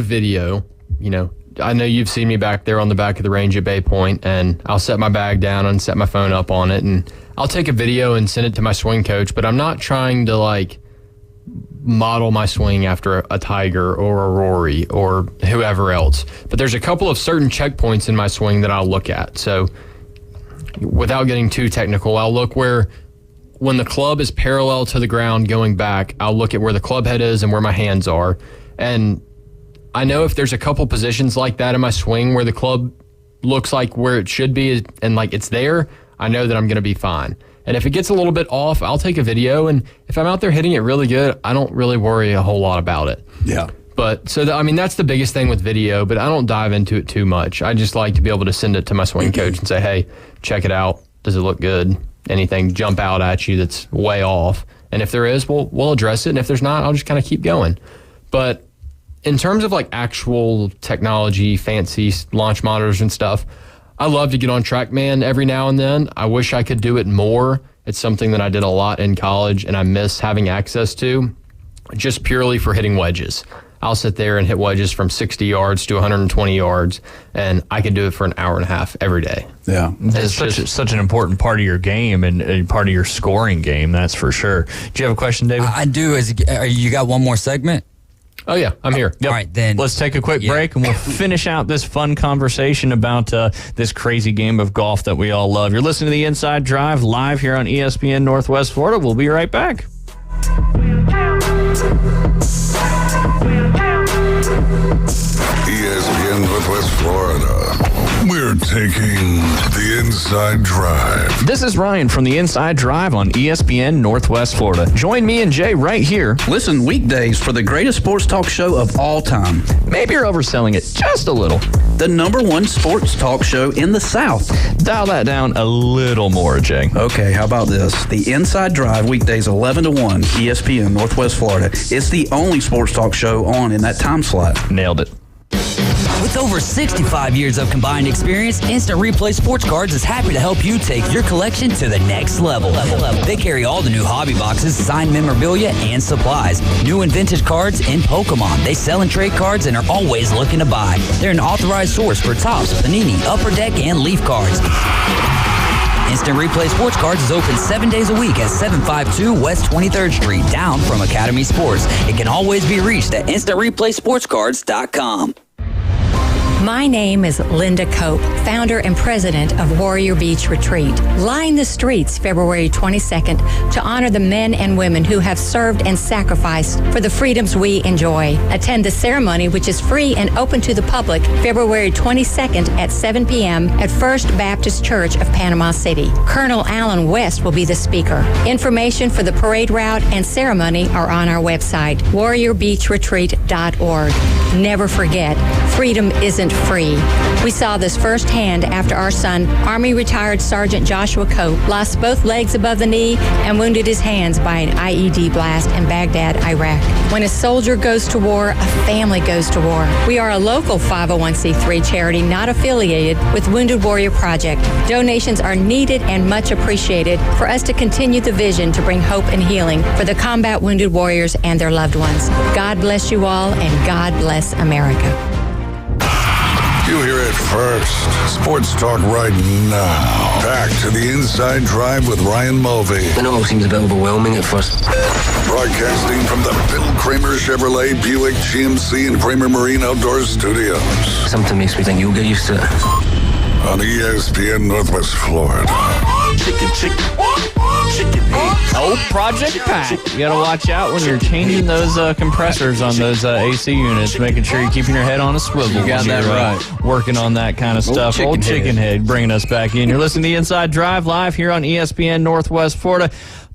video. You know, I know you've seen me back there on the back of the range at Bay Point, and I'll set my bag down and set my phone up on it, and I'll take a video and send it to my swing coach, but I'm not trying to like model my swing after a Tiger or a Rory or whoever else. But there's a couple of certain checkpoints in my swing that I'll look at. So without getting too technical, I'll look where when the club is parallel to the ground going back, I'll look at where the club head is and where my hands are. And I know if there's a couple positions like that in my swing where the club looks like where it should be and like it's there, I know that I'm going to be fine. And if it gets a little bit off, I'll take a video. And if I'm out there hitting it really good, I don't really worry a whole lot about it. Yeah. But so, that's the biggest thing with video, but I don't dive into it too much. I just like to be able to send it to my swing coach and say, hey, check it out. Does it look good? Anything jump out at you that's way off? And if there is, we'll address it. And if there's not, I'll just kind of keep going. But in terms of like actual technology, fancy launch monitors and stuff, I love to get on TrackMan every now and then. I wish I could do it more. It's something that I did a lot in college and I miss having access to, just purely for hitting wedges. I'll sit there and hit wedges from 60 yards to 120 yards, and I can do it for an hour and a half every day. Yeah. It's such an important part of your game and part of your scoring game, that's for sure. Do you have a question, David? I do. You got one more segment? Oh, yeah, I'm here. Yep. All right, then. Let's take a quick break, and we'll finish out this fun conversation about this crazy game of golf that we all love. You're listening to The Inside Drive live here on ESPN Northwest Florida. We'll be right back. ESPN Northwest Florida. We're taking the Inside Drive. This is Ryan from the Inside Drive on ESPN Northwest Florida. Join me and Jay right here. Listen weekdays for the greatest sports talk show of all time. Maybe you're overselling it just a little. The #1 sports talk show in the South. Dial that down a little more, Jay. Okay, how about this? The Inside Drive, weekdays 11 to 1, ESPN Northwest Florida. It's the only sports talk show on in that time slot. Nailed it. With over 65 years of combined experience, Instant Replay Sports Cards is happy to help you take your collection to the next level. They carry all the new hobby boxes, signed memorabilia, and supplies. New and vintage cards in Pokemon. They sell and trade cards and are always looking to buy. They're an authorized source for Topps, Panini, Upper Deck, and Leaf cards. Instant Replay Sports Cards is open 7 days a week at 752 West 23rd Street, down from Academy Sports. It can always be reached at InstantReplaySportsCards.com. My name is Linda Cope, founder and president of Warrior Beach Retreat. Line the streets February 22nd to honor the men and women who have served and sacrificed for the freedoms we enjoy. Attend the ceremony, which is free and open to the public, February 22nd at 7 p.m. at First Baptist Church of Panama City. Colonel Alan West will be the speaker. Information for the parade route and ceremony are on our website, warriorbeachretreat.org. Never forget, freedom isn't free. We saw this firsthand after our son, Army retired Sergeant Joshua Cope, lost both legs above the knee and wounded his hands by an IED blast in Baghdad, Iraq. When a soldier goes to war, a family goes to war. We are a local 501c3 charity not affiliated with Wounded Warrior Project. Donations are needed and much appreciated for us to continue the vision to bring hope and healing for the combat wounded warriors and their loved ones. God bless you all, and God bless America. You hear it first. Sports talk right now. Back to the Inside Drive with Ryan Mulvey. I know it seems a bit overwhelming at first. Broadcasting from the Bill Kramer Chevrolet Buick GMC and Kramer Marine Outdoor Studios. Something makes me think you'll get used to it. On ESPN Northwest Florida. Chicken. Oh, Project Pat. You got to watch out when you're changing those compressors on those AC units, making sure you're keeping your head on a swivel. You got that right. Working on that kind of stuff. Old Chicken Head bringing us back in. You're listening to the Inside Drive live here on ESPN Northwest Florida.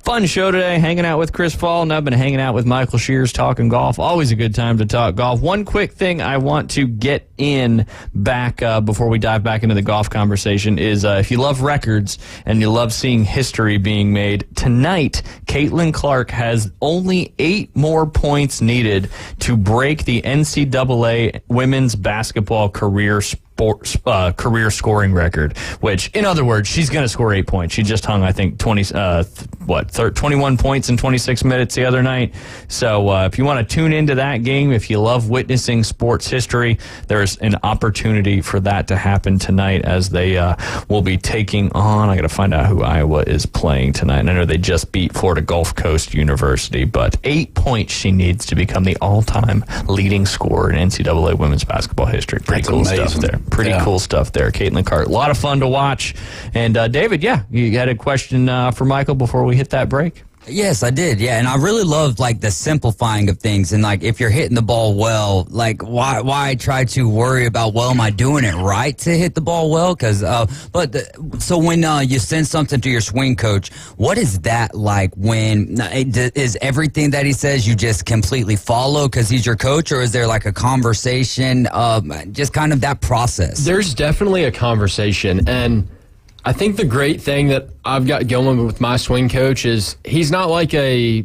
Fun show today, hanging out with Chris Fall, and I've been hanging out with Michael Shears talking golf. Always a good time to talk golf. One quick thing I want to get in back before we dive back into the golf conversation is if you love records and you love seeing history being made, tonight Caitlin Clark has only 8 more points needed to break the NCAA women's basketball career scoring record, which, in other words, she's going to score 8 points. She just hung, I think, 21 points in 26 minutes the other night. So if you want to tune into that game, if you love witnessing sports history, there's an opportunity for that to happen tonight as they will be taking on, I got to find out who Iowa is playing tonight. And I know they just beat Florida Gulf Coast University, but 8 points she needs to become the all-time leading scorer in NCAA women's basketball history. Pretty cool stuff there. Pretty cool stuff there. Caitlin Clark. A lot of fun to watch. And David, you had a question for Michael before we hit that break? Yes, I did. Yeah, and I really love like the simplifying of things, and like if you're hitting the ball well, like why try to worry about, well, am I doing it right to hit the ball well? Because so when you send something to your swing coach, what is that like? When is everything that he says you just completely follow because he's your coach, or is there like a conversation? Just kind of that process. There's definitely a conversation, and I think the great thing that I've got going with my swing coach is he's not like a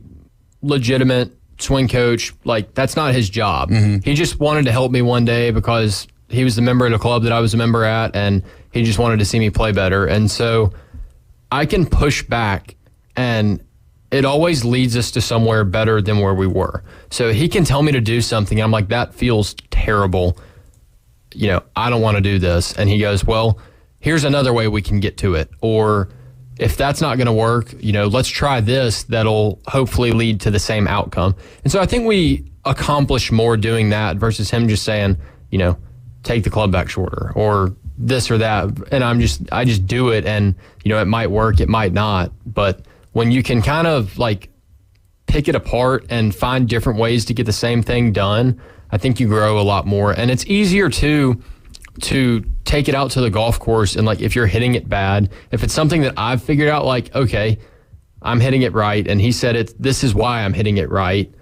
legitimate swing coach. Like, that's not his job. Mm-hmm. He just wanted to help me one day because he was the member of the club that I was a member at, and he just wanted to see me play better. And so I can push back, and it always leads us to somewhere better than where we were. So he can tell me to do something, and I'm like, that feels terrible. I don't want to do this. And he goes, well, here's another way we can get to it. Or if that's not going to work, let's try this. That'll hopefully lead to the same outcome. And so I think we accomplish more doing that versus him just saying, take the club back shorter or this or that. And I just do it, and, it might work, it might not. But when you can kind of like pick it apart and find different ways to get the same thing done, I think you grow a lot more. And it's easier to take it out to the golf course, and like if you're hitting it bad, if it's something that I've figured out, like, okay, I'm hitting it right, and he said this is why I'm hitting it right,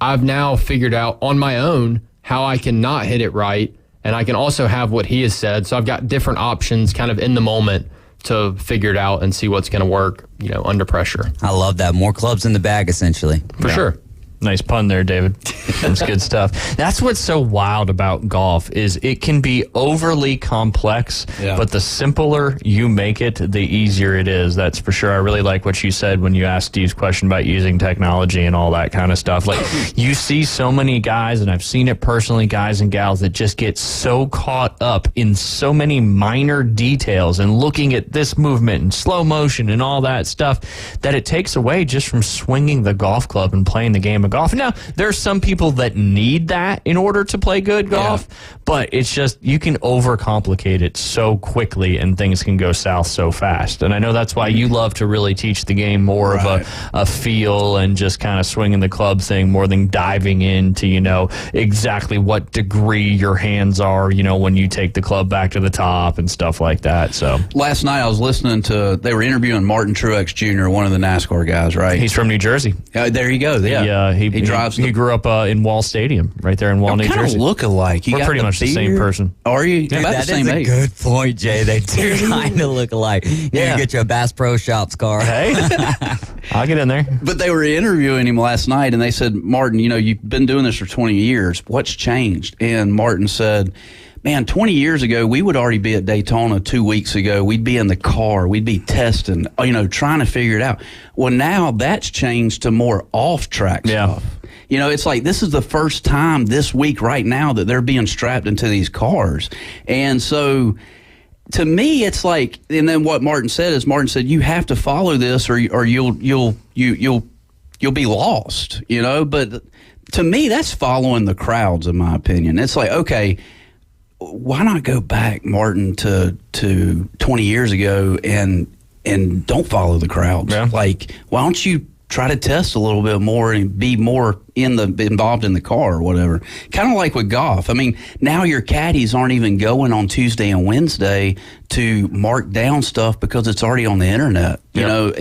I've now figured out on my own how I can not hit it right, and I can also have what he has said. So I've got different options kind of in the moment to figure it out and see what's going to work, under pressure. I love that. More clubs in the bag, essentially. For sure. Nice pun there, David. That's good stuff. That's what's so wild about golf is it can be overly complex, but the simpler you make it, the easier it is. That's for sure. I really like what you said when you asked Steve's question about using technology and all that kind of stuff. Like, you see so many guys, and I've seen it personally, guys and gals that just get so caught up in so many minor details and looking at this movement and slow motion and all that stuff that it takes away just from swinging the golf club and playing the game of golf. Now, there's some people that need that in order to play good golf, but it's just, you can overcomplicate it so quickly and things can go south so fast. And I know that's why you love to really teach the game more of a feel and just kind of swinging the club thing more than diving into, exactly what degree your hands are, when you take the club back to the top and stuff like that. So last night I was listening to, they were interviewing Martin Truex Jr., one of the NASCAR guys, right? He's from New Jersey. There you go. Yeah. He drives. He grew up in Wall Stadium, right there in Wall, New Jersey. Kind of look alike. We're pretty much the same person. Are you? Dude, about that the same is age. a good point, Jay. They do kind of look alike. You get you a Bass Pro Shops car. Hey, I'll get in there. But they were interviewing him last night, and they said, Martin, you've been doing this for 20 years. What's changed? And Martin said, man, 20 years ago, we would already be at Daytona 2 weeks ago. We'd be in the car. We'd be testing, trying to figure it out. Well, now that's changed to more off-track stuff. It's like this is the first time this week right now that they're being strapped into these cars. And so to me, it's like, and then what Martin said you have to follow this or you'll be lost, But to me, that's following the crowds, in my opinion. It's like, okay, why not go back, Martin, to 20 years ago and and don't follow the crowds. Yeah. Like, why don't you try to test a little bit more and be more involved in the car or whatever? Kind of like with golf. I mean, now your caddies aren't even going on Tuesday and Wednesday to mark down stuff because it's already on the internet, you know,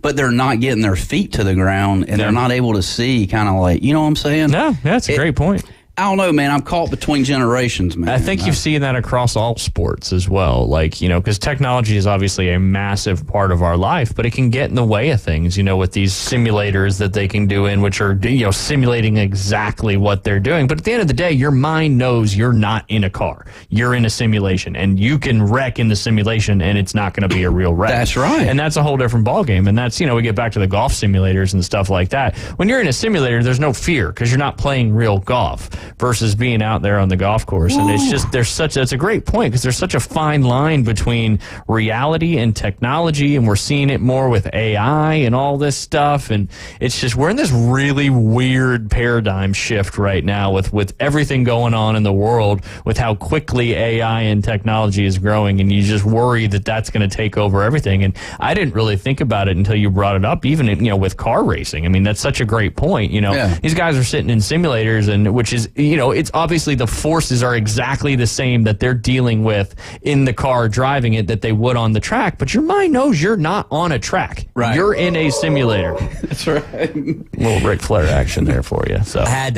but they're not getting their feet to the ground and they're not able to see kind of like, you know what I'm saying? No, that's a great point. I don't know, man. I'm caught between generations, man. I think you've seen that across all sports as well. Like, you know, because technology is obviously a massive part of our life, but it can get in the way of things, you know, with these simulators that they can do in, which are, you know, simulating exactly what they're doing. But at the end of the day, your mind knows you're not in a car. You're in a simulation, and you can wreck in the simulation, and it's not going to be a real wreck. That's right. And that's a whole different ballgame. And that's, you know, we get back to the golf simulators and stuff like that. When you're in a simulator, there's no fear because you're not playing real golf versus being out there on the golf course. And it's just, that's a great point because there's such a fine line between reality and technology, and we're seeing it more with AI and all this stuff. And it's just, we're in this really weird paradigm shift right now with everything going on in the world, with how quickly AI and technology is growing. And you just worry that that's going to take over everything. And I didn't really think about it until you brought it up, even, you know, with car racing. I mean, that's such a great point. You know, these guys are sitting in simulators, and which is, you know, it's obviously the forces are exactly the same that they're dealing with in the car driving it that they would on the track, but your mind knows you're not on a track. Right. You're in a simulator. That's right. Little Ric Flair action there for you. So I had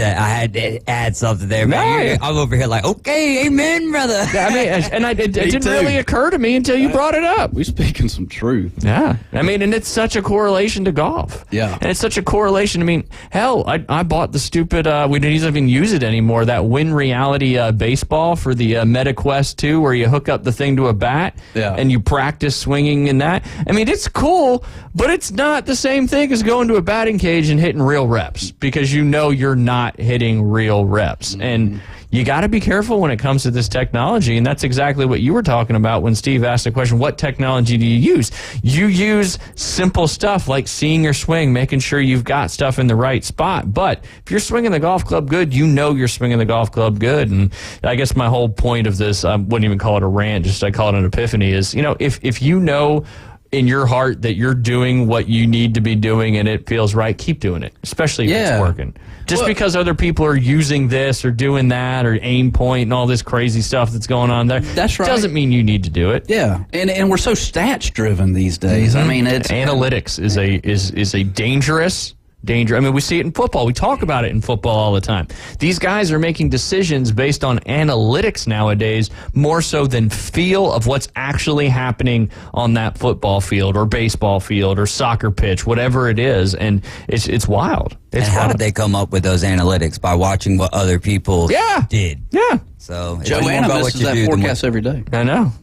to add something there, man. I'm over here like, okay, amen, brother. I mean, and it didn't really occur to me until you brought it up. We're speaking some truth. Yeah. I mean, and it's such a correlation to golf. Yeah. And it's such a correlation. I mean, hell, I bought the stupid, we didn't even use it anymore, that Win Reality baseball for the MetaQuest 2, where you hook up the thing to a bat and you practice swinging in that. I mean, it's cool, but it's not the same thing as going to a batting cage and hitting real reps, because you know you're not hitting real reps. And you got to be careful when it comes to this technology, and that's exactly what you were talking about when Steve asked the question, what technology do you use? You use simple stuff like seeing your swing, making sure you've got stuff in the right spot. But if you're swinging the golf club good, you know you're swinging the golf club good. And I guess my whole point of this, I wouldn't even call it a rant, just I call it an epiphany, is, you know, if you know in your heart that you're doing what you need to be doing and it feels right, keep doing it, especially if it's working. Just because other people are using this or doing that or aim point and all this crazy stuff that's going on there, that's right, doesn't mean you need to do it. Yeah, and we're so stats driven these days. I mean, it's analytics is a dangerous danger. I mean, we see it in football. We talk about it in football all the time. These guys are making decisions based on analytics nowadays, more so than feel of what's actually happening on that football field or baseball field or soccer pitch, whatever it is. And it's wild. And how did they come up with those analytics? By watching what other people did. Yeah. So it's Joe Anna misses that forecast every day. I know.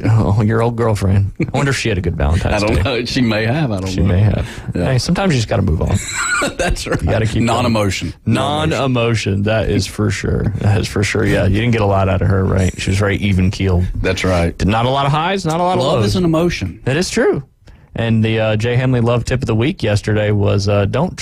Oh, your old girlfriend. I wonder if she had a good Valentine's Day. I don't know. She may have. I don't know. She may have. Yeah. Hey, sometimes you just got to move on. That's right. You got to keep non-emotion. Non-emotion. That is for sure. That is for sure. Yeah, you didn't get a lot out of her, right? She was very even keeled. That's right. Not a lot of highs, not a lot of lows. Love is an emotion. That is true. And the Jay Henley Love Tip of the Week yesterday was don't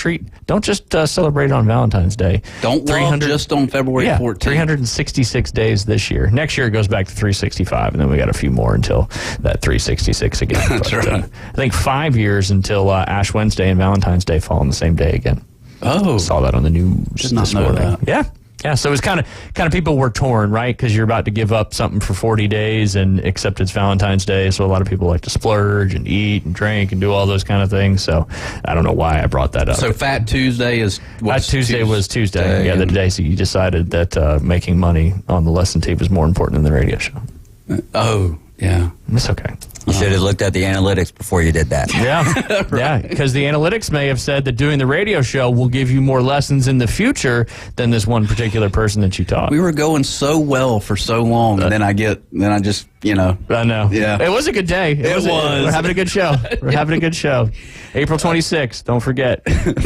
just celebrate on Valentine's Day. Don't love just on February 14th. 366 days this year. Next year it goes back to 365, and then we got a few more until that 366 again. That's right. I think 5 years until Ash Wednesday and Valentine's Day fall on the same day again. Oh. Saw that on the news this morning. That. Yeah. Yeah, so it was kind of people were torn, right? Because you're about to give up something for 40 days, and except it's Valentine's Day, so a lot of people like to splurge and eat and drink and do all those kind of things. So I don't know why I brought that up. So Fat Tuesday is Fat Tuesday was Tuesday. Yeah, the day so you decided that making money on the lesson tape was more important than the radio show. Oh, yeah. It's okay. You should have looked at the analytics before you did that. Yeah, yeah, because the analytics may have said that doing the radio show will give you more lessons in the future than this one particular person that you taught. We were going so well for so long, and then I just, you know. I know. Yeah. It was a good day. It was. We're having a good show. We're having a good show. April 26th, don't forget.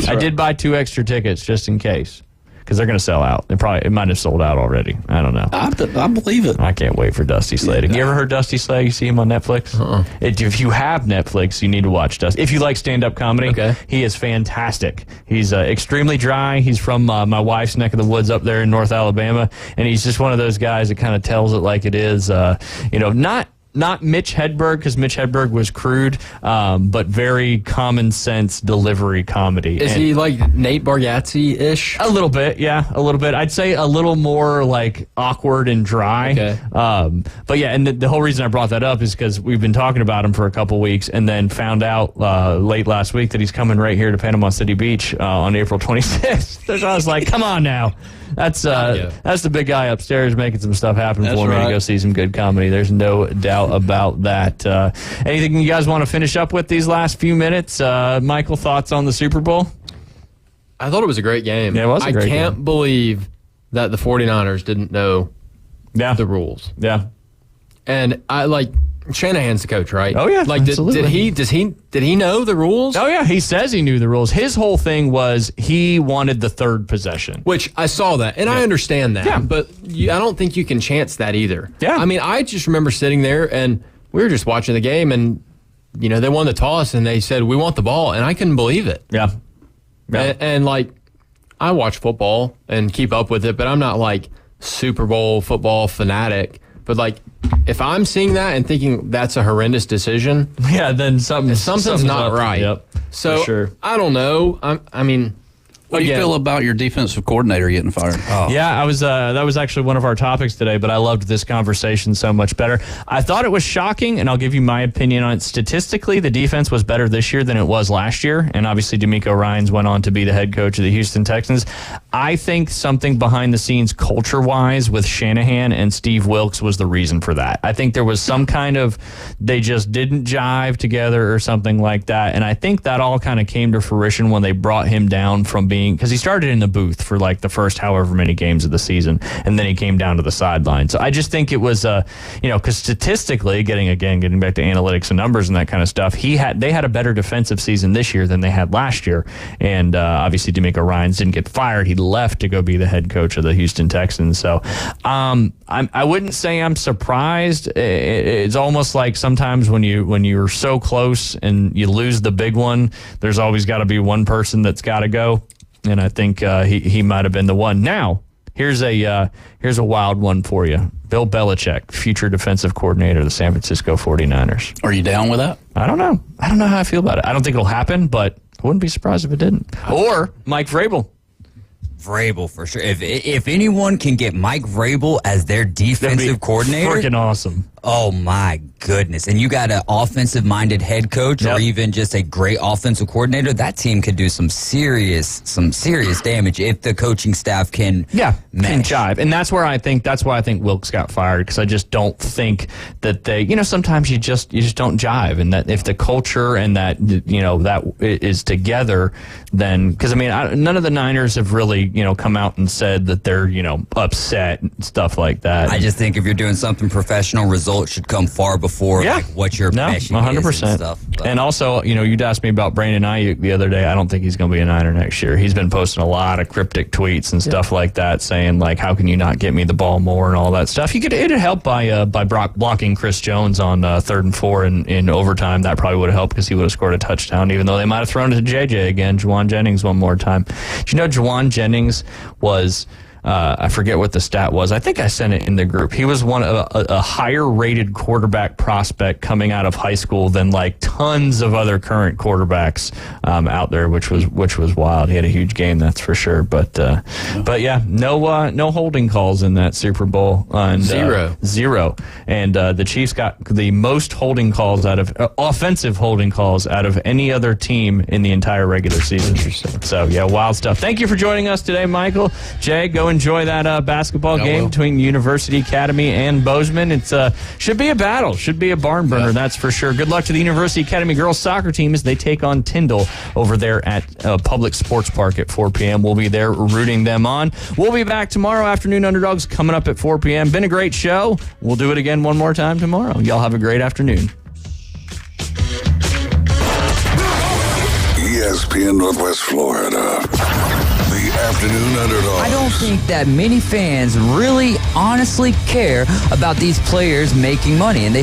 I did buy 2 extra tickets just in case. Because they're going to sell out. It might have sold out already. I don't know. I believe it. I can't wait for Dusty Slade. Have you ever heard Dusty Slade? You see him on Netflix? If you have Netflix, you need to watch Dusty. If you like stand-up comedy, he is fantastic. He's extremely dry. He's from my wife's neck of the woods up there in North Alabama, and he's just one of those guys that kind of tells it like it is. Not not Mitch Hedberg, because Mitch Hedberg was crude, but very common sense delivery comedy. Is he like Nate Bargatze-ish? A little bit, yeah, a little bit. I'd say a little more like awkward and dry. Okay. But yeah, and the whole reason I brought that up is because we've been talking about him for a couple weeks, and then found out late last week that he's coming right here to Panama City Beach on April 26th. So I was like, come on now. That's the big guy upstairs making some stuff happen for me to go see some good comedy. There's no doubt about that. Anything you guys want to finish up with these last few minutes? Michael, thoughts on the Super Bowl? I thought it was a great game. Yeah, it was a great game. I can't believe that the 49ers didn't know the rules. Yeah. And Shanahan's the coach, right? Oh yeah, like absolutely. did he know the rules? Oh yeah, he says he knew the rules. His whole thing was he wanted the third possession, which I saw that, and I understand that. Yeah. But I don't think you can chance that either. Yeah, I mean, I just remember sitting there and we were just watching the game, and they won the toss, and they said we want the ball, and I couldn't believe it. Yeah, and like I watch football and keep up with it, but I'm not like Super Bowl football fanatic. But like, if I'm seeing that and thinking that's a horrendous decision, then something's not up. right. Yep, so for sure. I don't know. I mean, what do you feel about your defensive coordinator getting fired? Yeah, I was. That was actually one of our topics today, but I loved this conversation so much better. I thought it was shocking, and I'll give you my opinion on it. Statistically, the defense was better this year than it was last year, and obviously DeMeco Ryans went on to be the head coach of the Houston Texans. I think something behind the scenes culture-wise with Shanahan and Steve Wilks was the reason for that. I think there was some kind of, they just didn't jive together or something like that, and I think that all kind of came to fruition when they brought him down from being, because he started in the booth for like the first however many games of the season, and then he came down to the sideline. So I just think it was, because statistically, getting back to analytics and numbers and that kind of stuff, they had a better defensive season this year than they had last year, and obviously DeMeco Ryans didn't get fired. He left to go be the head coach of the Houston Texans. So I wouldn't say I'm surprised. It's almost like sometimes when you're so close and you lose the big one, there's always got to be one person that's got to go. And I think he might have been the one. Now, here's a wild one for you. Bill Belichick, future defensive coordinator of the San Francisco 49ers. Are you down with that? I don't know. I don't know how I feel about it. I don't think it'll happen, but I wouldn't be surprised if it didn't. Or Mike Vrabel. Vrabel for sure. If anyone can get Mike Vrabel as their defensive coordinator, freaking awesome. Oh my goodness! And you got an offensive-minded head coach, or even just a great offensive coordinator. That team could do some serious damage if the coaching staff can jive. And that's why I think Wilkes got fired, because I just don't think that they. Sometimes you just don't jive, and that if the culture and that that is together, then because none of the Niners have really come out and said that they're upset and stuff like that. I just think if you're doing something professional, results should come far before what your meshing 100%. is and stuff. And also, you'd asked me about Brandon Ayuk the other day. I don't think he's going to be a Niner next year. He's been posting a lot of cryptic tweets and stuff like that, saying like, "How can you not get me the ball more?" and all that stuff. It'd help by blocking Chris Jones on 3rd and 4 in overtime. That probably would have helped because he would have scored a touchdown, even though they might have thrown it to JJ again, Juwan Jennings, one more time. Did you know Juwan Jennings was? I forget what the stat was. I think I sent it in the group. He was one of a higher-rated quarterback prospect coming out of high school than like tons of other current quarterbacks out there, which was wild. He had a huge game, that's for sure. But yeah, no holding calls in that Super Bowl. And, zero. And the Chiefs got the most holding calls offensive holding calls out of any other team in the entire regular season. Interesting. So yeah, wild stuff. Thank you for joining us today, Michael. Jay, go enjoy that basketball game between University Academy and Bozeman. It's should be a battle, should be a barn burner, that's for sure. Good luck to the University Academy girls soccer team as they take on Tyndall over there at Public Sports Park at 4 p.m. We'll be there rooting them on. We'll be back tomorrow afternoon. Underdogs coming up at 4 p.m. Been a great show. We'll do it again one more time tomorrow. Y'all have a great afternoon. ESPN Northwest Florida. The afternoon Underdog. I don't think that many fans really honestly care about these players making money, and they